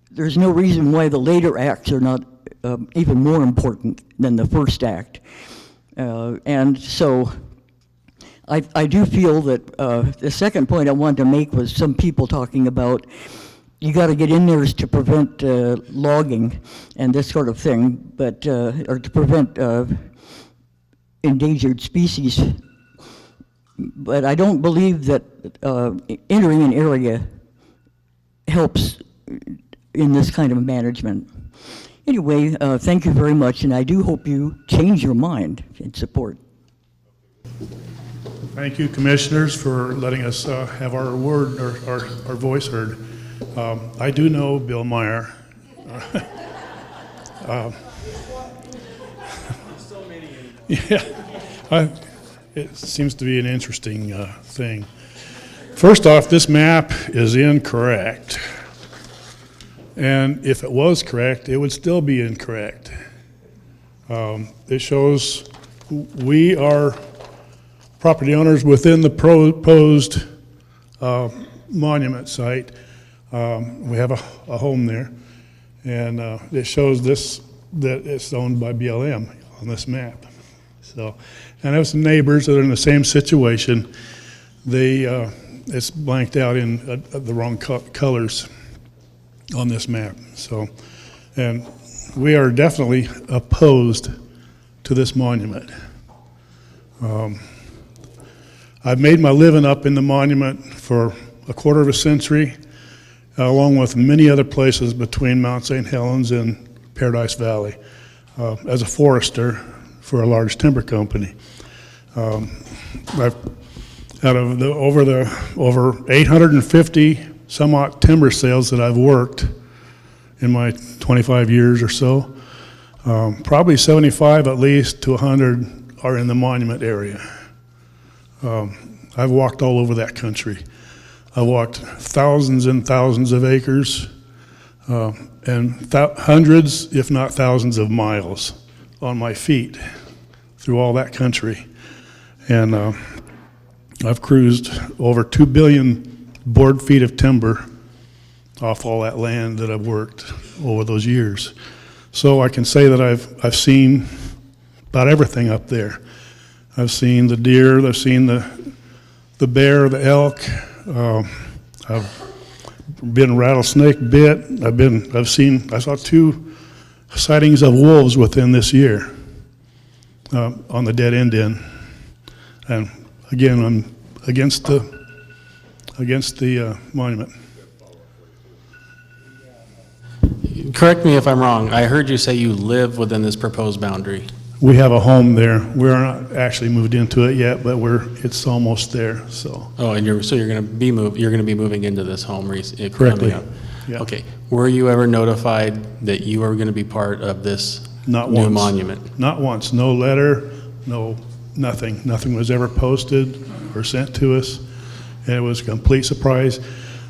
there's no reason why the later acts are not even more important than the first act. And so I do feel that the second point I wanted to make was some people talking about you got to get in there to prevent logging and this sort of thing, but or to prevent endangered species. But I don't believe that entering an area helps in this kind of management. Anyway, thank you very much, and I do hope you change your mind in support. Thank you, commissioners, for letting us have our word or our voice heard. I do know Bill Meyer. Yeah, it seems to be an interesting thing. First off, this map is incorrect. And if it was correct, it would still be incorrect. It shows we are property owners within the proposed monument site. We have a home there, and it shows that it's owned by BLM on this map. So, and I have some neighbors that are in the same situation. It's blanked out in the wrong colors on this map. So, and we are definitely opposed to this monument. I've made my living up in the monument for a quarter of a century, along with many other places between Mount St. Helens and Paradise Valley, as a forester for a large timber company. Out of over 850 somewhat timber sales that I've worked in my 25 years or so, probably 75 at least to 100 are in the monument area. I've walked all over that country. I walked thousands and thousands of acres and hundreds, if not thousands of miles on my feet through all that country. And I've cruised over 2 billion board feet of timber off all that land that I've worked over those years. So I can say that I've seen about everything up there. I've seen the deer, I've seen the bear, the elk. I've been rattlesnake bit. I saw 2 sightings of wolves within this year on the Dead End Inn. And again, I'm against the monument. Correct me if I'm wrong. I heard you say you live within this proposed boundary. We have a home there. We're not actually moved into it yet, but it's almost there. So. Oh, and you're going to be moving into this home correctly. Yeah. Okay. Were you ever notified that you are going to be part of this new monument? Not once. No letter. No nothing. Nothing was ever posted or sent to us, and it was a complete surprise.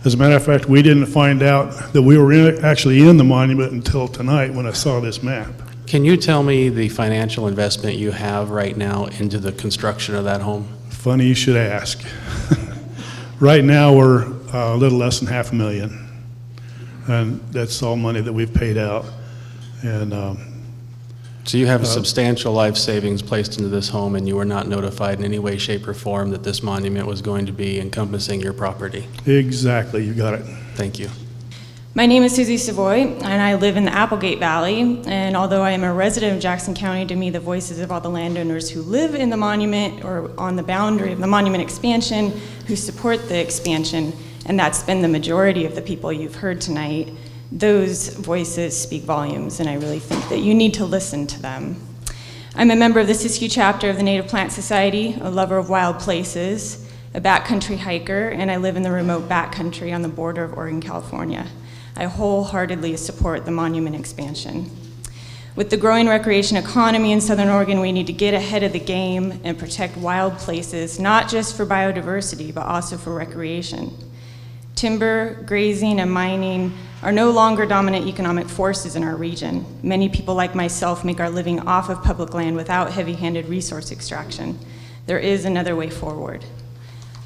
As a matter of fact, we didn't find out that we were actually in the monument until tonight when I saw this map. Can you tell me the financial investment you have right now into the construction of that home? Funny you should ask. Right now, we're a little less than $500,000, and that's all money that we've paid out. And so you have a substantial life savings placed into this home, and you were not notified in any way, shape, or form that this monument was going to be encompassing your property? Exactly, you got it. Thank you. My name is Susie Savoy, and I live in the Applegate Valley. And although I am a resident of Jackson County, to me, the voices of all the landowners who live in the monument or on the boundary of the monument expansion, who support the expansion, and that's been the majority of the people you've heard tonight, those voices speak volumes, and I really think that you need to listen to them. I'm a member of the Siskiyou chapter of the Native Plant Society, a lover of wild places, a backcountry hiker, and I live in the remote backcountry on the border of Oregon, California. I wholeheartedly support the monument expansion. With the growing recreation economy in Southern Oregon, we need to get ahead of the game and protect wild places, not just for biodiversity, but also for recreation. Timber, grazing, and mining are no longer dominant economic forces in our region. Many people like myself make our living off of public land without heavy-handed resource extraction. There is another way forward.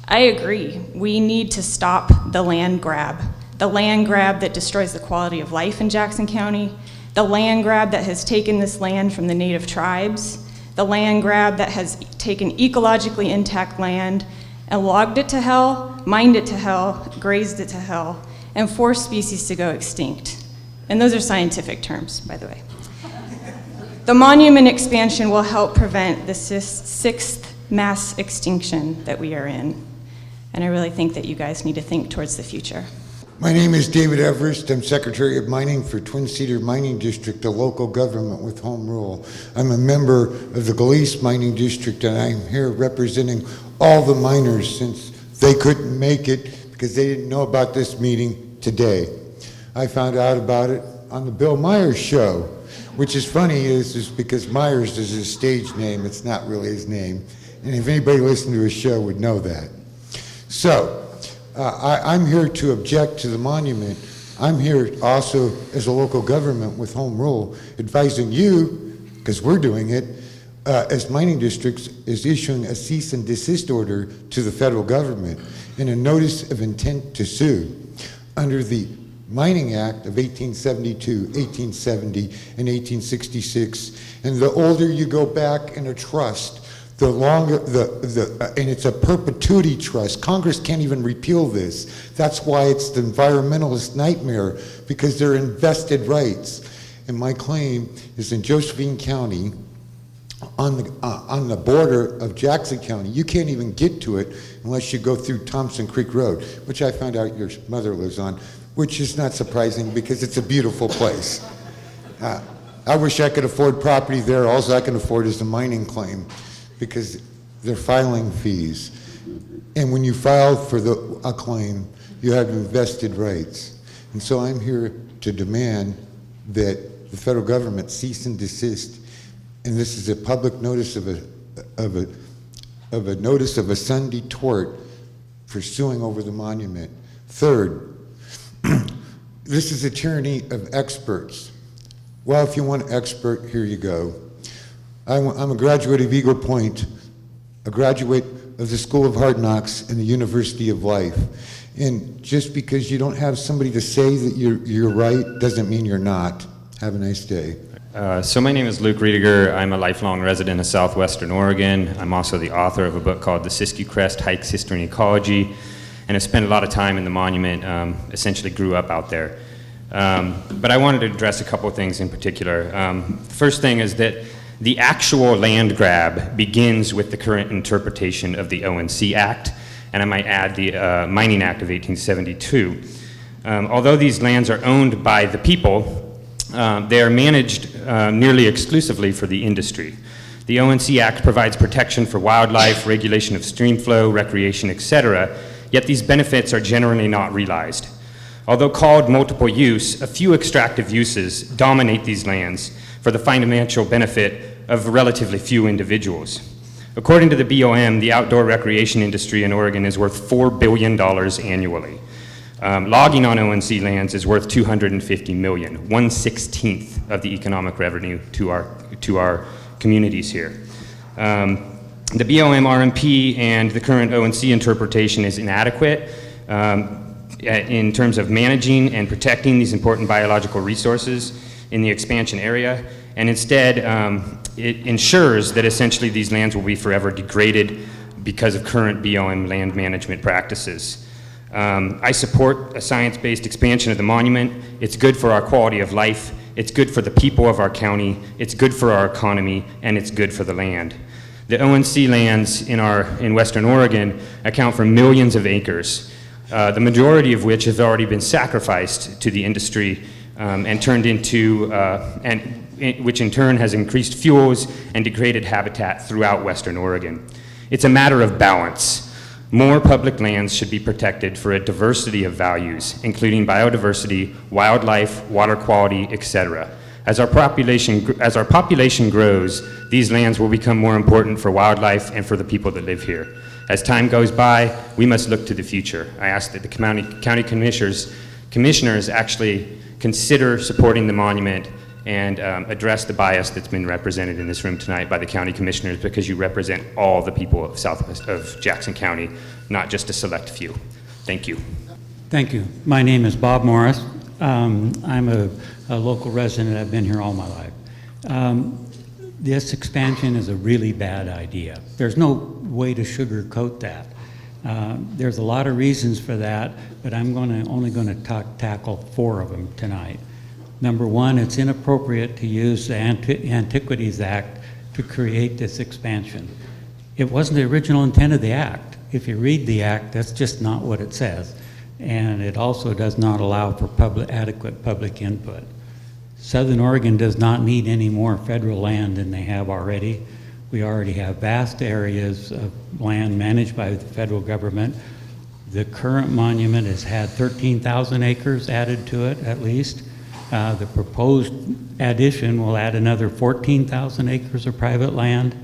I agree, we need to stop the land grab that destroys the quality of life in Jackson County, the land grab that has taken this land from the native tribes, the land grab that has taken ecologically intact land and logged it to hell, mined it to hell, grazed it to hell, and forced species to go extinct. And those are scientific terms, by the way. The monument expansion will help prevent the sixth mass extinction that we are in. And I really think that you guys need to think towards the future. My name is David Everest. I'm Secretary of Mining for Twin Cedar Mining District, a local government with home rule. I'm a member of the Galice Mining District, and I'm here representing all the miners since they couldn't make it because they didn't know about this meeting today. I found out about it on the Bill Myers show, which is funny is because Myers is his stage name. It's not really his name. And if anybody listening to his show would know that. So, I'm here to object to the monument. I'm here also as a local government with home rule, advising you, because we're doing it, as mining districts, is issuing a cease and desist order to the federal government and a notice of intent to sue under the Mining Act of 1872, 1870, and 1866. And the older you go back in a trust, the longer, and it's a perpetuity trust. Congress can't even repeal this. That's why it's the environmentalist nightmare, because they're invested rights. And my claim is in Josephine County, on the border of Jackson County. You can't even get to it unless you go through Thompson Creek Road, which I found out your mother lives on, which is not surprising because it's a beautiful place. I wish I could afford property there. All I can afford is a mining claim, because they're filing fees. And when you file for a claim, you have invested rights. And so I'm here to demand that the federal government cease and desist. And this is a public notice of a notice of a Sunday tort for suing over the monument. Third, this is a tyranny of experts. Well, if you want an expert, here you go. I'm a graduate of Eagle Point, a graduate of the School of Hard Knocks and the University of Life. And just because you don't have somebody to say that you're right doesn't mean you're not. Have a nice day. So my name is Luke Riediger. I'm a lifelong resident of Southwestern Oregon. I'm also the author of a book called The Siskiyou Crest Hikes, History, and Ecology, and I spent a lot of time in the monument, essentially grew up out there. But I wanted to address a couple of things in particular. First thing is that the actual land grab begins with the current interpretation of the ONC Act, and I might add the Mining Act of 1872. Although these lands are owned by the people, they are managed nearly exclusively for the industry. The ONC Act provides protection for wildlife, regulation of stream flow, recreation, etc., yet these benefits are generally not realized. Although called multiple use, a few extractive uses dominate these lands for the financial benefit of relatively few individuals. According to the BOM, the outdoor recreation industry in Oregon is worth $4 billion annually. Logging on ONC lands is worth $250 million, 1/16 of the economic revenue to our communities here. The BOM RMP and the current ONC interpretation is inadequate in terms of managing and protecting these important biological resources in the expansion area, and instead it ensures that essentially these lands will be forever degraded because of current BOM land management practices. I support a science-based expansion of the monument. It's good for our quality of life, it's good for the people of our county, it's good for our economy, and it's good for the land. The ONC lands in Western Oregon account for millions of acres. the majority of which has already been sacrificed to the industry and turned into, which in turn has increased fuels and degraded habitat throughout Western Oregon. It's a matter of balance. More public lands should be protected for a diversity of values, including biodiversity, wildlife, water quality, etc. As our population grows, these lands will become more important for wildlife and for the people that live here. As time goes by, we must look to the future. I ask that the county commissioners actually consider supporting the monument and address the bias that's been represented in this room tonight by the county commissioners, because you represent all the people of southwest of Jackson County, not just a select few. Thank you. Thank you. My name is Bob Morris. I'm a local resident. I've been here all my life. This expansion is a really bad idea. There's no way to sugarcoat that. There's a lot of reasons for that, but I'm only going to tackle 4 of them tonight. Number one, it's inappropriate to use the Antiquities Act to create this expansion. It wasn't the original intent of the act. If you read the act, that's just not what it says. And it also does not allow for adequate public input. Southern Oregon does not need any more federal land than they have already. We already have vast areas of land managed by the federal government. The current monument has had 13,000 acres added to it, at least. The proposed addition will add another 14,000 acres of private land.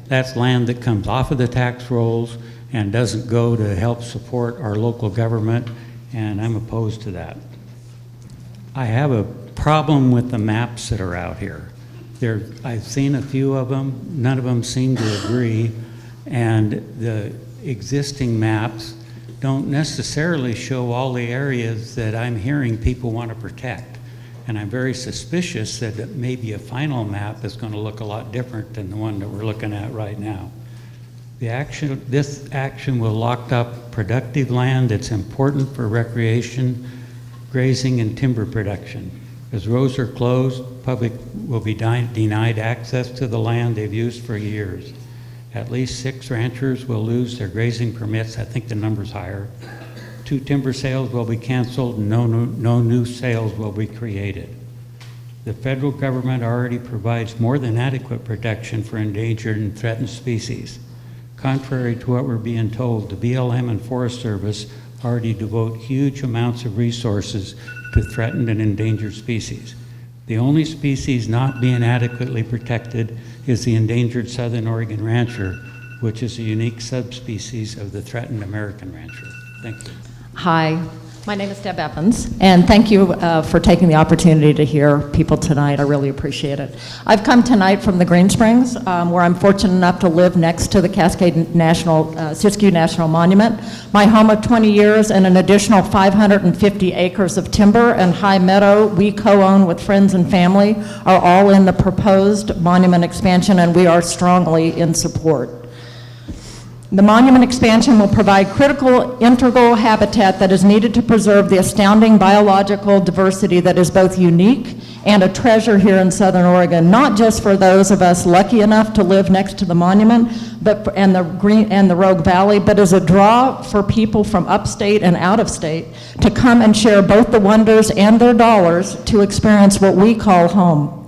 That's land that comes off of the tax rolls and doesn't go to help support our local government, and I'm opposed to that. I have a problem with the maps that are out here. I've seen a few of them. None of them seem to agree, and the existing maps don't necessarily show all the areas that I'm hearing people want to protect. And I'm very suspicious that maybe a final map is going to look a lot different than the one that we're looking at right now. This action will lock up productive land that's important for recreation, grazing, and timber production. As roads are closed, public will be denied access to the land they've used for years. At least 6 ranchers will lose their grazing permits. I think the number's higher. 2 timber sales will be canceled and no new sales will be created. The federal government already provides more than adequate protection for endangered and threatened species. Contrary to what we're being told, the BLM and Forest Service already devote huge amounts of resources to threatened and endangered species. The only species not being adequately protected is the endangered Southern Oregon rancher, which is a unique subspecies of the threatened American rancher. Thank you. Hi, my name is Deb Evans, and thank you for taking the opportunity to hear people tonight. I really appreciate it. I've come tonight from the Green Springs, where I'm fortunate enough to live next to the Cascade-Siskiyou National Monument. My home of 20 years and an additional 550 acres of timber and high meadow we co-own with friends and family are all in the proposed monument expansion, and we are strongly in support. The monument expansion will provide critical integral habitat that is needed to preserve the astounding biological diversity that is both unique and a treasure here in Southern Oregon, not just for those of us lucky enough to live next to the monument and the Rogue Valley, but as a draw for people from upstate and out of state to come and share both the wonders and their dollars to experience what we call home.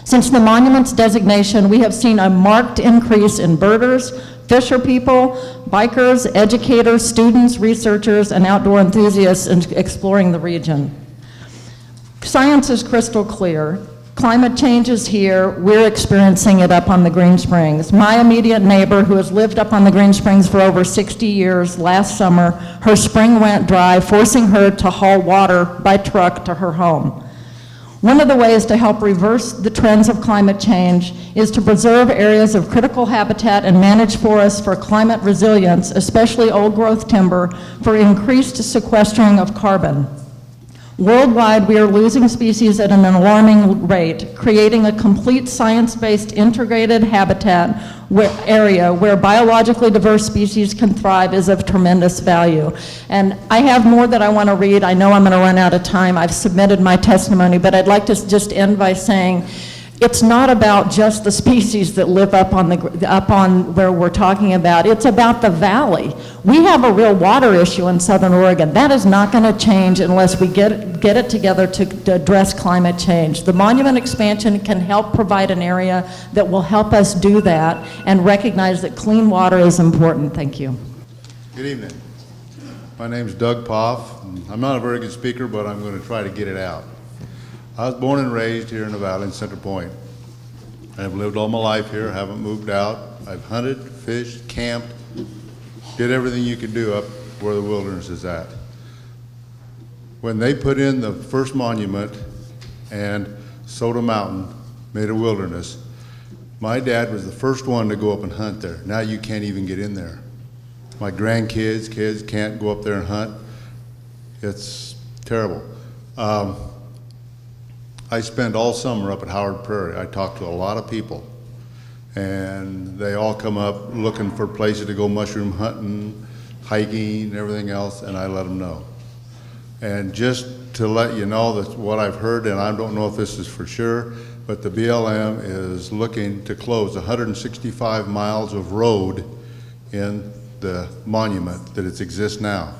Since the monument's designation, we have seen a marked increase in birders, fisher people, bikers, educators, students, researchers, and outdoor enthusiasts in exploring the region. Science is crystal clear. Climate change is here. We're experiencing it up on the Green Springs. My immediate neighbor, who has lived up on the Green Springs for over 60 years, last summer, her spring went dry, forcing her to haul water by truck to her home. One of the ways to help reverse the trends of climate change is to preserve areas of critical habitat and manage forests for climate resilience, especially old-growth timber, for increased sequestering of carbon. Worldwide, we are losing species at an alarming rate, creating a complete science-based integrated habitat area where biologically diverse species can thrive is of tremendous value. And I have more that I want to read. I know I'm going to run out of time. I've submitted my testimony, but I'd like to just end by saying, It's not about just the species that live up on where we're talking about. It's about the valley. We have a real water issue in Southern Oregon. That is not going to change unless we get it together to address climate change. The monument expansion can help provide an area that will help us do that and recognize that clean water is important. Thank you. Good evening. My name's Doug Poff. I'm not a very good speaker, but I'm going to try to get it out. I was born and raised here in the valley in Center Point. I've lived all my life here, haven't moved out. I've hunted, fished, camped, did everything you could do up where the wilderness is at. When they put in the first monument and Soda Mountain made a wilderness, my dad was the first one to go up and hunt there. Now you can't even get in there. My grandkids, kids can't go up there and hunt. It's terrible. I spend all summer up at Howard Prairie. I talk to a lot of people, and they all come up looking for places to go mushroom hunting, hiking, and everything else, and I let them know. And just to let you know that what I've heard, and I don't know if this is for sure, but the BLM is looking to close 165 miles of road in the monument that it exists now.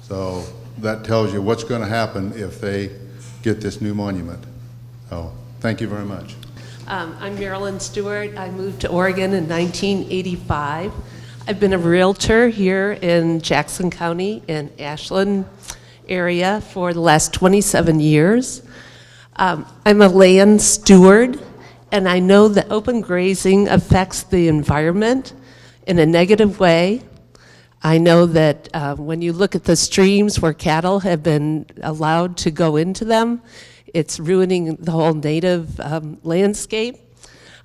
So that tells you what's going to happen if they get this new monument. So thank you very much. I'm Marilyn Stewart. I moved to Oregon in 1985. I've been a realtor here in Jackson County in Ashland area for the last 27 years. I'm a land steward, and I know that open grazing affects the environment in a negative way. I know that when you look at the streams where cattle have been allowed to go into them, it's ruining the whole native landscape.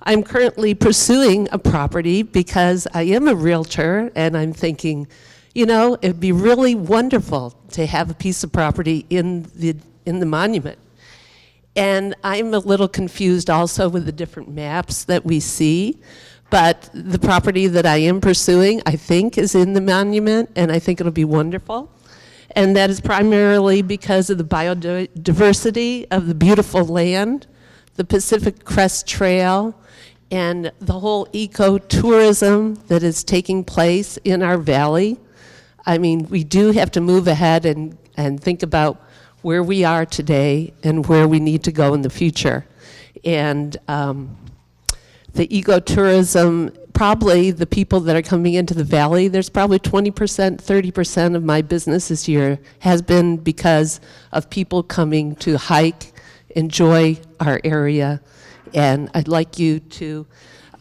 I'm currently pursuing a property because I am a realtor, and I'm thinking, you know, it'd be really wonderful to have a piece of property in the monument. And I'm a little confused also with the different maps that we see. But the property that I am pursuing, I think, is in the monument, and I think it'll be wonderful. And that is primarily because of the biodiversity of the beautiful land, the Pacific Crest Trail, and the whole ecotourism that is taking place in our valley. I mean, we do have to move ahead and think about where we are today and where we need to go in the future. And the ecotourism, probably the people that are coming into the valley, there's probably 20%, 30% of my business this year has been because of people coming to hike, enjoy our area. And I'd like you to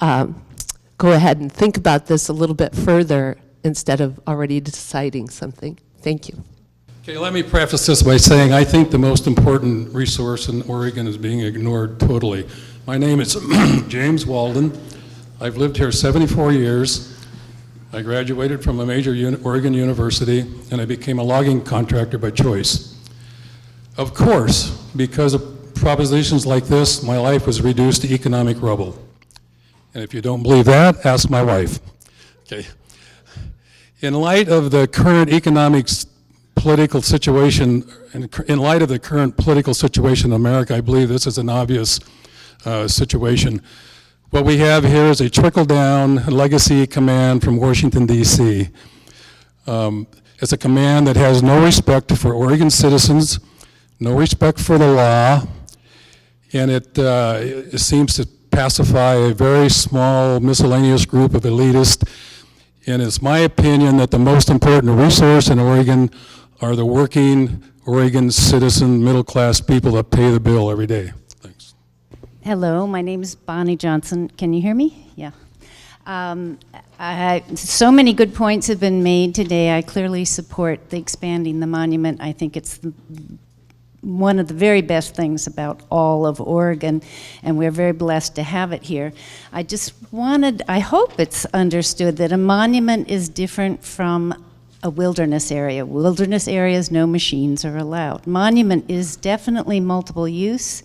go ahead and think about this a little bit further instead of already deciding something. Thank you. Okay, let me preface this by saying I think the most important resource in Oregon is being ignored totally. My name is James Walden. I've lived here 74 years. I graduated from a major Oregon university, and I became a logging contractor by choice. Of course, because of propositions like this, my life was reduced to economic rubble. And if you don't believe that, ask my wife. Okay. In light of the current political situation, and in light of the current political situation in America, I believe this is an obvious situation. What we have here is a trickle-down legacy command from Washington, D.C. It's a command that has no respect for Oregon citizens, no respect for the law, and it seems to pacify a very small miscellaneous group of elitists. And it's my opinion that the most important resource in Oregon are the working Oregon citizen, middle-class people that pay the bill every day. Thanks. Hello, my name is Bonnie Johnson. Can you hear me? Yeah. So many good points have been made today. I clearly support the expanding the monument. I think it's one of the very best things about all of Oregon, and we're very blessed to have it here. I hope it's understood that a monument is different from a wilderness area. Wilderness areas, no machines are allowed. Monument is definitely multiple use.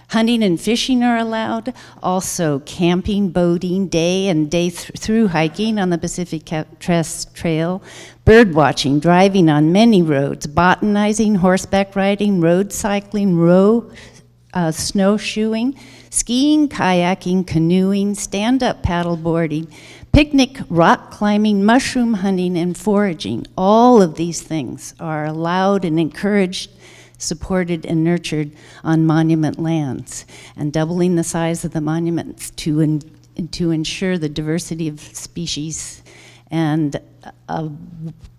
Hunting and fishing are allowed, also camping, boating, day and through hiking on the Pacific Crest Trail, bird watching, driving on many roads, botanizing, horseback riding, road cycling, snowshoeing, skiing, kayaking, canoeing, stand-up paddleboarding, picnic, rock climbing, mushroom hunting, and foraging. All of these things are allowed and encouraged, supported, and nurtured on monument lands. And doubling the size of the monuments to ensure the diversity of species and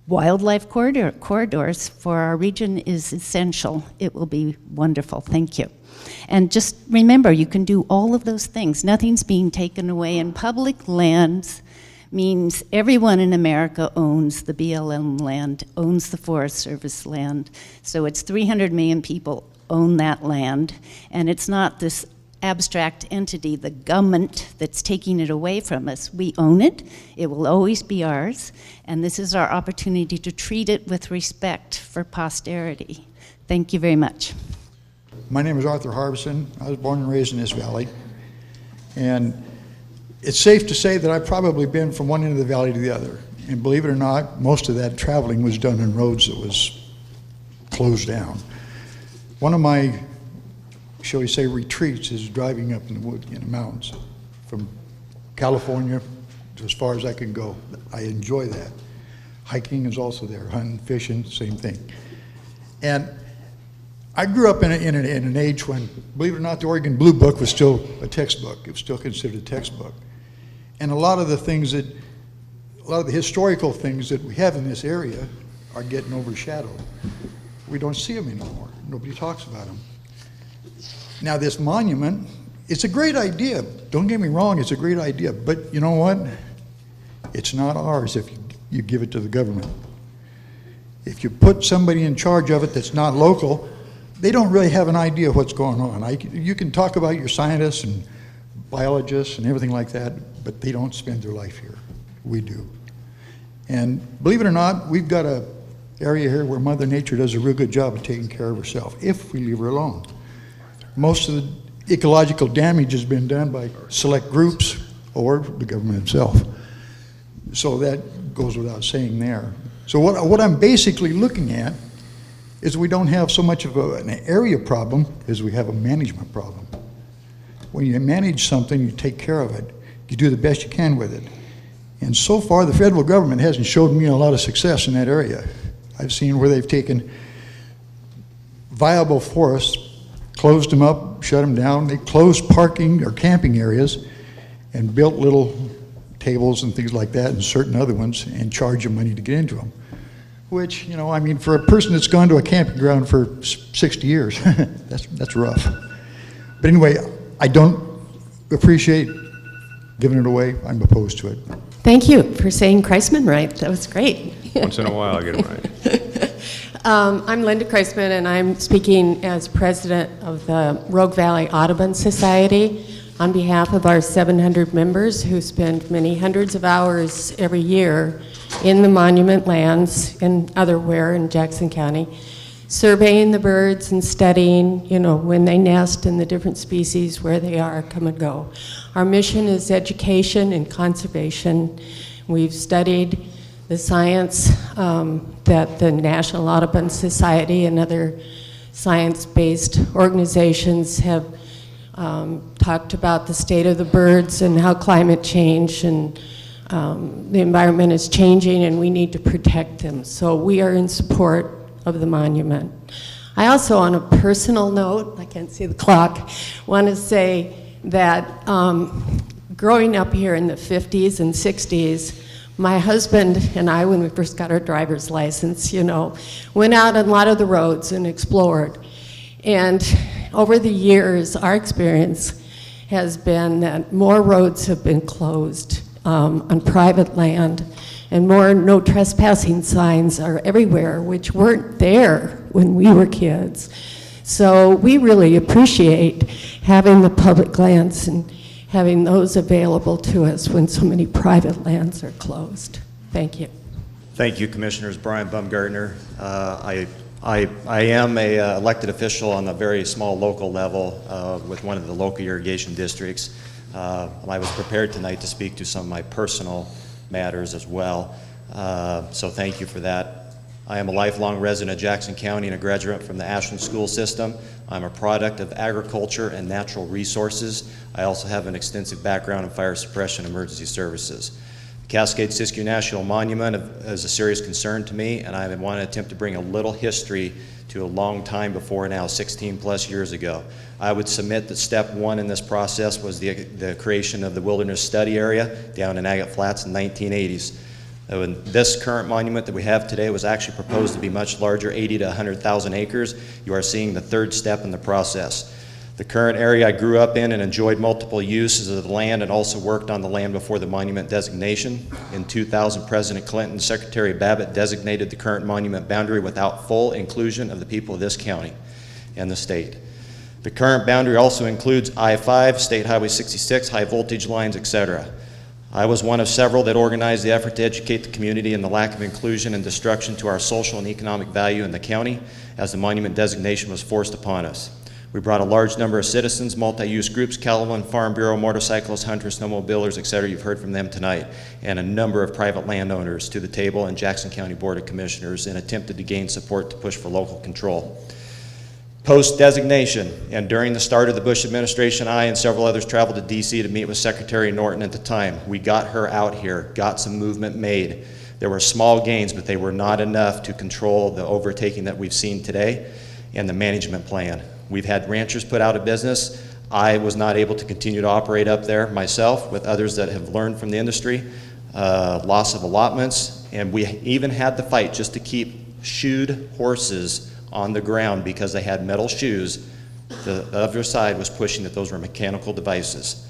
wildlife corridors for our region is essential. It will be wonderful. Thank you. And just remember, you can do all of those things. Nothing's being taken away, and public lands means everyone in America owns the BLM land, owns the Forest Service land. So it's 300 million people own that land, and it's not this abstract entity, the government, that's taking it away from us. We own it. It will always be ours, and this is our opportunity to treat it with respect for posterity. Thank you very much. My name is Arthur Harbison. I was born and raised in this valley, and it's safe to say that I've probably been from one end of the valley to the other. And believe it or not, most of that traveling was done on roads that was closed down. One of my, shall we say, retreats is driving up in the wood, in the mountains, from California to as far as I can go. I enjoy that. Hiking is also there, hunting, fishing, same thing. And I grew up in an age when, believe it or not, the Oregon Blue Book was still a textbook. It was still considered a textbook. And a lot of the historical things that we have in this area are getting overshadowed. We don't see them anymore. Nobody talks about them. Now this monument, it's a great idea. Don't get me wrong, it's a great idea. But you know what? It's not ours if you give it to the government. If you put somebody in charge of it that's not local, they don't really have an idea of what's going on. You can talk about your scientists and biologists and everything like that, but they don't spend their life here. We do. And believe it or not, we've got an area here where Mother Nature does a real good job of taking care of herself, if we leave her alone. Most of the ecological damage has been done by select groups or the government itself. So that goes without saying there. So what I'm basically looking at is we don't have so much of an area problem as we have a management problem. When you manage something, you take care of it. You do the best you can with it. And so far, the federal government hasn't showed me a lot of success in that area. I've seen where they've taken viable forests, closed them up, shut them down. They closed parking or camping areas and built little tables and things like that and certain other ones and charge you money to get into them. Which, you know, I mean, for a person that's gone to a camping ground for 60 years, that's rough. But anyway, I don't appreciate giving it away. I'm opposed to it. Thank you for saying Kreisman right. That was great. Once in a while, I get it right. I'm Linda Kreisman, and I'm speaking as president of the Rogue Valley Audubon Society on behalf of our 700 members who spend many hundreds of hours every year in the monument lands and otherwhere in Jackson County, surveying the birds and studying, you know, when they nest and the different species, where they are, come and go. Our mission is education and conservation. We've studied the science that the National Audubon Society and other science-based organizations have talked about the state of the birds and how climate change and the environment is changing and we need to protect them. So we are in support of the monument. I also, on a personal note, I can't see the clock, want to say that growing up here in the 50s and 60s, my husband and I, when we first got our driver's license, you know, went out on a lot of the roads and explored. And over the years, our experience has been that more roads have been closed on private land, and more no trespassing signs are everywhere, which weren't there when we were kids. So we really appreciate having the public lands and having those available to us when so many private lands are closed. Thank you. Thank you, Commissioners. Brian Bumgartner. I am a elected official on a very small local level with one of the local irrigation districts. I was prepared tonight to speak to some of my personal matters as well. So thank you for that. I am a lifelong resident of Jackson County and a graduate from the Ashland school system. I'm a product of agriculture and natural resources. I also have an extensive background in fire suppression and emergency services. The Cascade-Siskiyou National Monument is a serious concern to me, and I want to attempt to bring a little history to a long time before now, 16 plus years ago. I would submit that step one in this process was the creation of the Wilderness Study Area down in Agate Flats in the 1980s. This current monument that we have today was actually proposed to be much larger, 80 to 100,000 acres. You are seeing the third step in the process. The current area I grew up in and enjoyed multiple uses of the land and also worked on the land before the monument designation. In 2000, President Clinton and Secretary Babbitt designated the current monument boundary without full inclusion of the people of this county and the state. The current boundary also includes I-5, State Highway 66, high voltage lines, etc. I was one of several that organized the effort to educate the community in the lack of inclusion and destruction to our social and economic value in the county as the monument designation was forced upon us. We brought a large number of citizens, multi-use groups, Calhoun Farm Bureau, motorcyclists, hunters, snowmobilers, etc. You've heard from them tonight, and a number of private landowners to the table and Jackson County Board of Commissioners and attempted to gain support to push for local control. Post-designation, and during the start of the Bush administration, I and several others traveled to D.C. to meet with Secretary Norton at the time. We got her out here, got some movement made. There were small gains, but they were not enough to control the overtaking that we've seen today and the management plan. We've had ranchers put out of business. I was not able to continue to operate up there myself with others that have learned from the industry, loss of allotments, and we even had the fight just to keep shoed horses on the ground because they had metal shoes. The other side was pushing that those were mechanical devices.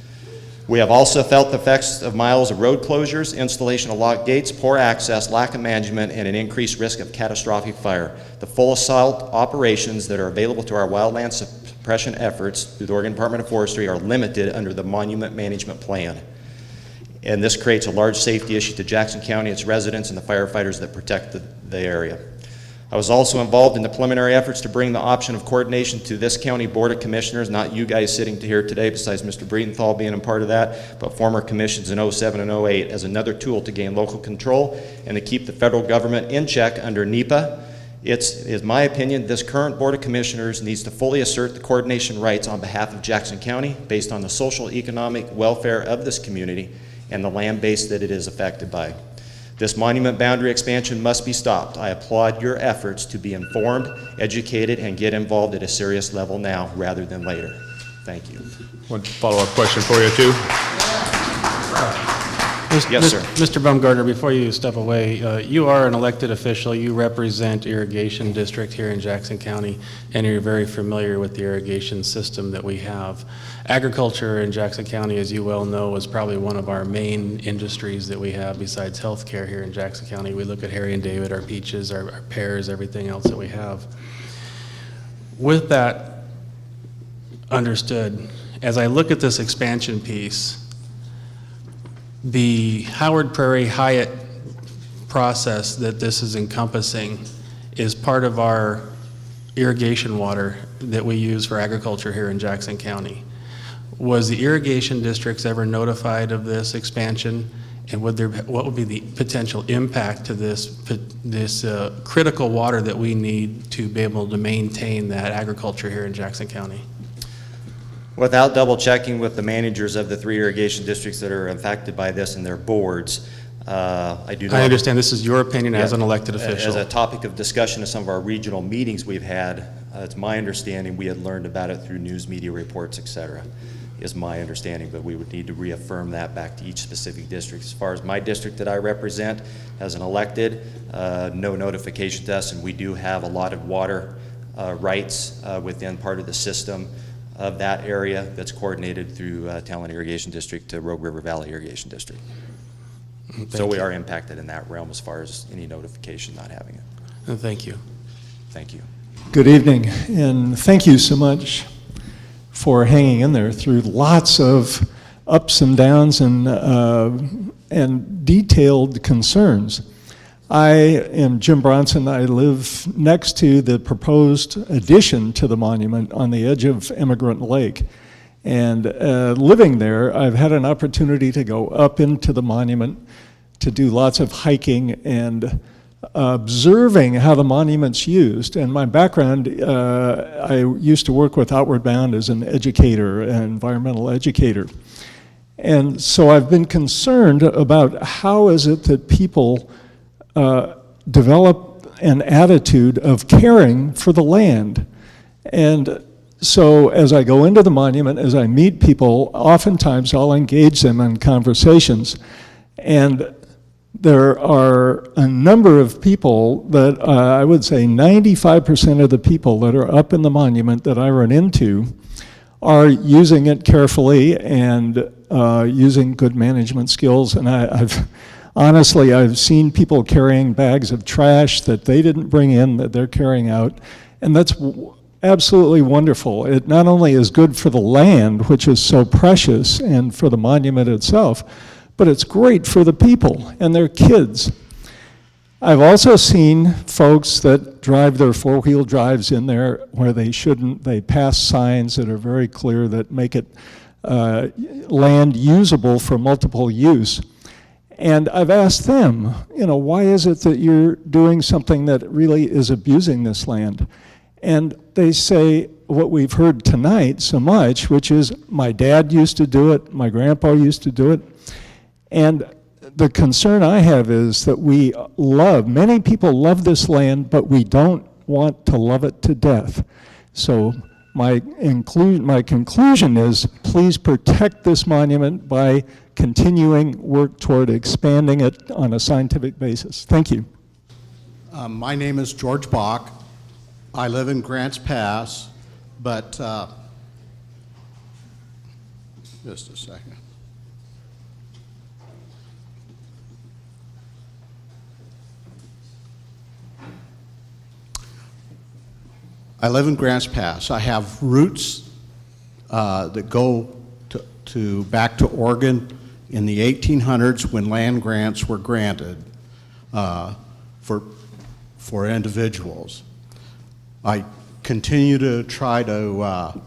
We have also felt the effects of miles of road closures, installation of locked gates, poor access, lack of management, and an increased risk of catastrophic fire. The full assault operations that are available to our wildland suppression efforts through the Oregon Department of Forestry are limited under the Monument Management Plan. And this creates a large safety issue to Jackson County, its residents, and the firefighters that protect the area. I was also involved in the preliminary efforts to bring the option of coordination to this county board of commissioners, not you guys sitting here today, besides Mr. Breedenthal being a part of that, but former commissions in 07 and 08 as another tool to gain local control and to keep the federal government in check under NEPA. It's my opinion this current board of commissioners needs to fully assert the coordination rights on behalf of Jackson County based on the social economic welfare of this community and the land base that it is affected by. This monument boundary expansion must be stopped. I applaud your efforts to be informed, educated, and get involved at a serious level now rather than later. Thank you. One follow-up question for you, too. Yes, sir. Mr. Baumgartner, before you step away, you are an elected official. You represent irrigation district here in Jackson County, and you're very familiar with the irrigation system that we have. Agriculture in Jackson County, as you well know, is probably one of our main industries that we have besides healthcare here in Jackson County. We look at Harry and David, our peaches, our pears, everything else that we have. With that understood, as I look at this expansion piece, the Howard Prairie Hyatt process that this is encompassing is part of our irrigation water that we use for agriculture here in Jackson County. Was the irrigation districts ever notified of this expansion, and what would be the potential impact to this critical water that we need to be able to maintain that agriculture here in Jackson County? Without double checking with the managers of the 3 irrigation districts that are affected by this and their boards, I do not. I understand this is your opinion as an elected official. As a topic of discussion at some of our regional meetings we've had, it's my understanding we had learned about it through news media reports, et cetera, is my understanding, but we would need to reaffirm that back to each specific district. As far as my district that I represent as an elected, no notification to us, and we do have a lot of water rights within part of the system of that area that's coordinated through Talon Irrigation District to Rogue River Valley Irrigation District. So we are impacted in that realm as far as any notification not having it. Thank you. Thank you. Good evening, and thank you so much for hanging in there through lots of ups and downs and detailed concerns. I am Jim Bronson. I live next to the proposed addition to the monument on the edge of Emigrant Lake. And living there, I've had an opportunity to go up into the monument to do lots of hiking and observing how the monument's used. And my background, I used to work with Outward Bound as an educator, an environmental educator. And so I've been concerned about how is it that people develop an attitude of caring for the land. And so as I go into the monument, as I meet people, oftentimes I'll engage them in conversations. And there are a number of people that I would say 95% of the people that are up in the monument that I run into are using it carefully and using good management skills. And honestly, I've seen people carrying bags of trash that they didn't bring in that they're carrying out. And that's absolutely wonderful. It not only is good for the land, which is so precious, and for the monument itself, but it's great for the people and their kids. I've also seen folks that drive their four-wheel drives in there where they shouldn't. They pass signs that are very clear that make it land usable for multiple use. And I've asked them, why is it that you're doing something that really is abusing this land? And they say what we've heard tonight so much, which is my dad used to do it, my grandpa used to do it. And the concern I have is that many people love this land, but we don't want to love it to death. So my conclusion is, please protect this monument by continuing work toward expanding it on a scientific basis. Thank you. My name is George Bach. I live in Grants Pass, but just a second. I live in Grants Pass. I have roots that go back to Oregon in the 1800s when land grants were granted for individuals. I continue to try to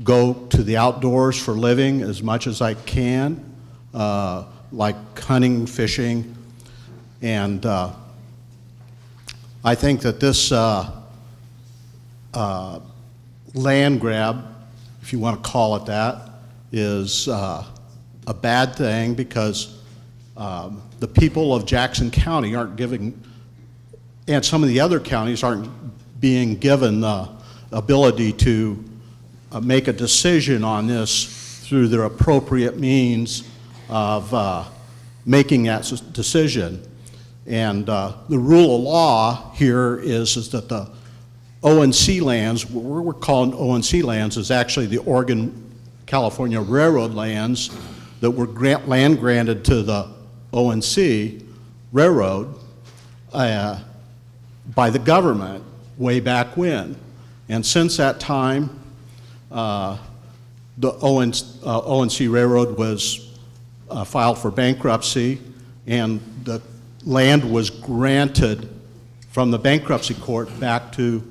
go to the outdoors for living as much as I can, like hunting, fishing, and I think that this land grab, if you want to call it that, is a bad thing because the people of Jackson County aren't giving, and some of the other counties aren't being given the ability to make a decision on this through their appropriate means of making that decision. And the rule of law here is that the ONC lands, what we're calling ONC lands, is actually the Oregon-California Railroad lands that were land granted to the ONC Railroad by the government way back when. And since that time, the ONC Railroad was filed for bankruptcy, and the land was granted from the bankruptcy court back to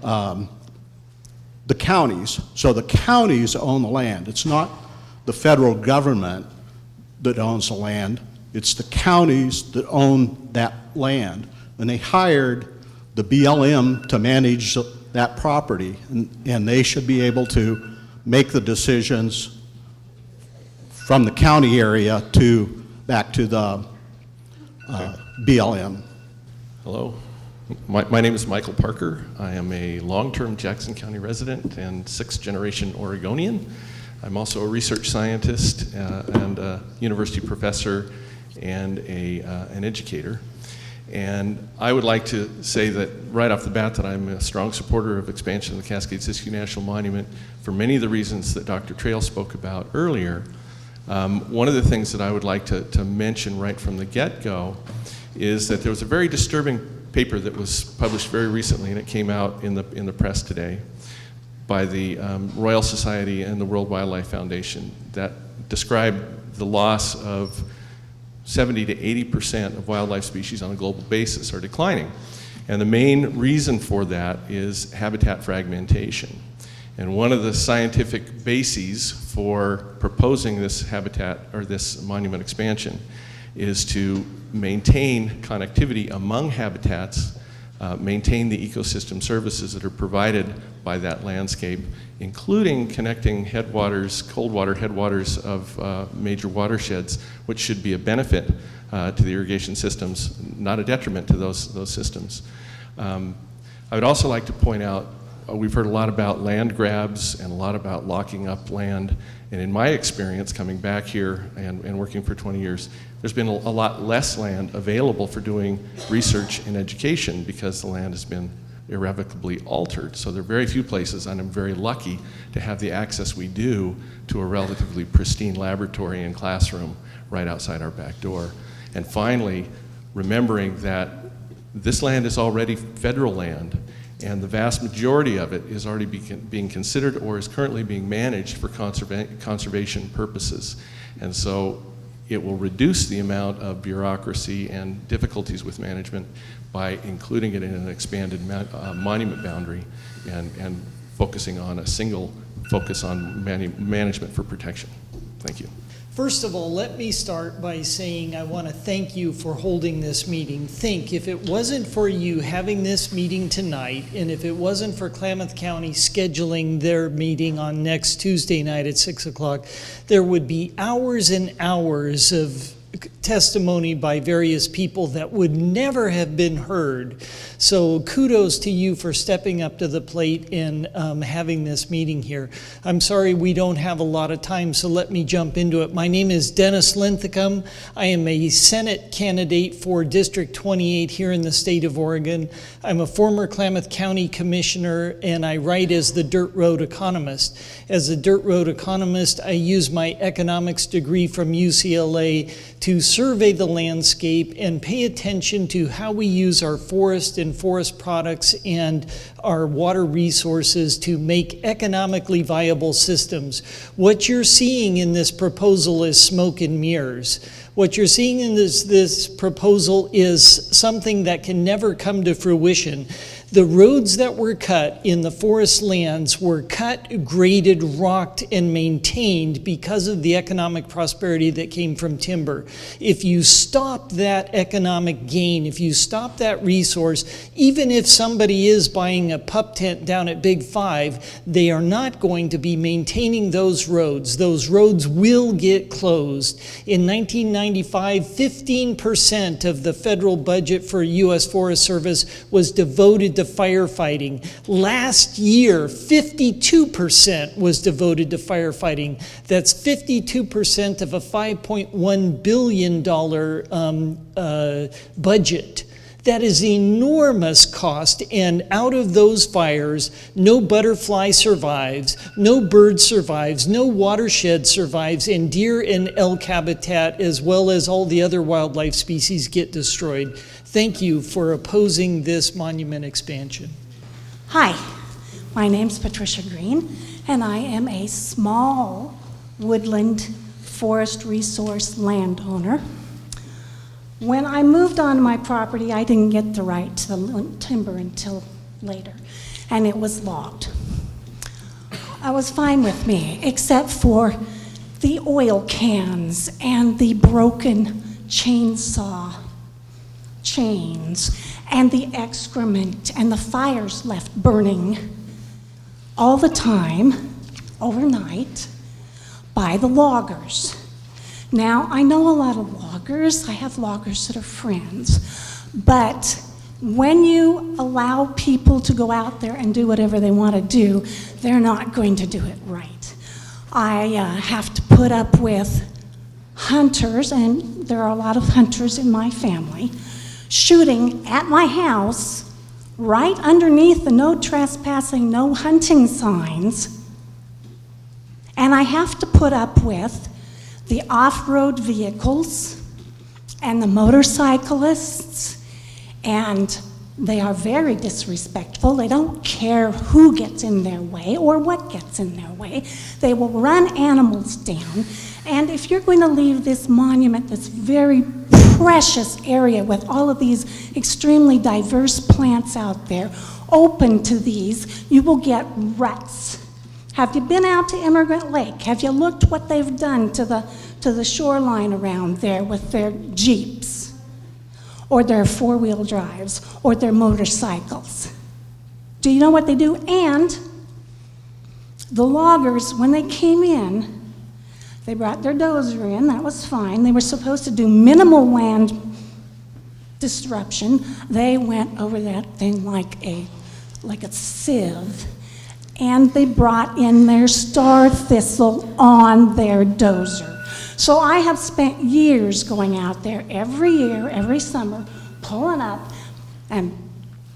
the counties. So the counties own the land. It's not the federal government that owns the land. It's the counties that own that land. And they hired the BLM to manage that property, and they should be able to make the decisions from the county area back to the BLM. Hello. My name is Michael Parker. I am a long-term Jackson County resident and sixth-generation Oregonian. I'm also a research scientist and a university professor and an educator. And I would like to say that right off the bat that I'm a strong supporter of expansion of the Cascade-Siskiyou National Monument for many of the reasons that Dr. Trail spoke about earlier. One of the things that I would like to mention right from the get-go is that there was a very disturbing paper that was published very recently, and it came out in the press today by the Royal Society and the World Wildlife Foundation that described the loss of 70 to 80% of wildlife species on a global basis are declining. And the main reason for that is habitat fragmentation. And one of the scientific bases for proposing this habitat or this monument expansion is to maintain connectivity among habitats, maintain the ecosystem services that are provided by that landscape, including connecting headwaters, cold water headwaters of major watersheds, which should be a benefit to the irrigation systems, not a detriment to those systems. I would also like to point out, we've heard a lot about land grabs and a lot about locking up land. And in my experience, coming back here and working for 20 years, there's been a lot less land available for doing research and education because the land has been irrevocably altered. So there are very few places, and I'm very lucky to have the access we do to a relatively pristine laboratory and classroom right outside our back door. And finally, remembering that this land is already federal land, and the vast majority of it is already being considered or is currently being managed for conservation purposes. And so it will reduce the amount of bureaucracy and difficulties with management by including it in an expanded monument boundary and focusing on a single focus on management for protection. Thank you. First of all, let me start by saying I want to thank you for holding this meeting. Think, if it wasn't for you having this meeting tonight, and if it wasn't for Klamath County scheduling their meeting on next Tuesday night at 6 o'clock, there would be hours and hours of testimony by various people that would never have been heard. So kudos to you for stepping up to the plate and having this meeting here. I'm sorry we don't have a lot of time, so let me jump into it. My name is Dennis Linthicum. I am a Senate candidate for District 28 here in the state of Oregon. I'm a former Klamath County Commissioner, and I write as the Dirt Road Economist. As a Dirt Road Economist, I use my economics degree from UCLA to survey the landscape and pay attention to how we use our forest and forest products and our water resources to make economically viable systems. What you're seeing in this proposal is smoke and mirrors. What you're seeing in this proposal is something that can never come to fruition. The roads that were cut in the forest lands were cut, graded, rocked, and maintained because of the economic prosperity that came from timber. If you stop that economic gain, if you stop that resource, even if somebody is buying a pup tent down at Big 5, they are not going to be maintaining those roads. Those roads will get closed. In 1995, 15% of the federal budget for U.S. Forest Service was devoted to firefighting. Last year, 52% was devoted to firefighting. That's 52% of a $5.1 billion budget. That is enormous cost, and out of those fires, no butterfly survives, no bird survives, no watershed survives, and deer and elk habitat, as well as all the other wildlife species, get destroyed. Thank you for opposing this monument expansion. Hi, my name's Patricia Green, and I am a small woodland forest resource landowner. When I moved on my property, I didn't get the right to the timber until later, and it was logged. It was fine with me, except for the oil cans and the broken chainsaw chains and the excrement and the fires left burning all the time, overnight, by the loggers. Now, I know a lot of loggers. I have loggers that are friends. But when you allow people to go out there and do whatever they want to do, they're not going to do it right. I have to put up with hunters, and there are a lot of hunters in my family, shooting at my house right underneath the no trespassing, no hunting signs. And I have to put up with the off-road vehicles and the motorcyclists, and they are very disrespectful. They don't care who gets in their way or what gets in their way. They will run animals down. And if you're going to leave this monument, this very precious area with all of these extremely diverse plants out there, open to these, you will get ruts. Have you been out to Immigrant Lake? Have you looked what they've done to to the shoreline around there with their Jeeps, or their four-wheel drives, or their motorcycles. Do you know what they do? And the loggers, when they came in, they brought their dozer in, that was fine. They were supposed to do minimal land disruption. They went over that thing like a sieve, and they brought in their star thistle on their dozer. So I have spent years going out there every year, every summer, pulling up and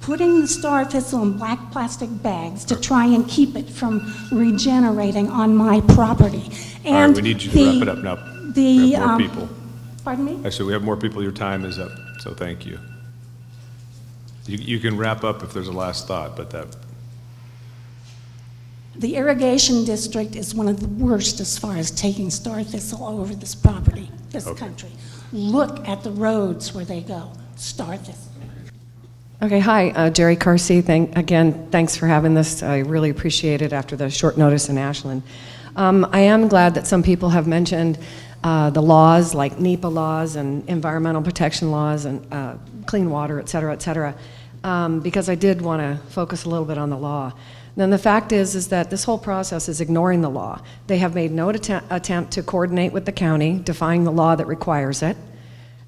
putting the star thistle in black plastic bags to try and keep it from regenerating on my property. And All right, we need you to wrap it up now. We have more people. Pardon me? Actually, we have more people. Your time is up, so thank you. You can wrap up if there's a last thought, but that... The irrigation district is one of the worst as far as taking star thistle over this property, this country. Look at the roads where they go, star thistle. Okay, hi, Jerry Carsey. Again, thanks for having this. I really appreciate it after the short notice in Ashland. I am glad that some people have mentioned the laws like NEPA laws and environmental protection laws and clean water, et cetera, because I did want to focus a little bit on the law. Then the fact is that this whole process is ignoring the law. They have made no attempt to coordinate with the county, defying the law that requires it.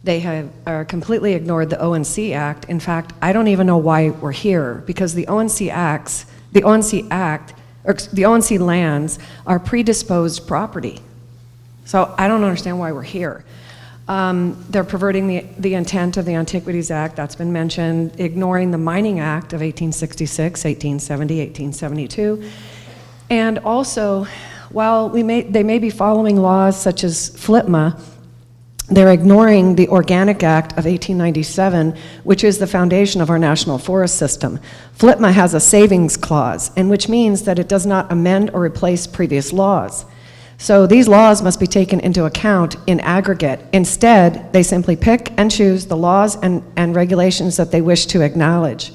They have completely ignored the ONC Act. In fact, I don't even know why we're here, because the ONC lands are predisposed property. So I don't understand why we're here. They're perverting the intent of the Antiquities Act, that's been mentioned, ignoring the Mining Act of 1866, 1870, 1872. And also, while they may be following laws such as FLIPMA, they're ignoring the Organic Act of 1897, which is the foundation of our national forest system. FLIPMA has a savings clause, and which means that it does not amend or replace previous laws. So these laws must be taken into account in aggregate. Instead, they simply pick and choose the laws and regulations that they wish to acknowledge.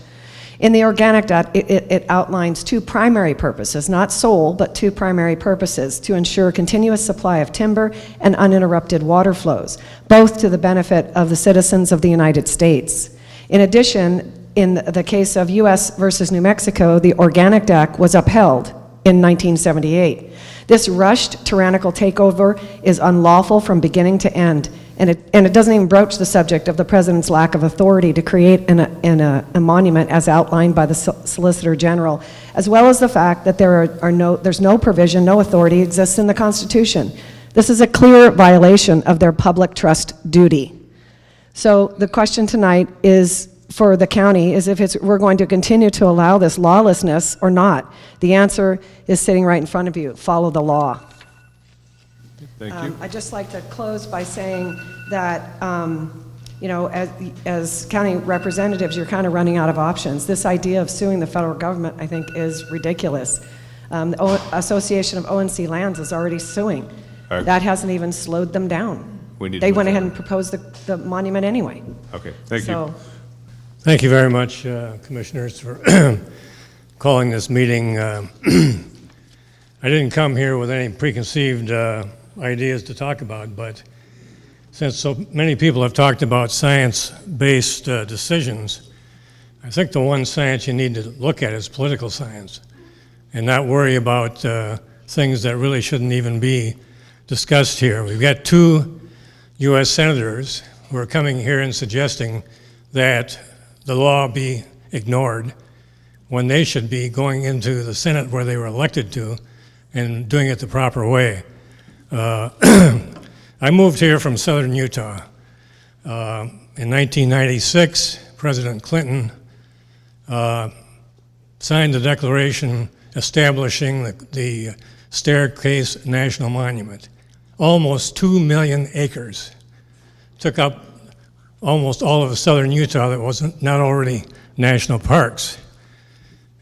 In the Organic Act, it outlines two primary purposes, not sole, but two primary purposes: to ensure continuous supply of timber and uninterrupted water flows, both to the benefit of the citizens of the United States. In addition, in the case of U.S. versus New Mexico, the Organic Act was upheld in 1978. This rushed, tyrannical takeover is unlawful from beginning to end, and it doesn't even broach the subject of the president's lack of authority to create a monument as outlined by the Solicitor General, as well as the fact that there's no provision, no authority exists in the Constitution. This is a clear violation of their public trust duty. So the question tonight is, for the county, is if we're going to continue to allow this lawlessness or not. The answer is sitting right in front of you: follow the law. Thank you. I'd just like to close by saying that, you know, as county representatives, you're kind of running out of options. This idea of suing the federal government, I think, is ridiculous. The Association of ONC Lands is already suing. Right. That hasn't even slowed them down. They went ahead and proposed the monument anyway. Okay, thank you. Thank you very much, Commissioners, for calling this meeting. I didn't come here with any preconceived ideas to talk about, but since so many people have talked about science-based decisions, I think the one science you need to look at is political science, and not worry about things that really shouldn't even be discussed here. We've got two U.S. senators who are coming here and suggesting that the law be ignored when they should be going into the Senate where they were elected to and doing it the proper way. I moved here from southern Utah. In 1996, President Clinton signed the declaration establishing the Cascade-Siskiyou National Monument. Almost 2 million acres. Took up almost all of southern Utah that wasn't not already national parks.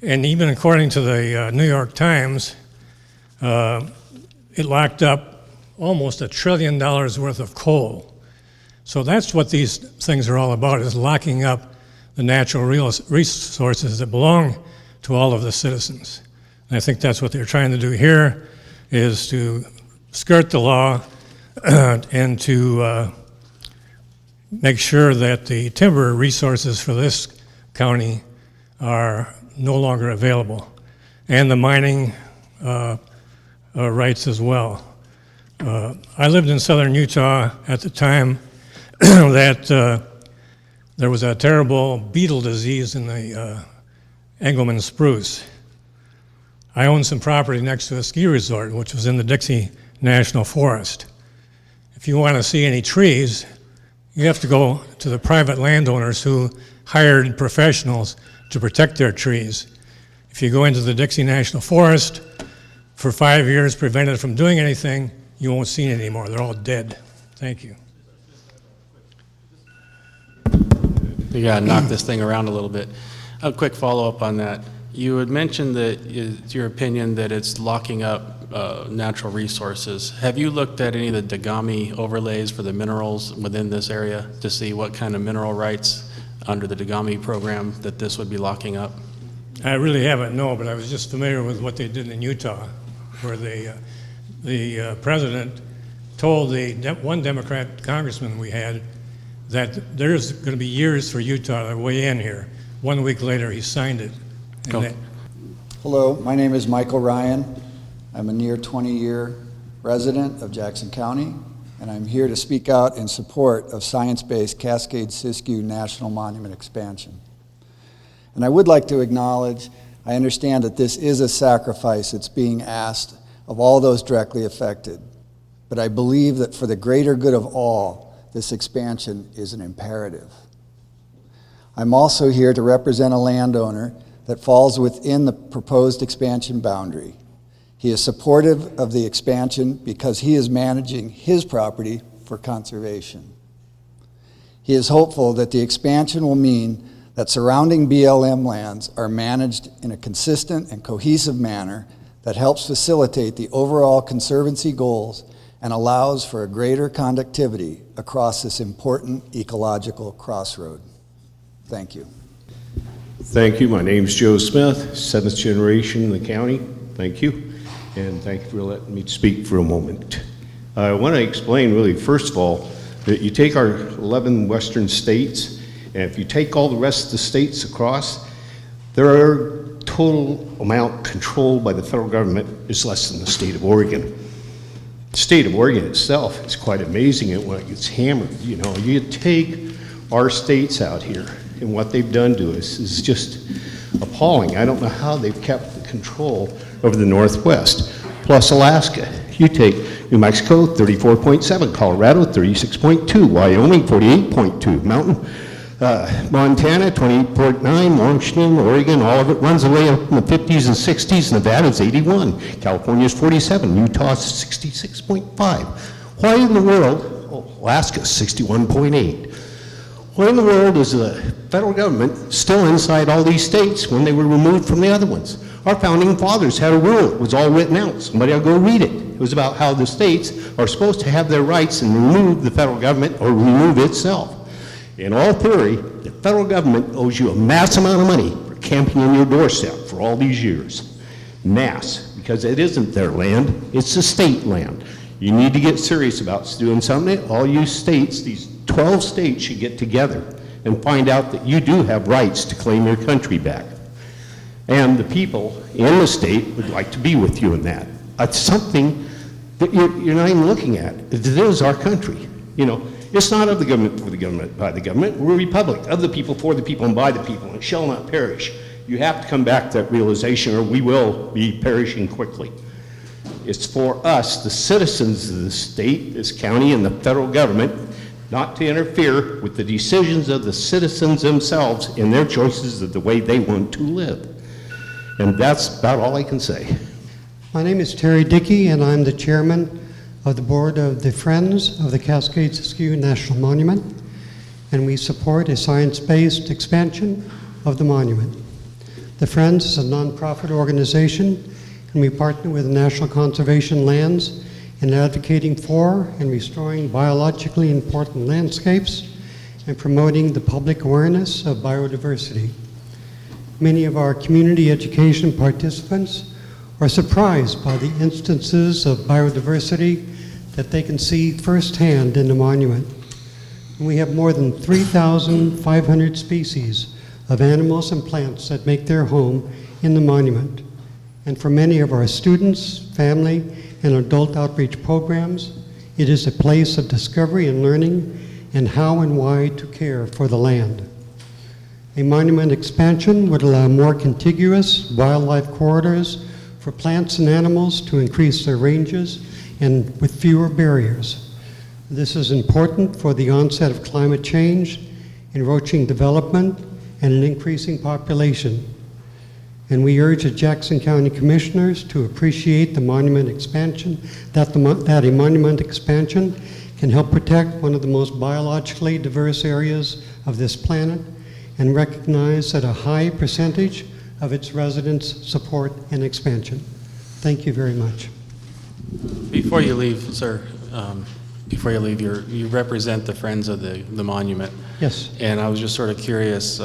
And even according to the New York Times, it locked up almost $1 trillion worth of coal. So that's what these things are all about, is locking up the natural resources that belong to all of the citizens. And I think that's what they're trying to do here, is to skirt the law and to make sure that the timber resources for this county are no longer available, and the mining rights as well. I lived in southern Utah at the time that there was a terrible beetle disease in the Engelmann spruce. I owned some property next to a ski resort, which was in the Dixie National Forest. If you want to see any trees, you have to go to the private landowners who hired professionals to protect their trees. If you go into the Dixie National Forest, for 5 years prevented from doing anything, you won't see it anymore. They're all dead. Thank you. You gotta knock this thing around a little bit. A quick follow-up on that. You had mentioned that it's your opinion that it's locking up natural resources. Have you looked at any of the Dagami overlays for the minerals within this area to see what kind of mineral rights under the Dagami program that this would be locking up? I really haven't, no, but I was just familiar with what they did in Utah, where the president told the one Democrat congressman we had that there's going to be years for Utah to weigh in here. 1 week later, he signed it. Hello, my name is Michael Ryan. I'm a near 20-year resident of Jackson County, and I'm here to speak out in support of science-based Cascade-Siskiyou National Monument expansion. And I would like to acknowledge, I understand that this is a sacrifice that's being asked of all those directly affected, but I believe that for the greater good of all, this expansion is an imperative. I'm also here to represent a landowner that falls within the proposed expansion boundary. He is supportive of the expansion because he is managing his property for conservation. He is hopeful that the expansion will mean that surrounding BLM lands are managed in a consistent and cohesive manner that helps facilitate the overall conservancy goals and allows for a greater conductivity across this important ecological crossroad. Thank you. Thank you. My name's Joe Smith, seventh generation in the county. Thank you. And thank you for letting me speak for a moment. I want to explain really, first of all, that you take our 11 western states, and if you take all the rest of the states across, their total amount controlled by the federal government is less than the state of Oregon. The state of Oregon itself is quite amazing at when it gets hammered. You know, you take our states out here, and what they've done to us is just appalling. I don't know how they've kept the control over the Northwest. Plus Alaska. You take New Mexico, 34.7, Colorado, 36.2, Wyoming, 48.2, Montana, 28.9, Washington, Oregon, all of it runs away up in the 50s and 60s. Nevada's 81, California's 47, Utah's 66.5. Why in the world, Alaska's 61.8. Why in the world is the federal government still inside all these states when they were removed from the other ones? Our founding fathers had a rule. It was all written out. Somebody will go read it. It was about how the states are supposed to have their rights and remove the federal government or remove itself. In all theory, the federal government owes you a mass amount of money for camping on your doorstep for all these years. Mass, because it isn't their land, it's the state land. You need to get serious about doing something. All you states, these 12 states should get together and find out that you do have rights to claim your country back. And the people in the state would like to be with you in that. It's something that you're not even looking at. It is our country. You know, it's not of the government, for the government, by the government. We're a republic, of the people, for the people, and by the people, and it shall not perish. You have to come back to that realization or we will be perishing quickly. It's for us, the citizens of the state, this county, and the federal government, not to interfere with the decisions of the citizens themselves in their choices of the way they want to live. And that's about all I can say. My name is Terry Dickey, and I'm the chairman of the board of the Friends of the Cascade-Siskiyou National Monument, and we support a science-based expansion of the monument. The Friends is a nonprofit organization, and we partner with the National Conservation Lands in advocating for and restoring biologically important landscapes and promoting the public awareness of biodiversity. Many of our community education participants are surprised by the instances of biodiversity that they can see firsthand in the monument. And we have more than 3,500 species of animals and plants that make their home in the monument. And for many of our students, family, and adult outreach programs, it is a place of discovery and learning and how and why to care for the land. A monument expansion would allow more contiguous wildlife corridors for plants and animals to increase their ranges and with fewer barriers. This is important for the onset of climate change, encroaching development, and an increasing population. And we urge the Jackson County Commissioners to appreciate the monument expansion, that a monument expansion can help protect one of the most biologically diverse areas of this planet, and recognize that a high percentage of its residents support an expansion. Thank you very much. Before you leave, sir, you represent the Friends of the Monument. Yes. And I was just sort of curious,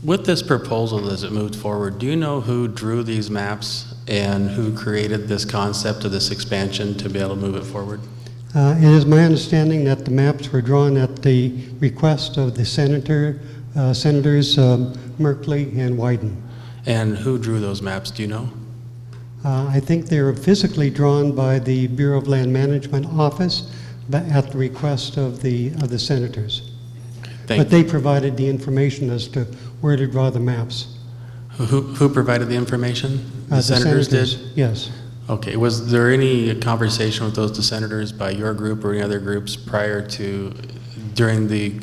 with this proposal as it moved forward, do you know who drew these maps and who created this concept of this expansion to be able to move it forward? It is my understanding that the maps were drawn at the request of the Senators Merkley and Wyden. And who drew those maps, do you know? I think they were physically drawn by the Bureau of Land Management Office at the request of the Senators. But they provided the information as to where to draw the maps. Who provided the information? The Senators did? Yes. Okay, was there any conversation with those Senators by your group or any other groups during the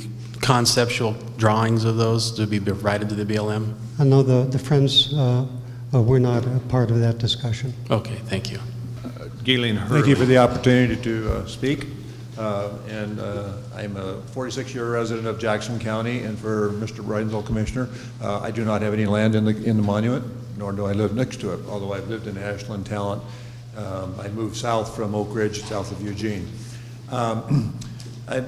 conceptual drawings of those to be provided to the BLM? I know the Friends were not a part of that discussion. Okay, thank you. Galen Hurley. Thank you for the opportunity to speak. I'm a 46-year resident of Jackson County, and for Mr. Bridensville Commissioner, I do not have any land in the monument, nor do I live next to it, although I've lived in Ashland, Talent. I moved south from Oak Ridge, south of Eugene. I've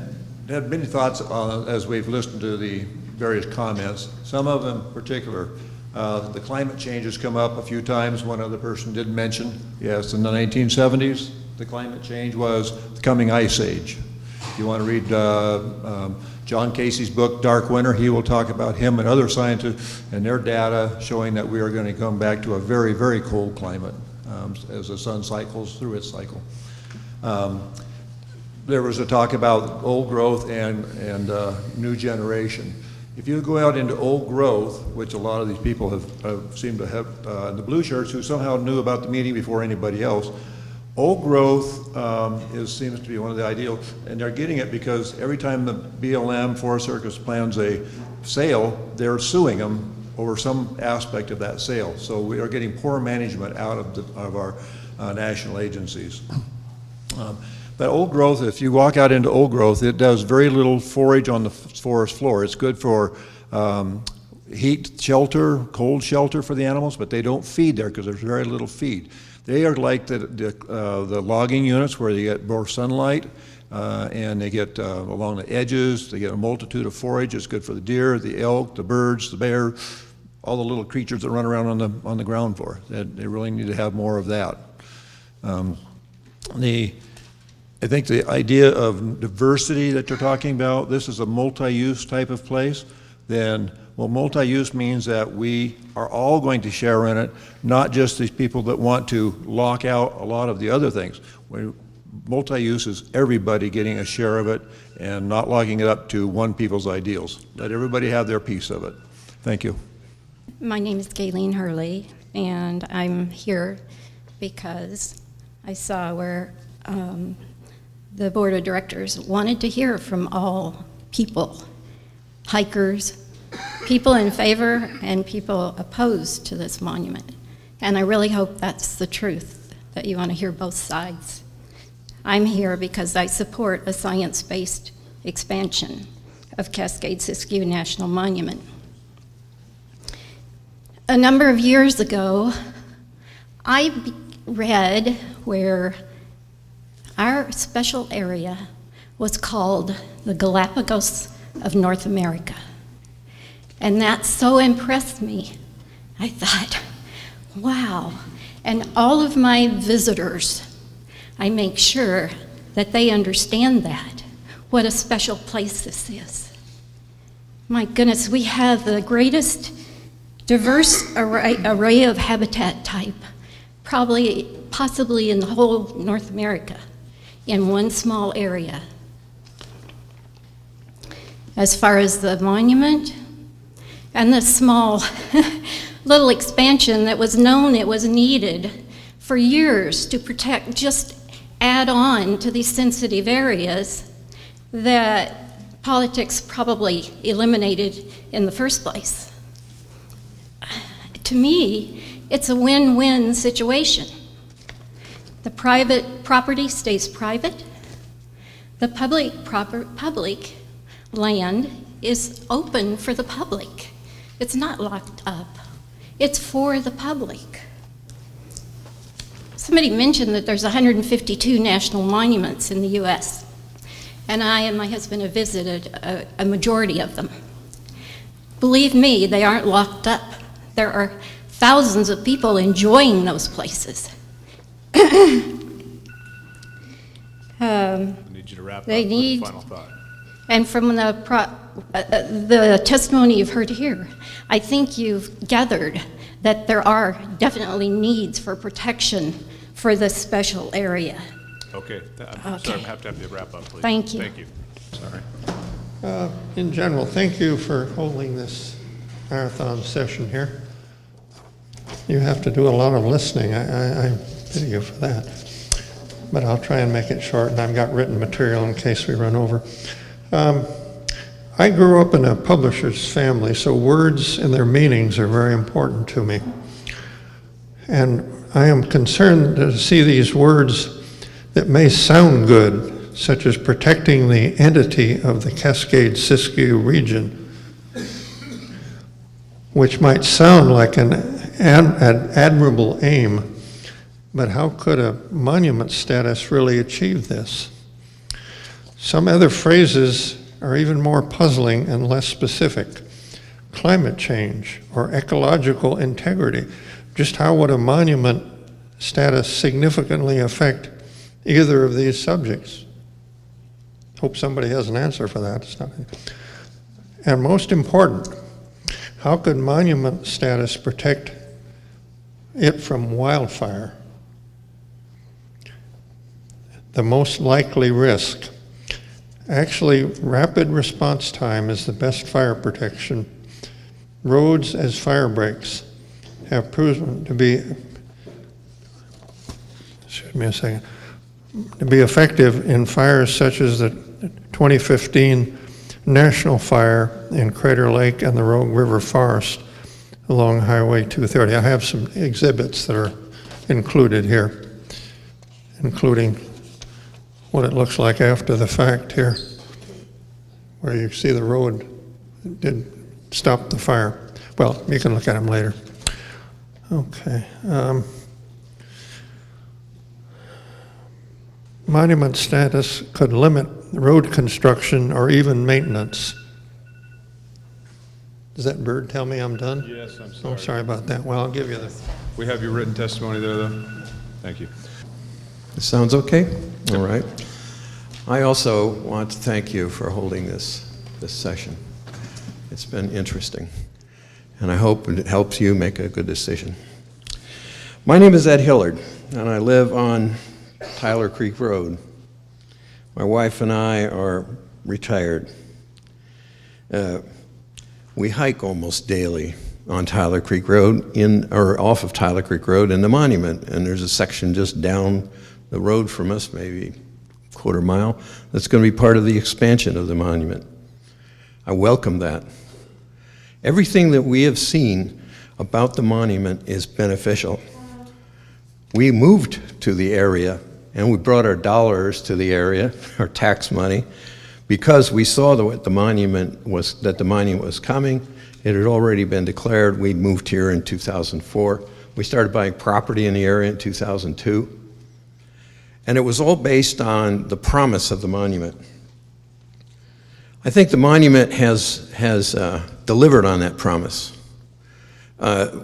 had many thoughts as we've listened to the various comments. Some of them in particular, the climate change has come up a few times. One other person did mention, yes, in the 1970s, the climate change was the coming ice age. If you want to read John Casey's book, Dark Winter, he will talk about him and other scientists and their data showing that we are going to come back to a very, very cold climate as the sun cycles through its cycle. There was a talk about old growth and new generation. If you go out into old growth, which a lot of these people have seemed to have, the blue shirts who somehow knew about the meeting before anybody else, old growth seems to be one of the ideal, and they're getting it because every time the BLM, Forest Service plans a sale, they're suing them over some aspect of that sale. So we are getting poor management out of our national agencies. But old growth, if you walk out into old growth, it does very little forage on the forest floor. It's good for heat shelter, cold shelter for the animals, but they don't feed there because there's very little feed. They are like the logging units where they get more sunlight and they get along the edges, they get a multitude of forage. It's good for the deer, the elk, the birds, the bear, all the little creatures that run around on the ground floor. They really need to have more of that. I think the idea of diversity that you're talking about, this is a multi-use type of place, then, well, multi-use means that we are all going to share in it, not just these people that want to lock out a lot of the other things. Multi-use is everybody getting a share of it and not locking it up to one people's ideals. Let everybody have their piece of it. Thank you. My name is Galen Hurley, and I'm here because I saw where the board of directors wanted to hear from all people, hikers, people in favor and people opposed to this monument. And I really hope that's the truth, that you want to hear both sides. I'm here because I support a science-based expansion of Cascade-Siskiyou National Monument. A number of years ago, I read where our special area was called the Galapagos of North America. And that so impressed me. I thought, wow. And all of my visitors I make sure that they understand that, what a special place this is. My goodness, we have the greatest diverse array of habitat type, possibly in the whole North America, in one small area. As far as the monument and the small little expansion that was known it was needed for years to protect, just add on to these sensitive areas that politics probably eliminated in the first place. To me, it's a win-win situation. The private property stays private. The public land is open for the public. It's not locked up. It's for the public. Somebody mentioned that there's 152 national monuments in the U.S., and I and my husband have visited a majority of them. Believe me, they aren't locked up. There are thousands of people enjoying those places. I need you to wrap up with a final thought. And from the testimony you've heard here, I think you've gathered that there are definitely needs for protection for this special area. Okay, I'm sorry, I have to have you wrap up, please. Thank you. Thank you. Sorry. In general, thank you for holding this marathon session here. You have to do a lot of listening. I pity you for that. But I'll try and make it short, and I've got written material in case we run over. I grew up in a publisher's family, so words and their meanings are very important to me. And I am concerned to see these words that may sound good, such as protecting the entity of the Cascade-Siskiyou region, which might sound like an admirable aim, but how could a monument status really achieve this? Some other phrases are even more puzzling and less specific. Climate change or ecological integrity. Just how would a monument status significantly affect either of these subjects? Hope somebody has an answer for that. It's not. And most important, how could monument status protect it from wildfire? The most likely risk. Actually, rapid response time is the best fire protection. Roads as fire breaks have proven to be, to be effective in fires such as the 2015 National Fire in Crater Lake and the Rogue River Forest along Highway 230. I have some exhibits that are included here, including what it looks like after the fact here, where you see the road did stop the fire. Well, you can look at them later. Okay. Monument status could limit road construction or even maintenance. Does that bird tell me I'm done? Yes, I'm sorry. Oh, sorry about that. Well, I'll give you the... We have your written testimony there, though. Thank you. This sounds okay? All right. I also want to thank you for holding this session. It's been interesting, and I hope it helps you make a good decision. My name is Ed Hillard, and I live on Tyler Creek Road. My wife and I are retired. We hike almost daily on Tyler Creek Road, or off of Tyler Creek Road in the monument, and there's a section just down the road from us, maybe a quarter mile, that's going to be part of the expansion of the monument. I welcome that. Everything that we have seen about the monument is beneficial. We moved to the area and we brought our dollars to the area, our tax money, because we saw that the monument was coming. It had already been declared. We moved here in 2004. We started buying property in the area in 2002. And it was all based on the promise of the monument. I think the monument has delivered on that promise.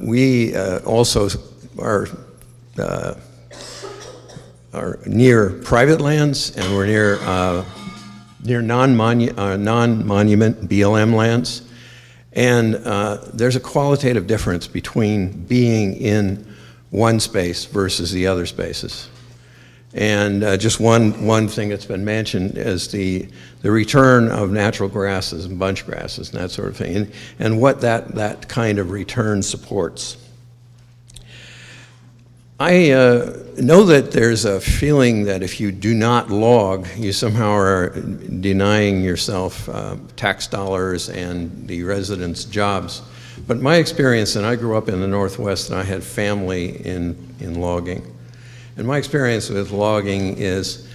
We also are are near private lands, and we're near non-monument BLM lands. And there's a qualitative difference between being in one space versus the other spaces. And just one thing that's been mentioned is the return of natural grasses and bunch grasses and that sort of thing, and what that kind of return supports. I know that there's a feeling that if you do not log, you somehow are denying yourself tax dollars and the residents' jobs. But my experience, and I grew up in the Northwest and I had family in logging, and my experience with logging is,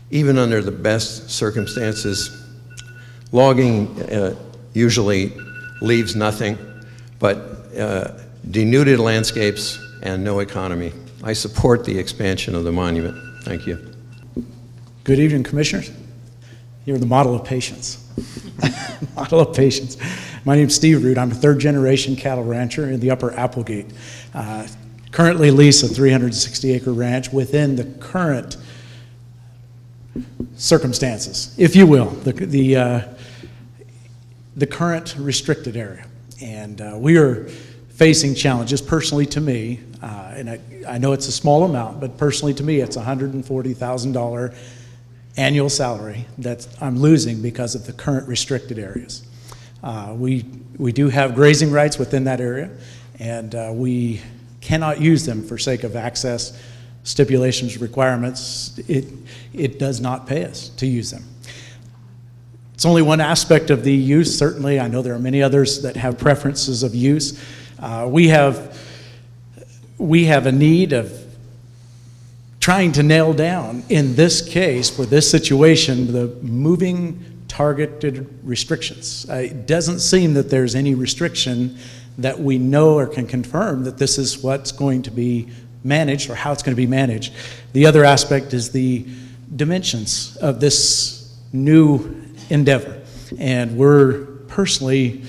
even under the best circumstances, logging usually leaves nothing but denuded landscapes and no economy. I support the expansion of the monument. Thank you. Good evening, Commissioners. You're the model of patience. Model of patience. My name's Steve Root. I'm a third-generation cattle rancher in the Upper Applegate. Currently lease a 360-acre ranch within the current circumstances, if you will, the current restricted area. And we are facing challenges personally to me, and I know it's a small amount, but personally to me it's $140,000 annual salary that I'm losing because of the current restricted areas. We do have grazing rights within that area, and we cannot use them for sake of access, stipulations, requirements. It does not pay us to use them. It's only one aspect of the use. Certainly, I know there are many others that have preferences of use. We have a need of trying to nail down, in this case, for this situation, the moving targeted restrictions. It doesn't seem that there's any restriction that we know or can confirm that this is what's going to be managed or how it's going to be managed. The other aspect is the dimensions of this new endeavor. And we're personally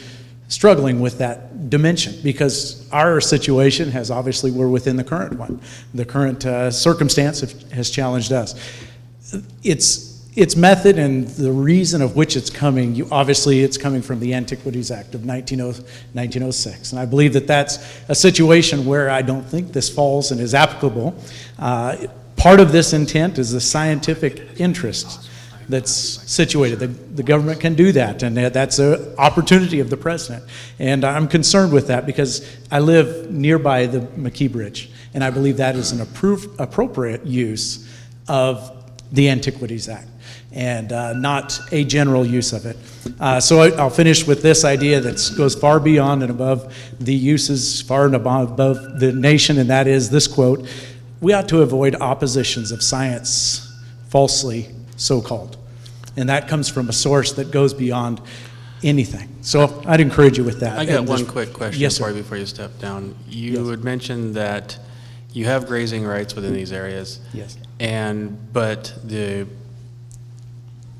struggling with that dimension because our situation has obviously, we're within the current one. The current circumstance has challenged us. Its method and the reason of which it's coming, obviously it's coming from the Antiquities Act of 1906. And I believe that that's a situation where I don't think this falls and is applicable. Part of this intent is the scientific interest that's situated. The government can do that, and that's an opportunity of the president. And I'm concerned with that because I live nearby the McKee Bridge, and I believe that is an appropriate use of the Antiquities Act and not a general use of it. So I'll finish with this idea that goes far beyond and above the uses, far and above the nation, and that is this quote: "We ought to avoid oppositions of science falsely so-called." And that comes from a source that goes beyond anything. So I'd encourage you with that. I got one quick question Yes, for sir. you before you step down. You had mentioned that you have grazing rights within these areas. Yes. But the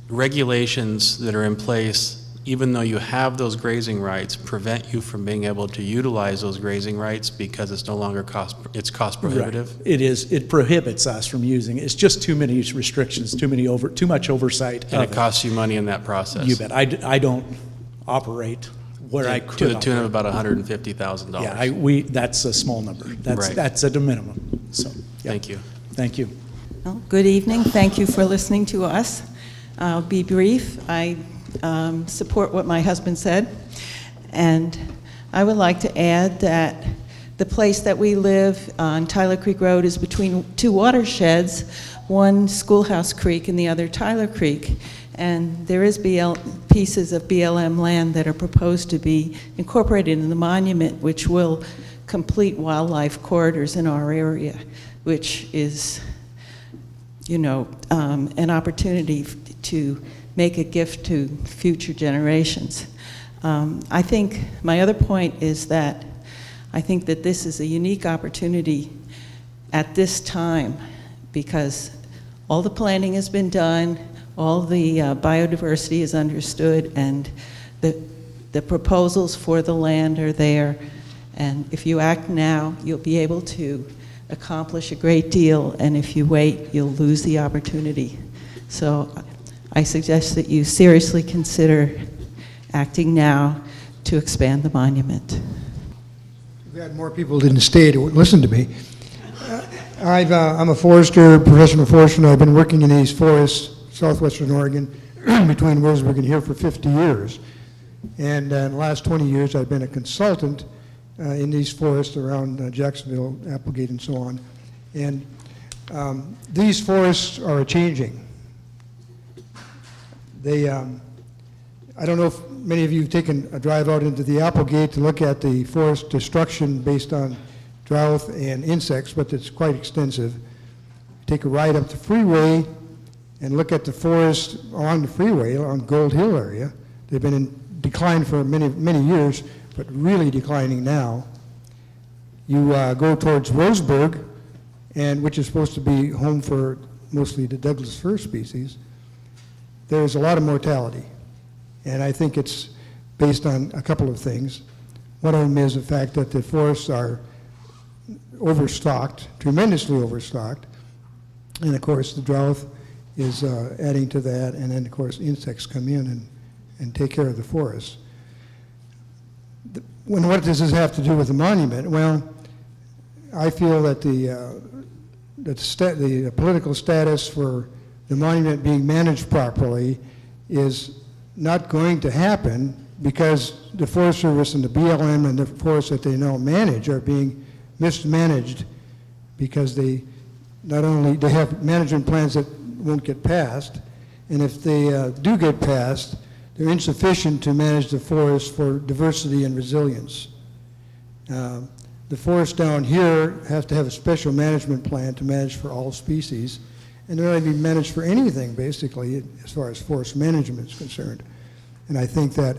regulations that are in place, even though you have those grazing rights, prevent you from being able to utilize those grazing rights because it's no longer cost prohibitive? Right. It is. It prohibits us from using it. It's just too many restrictions, too much oversight. And of it costs you money in that process? You bet. I don't operate where I could. To the tune of about $150,000? Yeah, that's a small number. That's at a minimum. So, yeah. Thank you. Thank you. Well, good evening. Thank you for listening to us. I'll be brief. I support what my husband said, and I would like to add that the place that we live on Tyler Creek Road is between two watersheds, one Schoolhouse Creek and the other Tyler Creek, and there is pieces of BLM land that are proposed to be incorporated in the monument, which will complete wildlife corridors in our area, which is, an opportunity to make a gift to future generations. I think my other point is that I think that this is a unique opportunity at this time because all the planning has been done, all the biodiversity is understood, and the proposals for the land are there. And if you act now, you'll be able to accomplish a great deal, and if you wait, you'll lose the opportunity. So I suggest that you seriously consider acting now to expand the monument. We've had more people didn't stay to listen to me. I'm a forester, professional forester, and I've been working in these forests, southwestern Oregon, between Williamsburg and here for 50 years. And in the last 20 years, I've been a consultant in these forests around Jacksonville, Applegate, and so on. And these forests are changing. They, I don't know if many of you have taken a drive out into the Applegate to look at the forest destruction based on drought and insects, but it's quite extensive. Take a ride up the freeway and look at the forest on the freeway on Gold Hill area. They've been in decline for many, many years, but really declining now. You go towards Roseburg, and which is supposed to be home for mostly the Douglas fir species. There's a lot of mortality, and I think it's based on a couple of things. One of them is the fact that the forests are overstocked, tremendously overstocked, and of course the drought is adding to that, and then of course insects come in and take care of the forest. What does this have to do with the monument? Well, I feel that the political status for the monument being managed properly is not going to happen because the Forest Service and the BLM and the forests that they now manage are being mismanaged because they have management plans that won't get passed, and if they do get passed, they're insufficient to manage the forest for diversity and resilience. The forests down here have to have a special management plan to manage for all species, and they're not even managed for anything, basically, as far as forest management is concerned. And I think that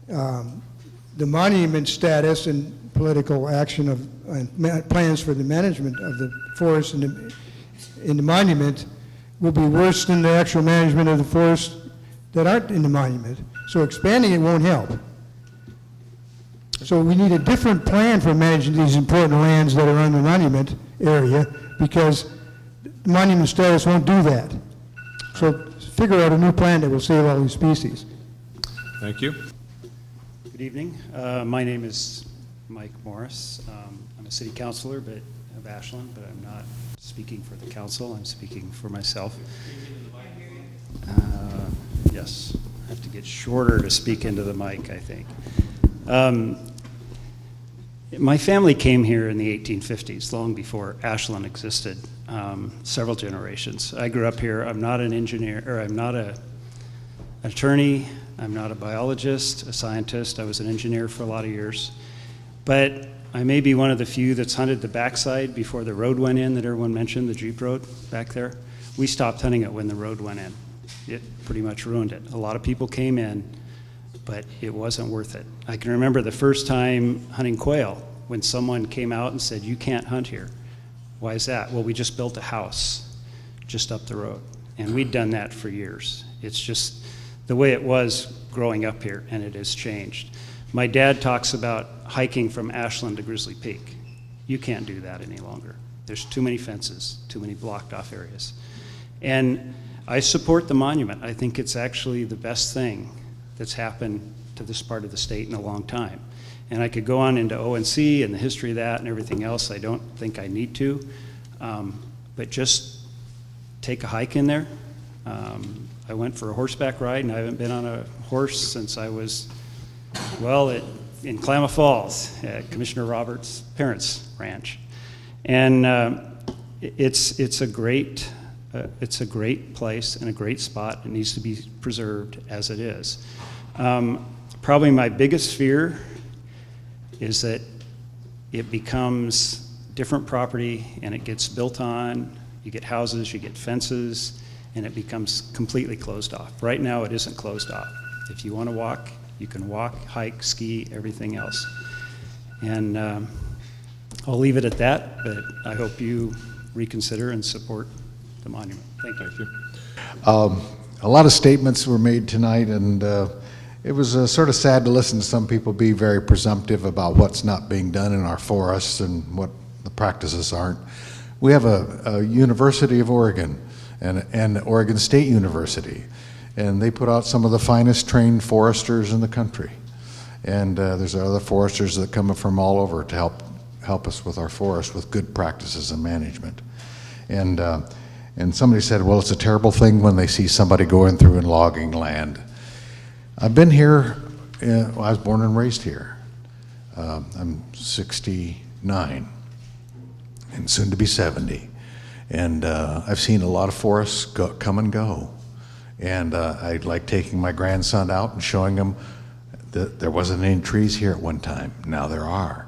the monument status and political action and plans for the management of the forest in the monument will be worse than the actual management of the forests that aren't in the monument. So expanding it won't help. So we need a different plan for managing these important lands that are on the monument area because the monument status won't do that. So figure out a new plan that will save all these species. Thank you. Good evening. My name is Mike Morris. I'm a city councilor of Ashland, but I'm not speaking for the council. I'm speaking for myself. Yes, I have to get shorter to speak into the mic, I think. My family came here in the 1850s, long before Ashland existed, several generations. I grew up here. I'm not an engineer, or I'm not an attorney. I'm not a biologist, a scientist. I was an engineer for a lot of years. But I may be one of the few that's hunted the backside before the road went in that everyone mentioned, the Jeep Road back there. We stopped hunting it when the road went in. It pretty much ruined it. A lot of people came in, but it wasn't worth it. I can remember the first time hunting quail when someone came out and said, "You can't hunt here." Why is that? Well, we just built a house just up the road. And we'd done that for years. It's just the way it was growing up here, and it has changed. My dad talks about hiking from Ashland to Grizzly Peak. You can't do that any longer. There's too many fences, too many blocked off areas. And I support the monument. I think it's actually the best thing that's happened to this part of the state in a long time. And I could go on into ONC and the history of that and everything else. I don't think I need to. But just take a hike in there. I went for a horseback ride, and I haven't been on a horse since I was, well, in Klamath Falls, at Commissioner Roberts' parents' ranch. And it's a great place and a great spot. It needs to be preserved as it is. Probably my biggest fear is that it becomes different property and it gets built on, you get houses, you get fences, and it becomes completely closed off. Right now it isn't closed off. If you want to walk, you can walk, hike, ski, everything else. And I'll leave it at that, but I hope you reconsider and support the monument. Thank you. A lot of statements were made tonight, and it was sort of sad to listen to some people be very presumptive about what's not being done in our forests and what the practices aren't. We have a University of Oregon and Oregon State University, and they put out some of the finest trained foresters in the country. And there's other foresters that come from all over to help us with our forests with good practices and management. And somebody said, well, it's a terrible thing when they see somebody going through and logging land. I've been here, I was born and raised here. I'm 69 and soon to be 70. And I've seen a lot of forests come and go. And I like taking my grandson out and showing him that there wasn't any trees here at one time. Now there are.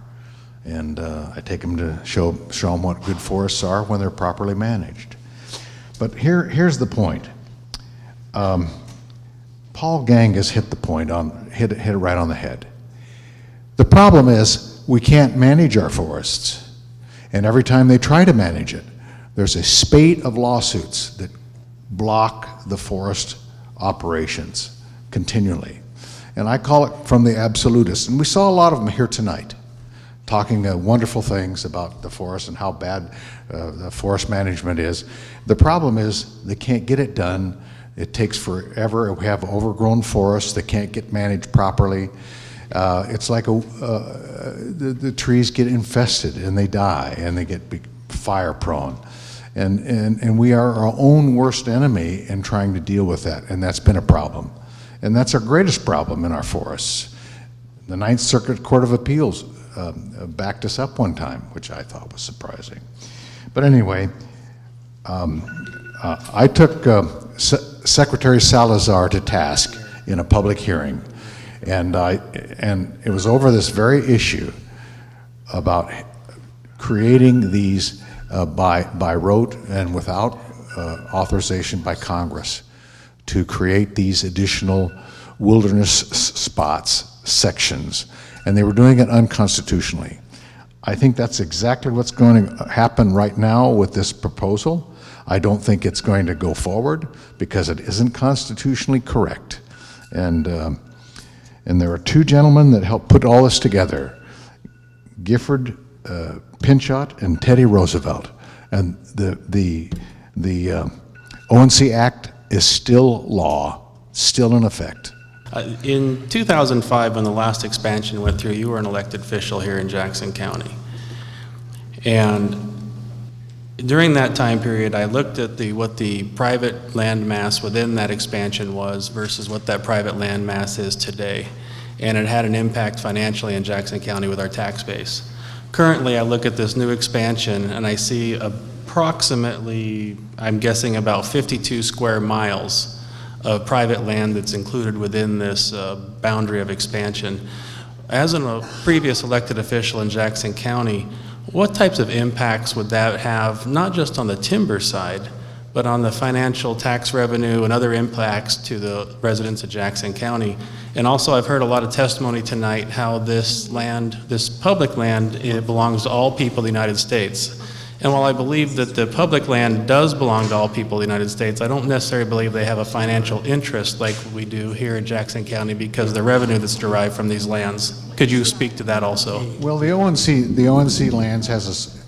And I take him to show him what good forests are when they're properly managed. But here's the point. Paul Gangas hit the point hit it right on the head. The problem is we can't manage our forests, and every time they try to manage it, there's a spate of lawsuits that block the forest operations continually. And I call it from the absolutists, and we saw a lot of them here tonight, talking wonderful things about the forest and how bad the forest management is. The problem is they can't get it done. It takes forever. We have overgrown forests that can't get managed properly. It's like the trees get infested and they die and they get fire prone. And we are our own worst enemy in trying to deal with that, and that's been a problem. And that's our greatest problem in our forests. The Ninth Circuit Court of Appeals backed us up one time, which I thought was surprising. But anyway, I took Secretary Salazar to task in a public hearing, and it was over this very issue about creating these by rote and without authorization by Congress to create these additional wilderness spots, sections, and they were doing it unconstitutionally. I think that's exactly what's going to happen right now with this proposal. I don't think it's going to go forward because it isn't constitutionally correct. And there are two gentlemen that helped put all this together, Gifford Pinchot and Teddy Roosevelt. And the ONC Act is still law, still in effect. In 2005, when the last expansion went through, you were an elected official here in Jackson County. And during that time period, I looked at what the private land mass within that expansion was versus what that private land mass is today. And it had an impact financially in Jackson County with our tax base. Currently, I look at this new expansion and I see approximately, I'm guessing about 52 square miles of private land that's included within this boundary of expansion. As a previous elected official in Jackson County, what types of impacts would that have, not just on the timber side, but on the financial tax revenue and other impacts to the residents of Jackson County? And also, I've heard a lot of testimony tonight how this land, this public land, it belongs to all people of the United States. And while I believe that the public land does belong to all people of the United States, I don't necessarily believe they have a financial interest like we do here in Jackson County because of the revenue that's derived from these lands. Could you speak to that also? Well, the ONC lands has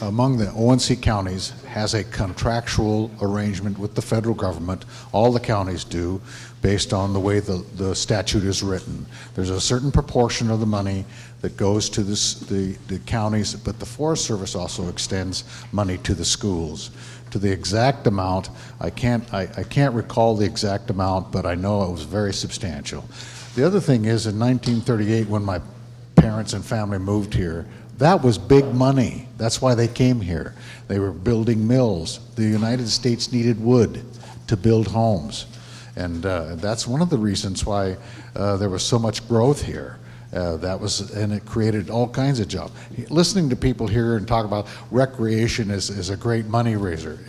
among the ONC counties has a contractual arrangement with the federal government. All the counties do, based on the way the statute is written. There's a certain proportion of the money that goes to the counties, but the Forest Service also extends money to the schools. To the exact amount, I can't recall the exact amount, but I know it was very substantial. The other thing is, in 1938, when my parents and family moved here, that was big money. That's why they came here. They were building mills. The United States needed wood to build homes. And that's one of the reasons why there was so much growth here. And it created all kinds of jobs. Listening to people here and talk about recreation is a great money raiser.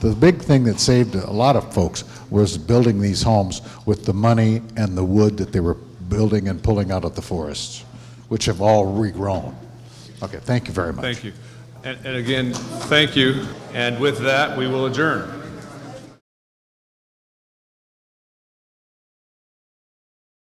The big thing that saved a lot of folks was building these homes with the money and the wood that they were building and pulling out of the forests, which have all regrown. Okay, thank you very much. Thank you. And again, thank you. And with that, we will adjourn.